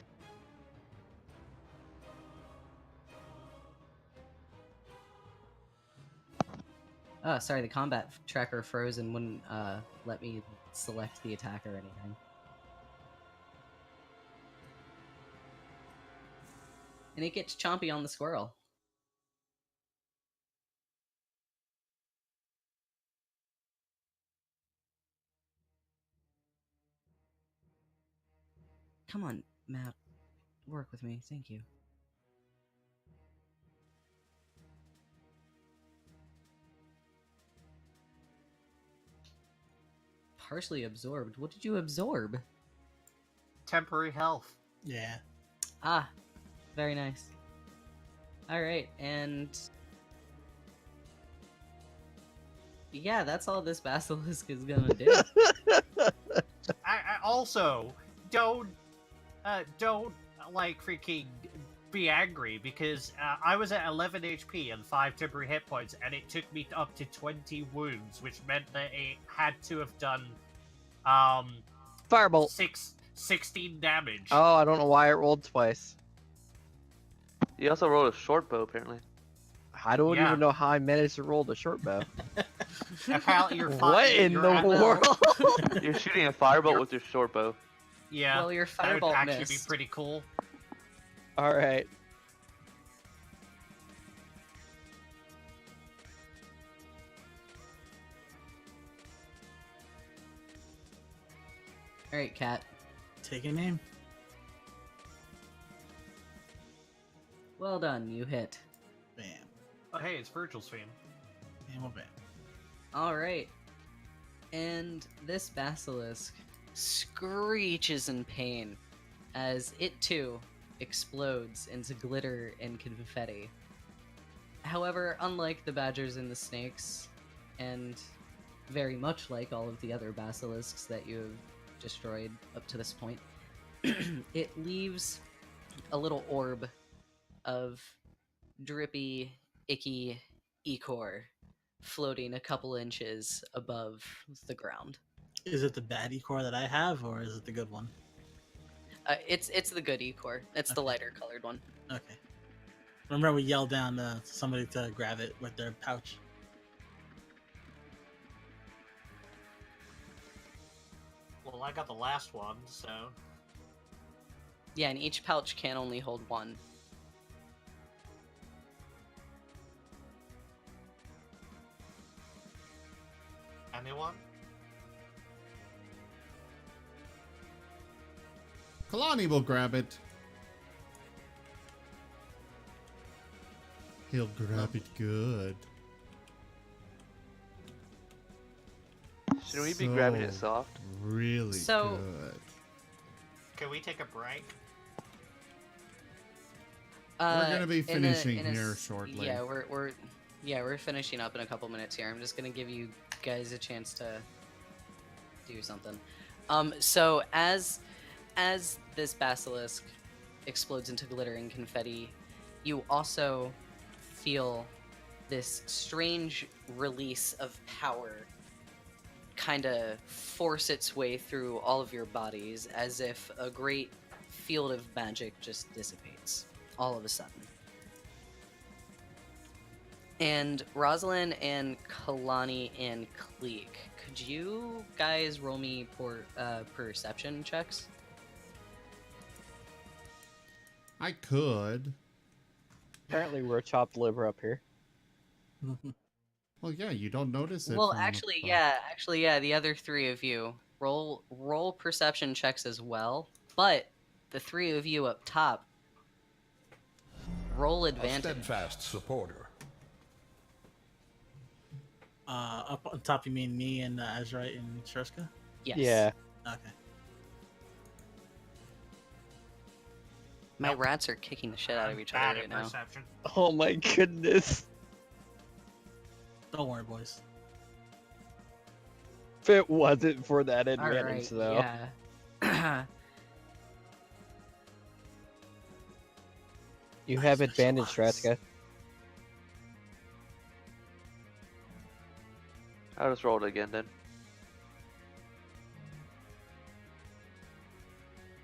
Oh, sorry, the combat tracker froze and wouldn't let me select the attack or anything. And it gets chompy on the squirrel. Come on, Matt. Work with me, thank you. Partially absorbed? What did you absorb? temporary health. Yeah. Ah, very nice. Alright, and... yeah, that's all this basilisk is gonna do. I also don't like freaking be angry because I was at 11 HP and 5 temporary hit points, and it took me up to 20 wounds, which meant that it had to have done Firebolt. 16 damage. Oh, I don't know why it rolled twice. You also rolled a short bow, apparently. I don't Yeah. even know how I managed to roll the short bow. Apparently, you're What in the world? You're shooting a firebolt with your short bow. Yeah, Well, your that would firebolt actually missed. be pretty cool. All right. Alright, Cat. Take a name. Well done, you hit. Bam. Oh, hey, it's Virgil's theme. Bam, bam. Alright. And this basilisk screeches in pain as it too explodes into glitter and confetti. However, unlike the badgers and the snakes, and very much like all of the other basilisks that you have destroyed up to this point, it leaves a little orb of drippy, icky ichor floating a couple inches above the ground. Is it the bad core that I have, or is it the good one? It's the good ichor. It's the Okay. lighter colored one. Okay. Remember we yelled down to somebody to grab it with their pouch. Well, I got the last one, so... Yeah, and each pouch can only hold one. Anyone? Kalani will grab it. He'll grab it good. Should we be grabbing it So soft? Really So- good. Can we take a break? We're gonna be in a- finishing in a here s- shortly. Yeah, we're finishing up in a couple minutes here. I'm just gonna give you guys a chance to do something. So as this basilisk explodes into glitter and confetti, you also feel this strange release of power kind of force its way through all of your bodies, as if a great field of magic just dissipates all of a sudden. And Rosalind and Kalani and Cleek, could you guys roll me perception checks? I could. Apparently, we're chopped liver up here. Well, yeah, you don't notice it. Well, from actually, above. yeah, the other three of you roll perception checks as well, but the three of you up top roll A advantage. steadfast supporter. Up on top, you mean me and Azrite and Shrishka? Yes. Yeah. Okay. My rats are kicking the shit out of I'm each bad other at right now. perception. Oh my goodness. Don't worry, boys. If it wasn't for that All advantage, right, though. yeah. You Nice have special advantage, ones. Stratka. I'll just roll it again then.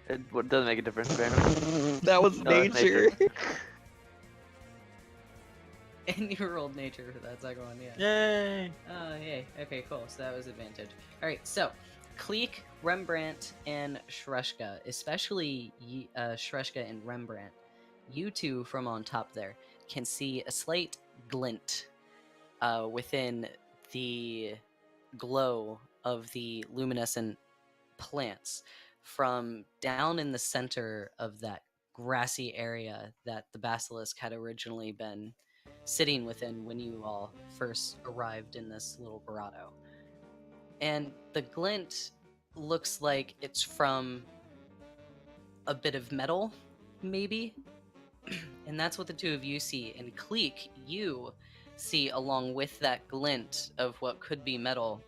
It doesn't make a difference, apparently. That was No, it's nature. And you rolled nature for that second one, yeah. Yay! Oh, yay. Okay, cool. So that was advantage. Alright, so Cleek, Rembrandt, and Shreshka, especially Shreshka and Rembrandt, you two from on top there can see a slight glint within the glow of the luminescent plants from down in the center of that grassy area that the basilisk had originally been sitting within when you all first arrived in this little grotto. And the glint looks like it's from a bit of metal, maybe. And that's what the two of you see. And Cleek, you see along with that glint of what could be metal,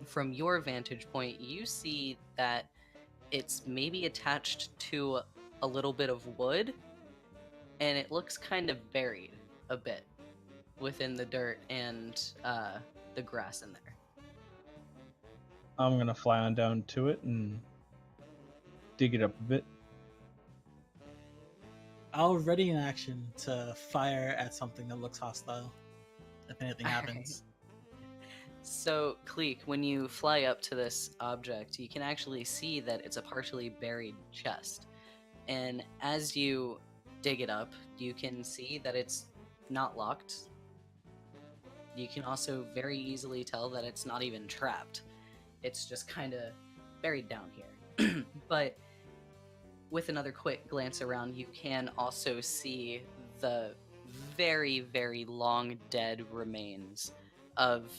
from your vantage point, you see that it's maybe attached to a little bit of wood, and it looks kind of buried a bit within the dirt and the grass in there. I'm gonna fly on down to it and dig it up a bit. I'll ready an action to fire at something that looks hostile if anything happens. So, Cleek, when you fly up to this object, you can actually see that it's a partially buried chest. And as you dig it up, you can see that it's not locked. You can also very easily tell that it's not even trapped. It's just kind of buried down here. But with another quick glance around, you can also see the very, very long dead remains of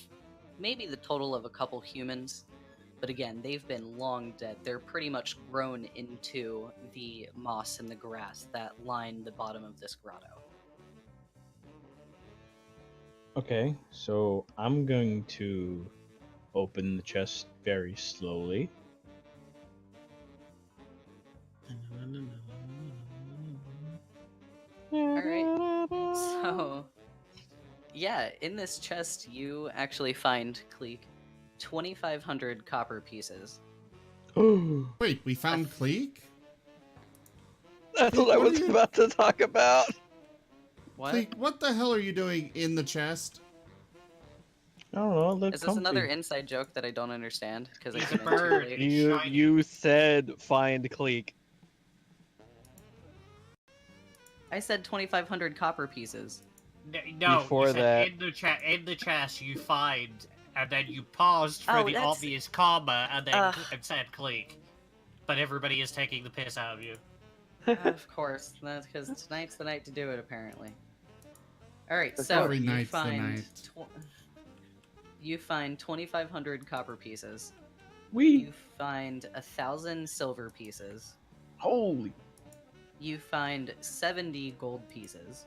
maybe the total of a couple humans. But again, they've been long dead. They're pretty much grown into the moss and the grass that line the bottom of this grotto. Okay, so I'm going to open the chest very slowly. Alright, so yeah, in this chest you actually find, Cleek, 2,500 copper pieces. Wait, we found Cleek? That's what I was about to talk about. What? Cleek, what the hell are you doing in the chest? I don't know. Look Is this another inside joke that I don't understand? Because I He's came a in too bird. late. You said find Cleek. I said 2,500 copper pieces. No, Before you said that- in the chest you find, and then you paused for Oh, the that's- obvious comma, and then Ugh. and said Cleek. But everybody is taking the piss out of you. Of course, that's because tonight's the night to do it, apparently. Alright, That's so every you night's the find... night. You find 2,500 copper pieces. We You find 1,000 silver pieces. holy You find 70 gold pieces.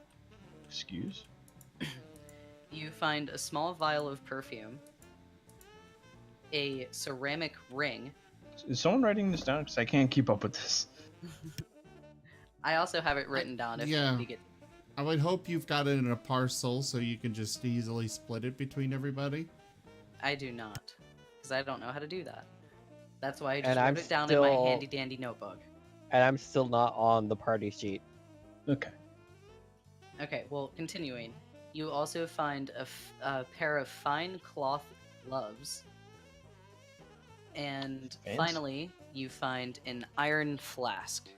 excuse. You find a small vial of perfume. A ceramic ring. Is someone writing this down? Because I can't keep up with this. I also have it written down if yeah. you get... I would hope you've got it in a parcel so you can just easily split it between everybody. I do not. Because I don't know how to do that. That's why I just And wrote I'm it down in my still- handy dandy notebook. And I'm still not on the party sheet. Okay. Okay, well, continuing. You also find a pair of fine cloth gloves. And Fancy. finally, you find an iron flask.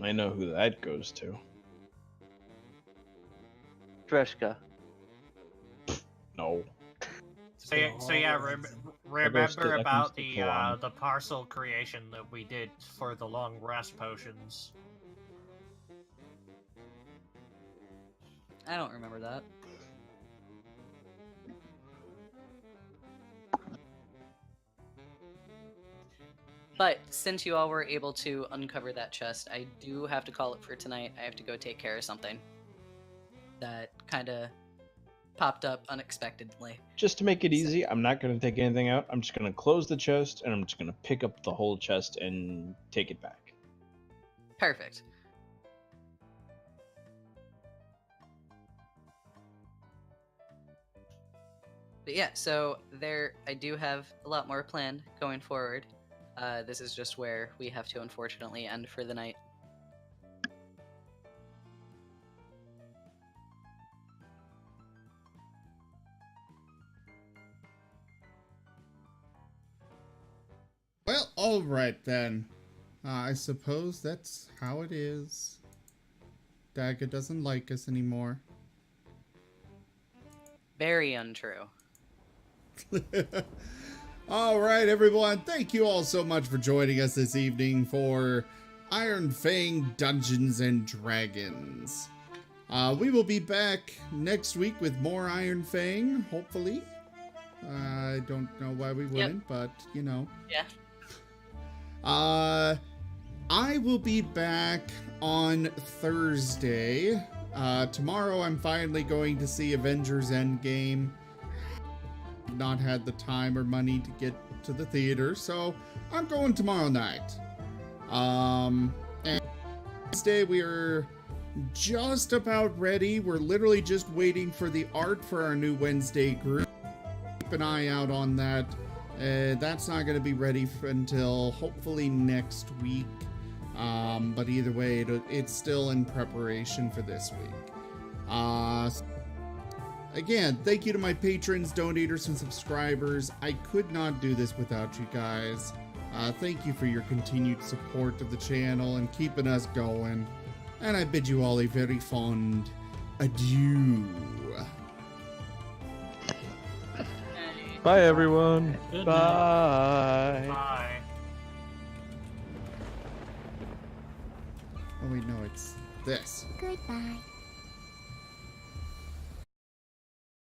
I know who that goes to. Dreshka. No. So yeah, Oh, remember about that goes to the parcel creation that we did for the long rest potions. I don't remember that. But since you all were able to uncover that chest, I do have to call it for tonight. I have to go take care of something that kind of popped up unexpectedly. Just to make it easy, I'm not going to take anything out. I'm just going to close the chest, and I'm just going to pick up the whole chest and take it back. Perfect. But yeah, so there, I do have a lot more planned going forward. This is just where we have to unfortunately end for the night. Well, alright then. I suppose that's how it is. Daga doesn't like us anymore. Very untrue. Alright, everyone. Thank you all so much for joining us this evening for Iron Fang Dungeons and Dragons. We will be back next week with more Iron Fang, hopefully. I don't know why we wouldn't, but, you know. Yeah. I will be back on Thursday. Tomorrow I'm finally going to see Avengers Endgame. Not had the time or money to get to the theater, so I'm going tomorrow night. And Wednesday we are just about ready. We're literally just waiting for the art for our new Wednesday group. Keep an eye out on that. That's not going to be ready until hopefully next week. But either way, it's still in preparation for this week. Again, thank you to my patrons, donators, and subscribers. I could not do this without you guys. Thank you for your continued support of the channel and keeping us going. And I bid you all a very fond adieu. Bye, everyone. Good night. Bye. Bye. Oh wait, no, it's this. Goodbye.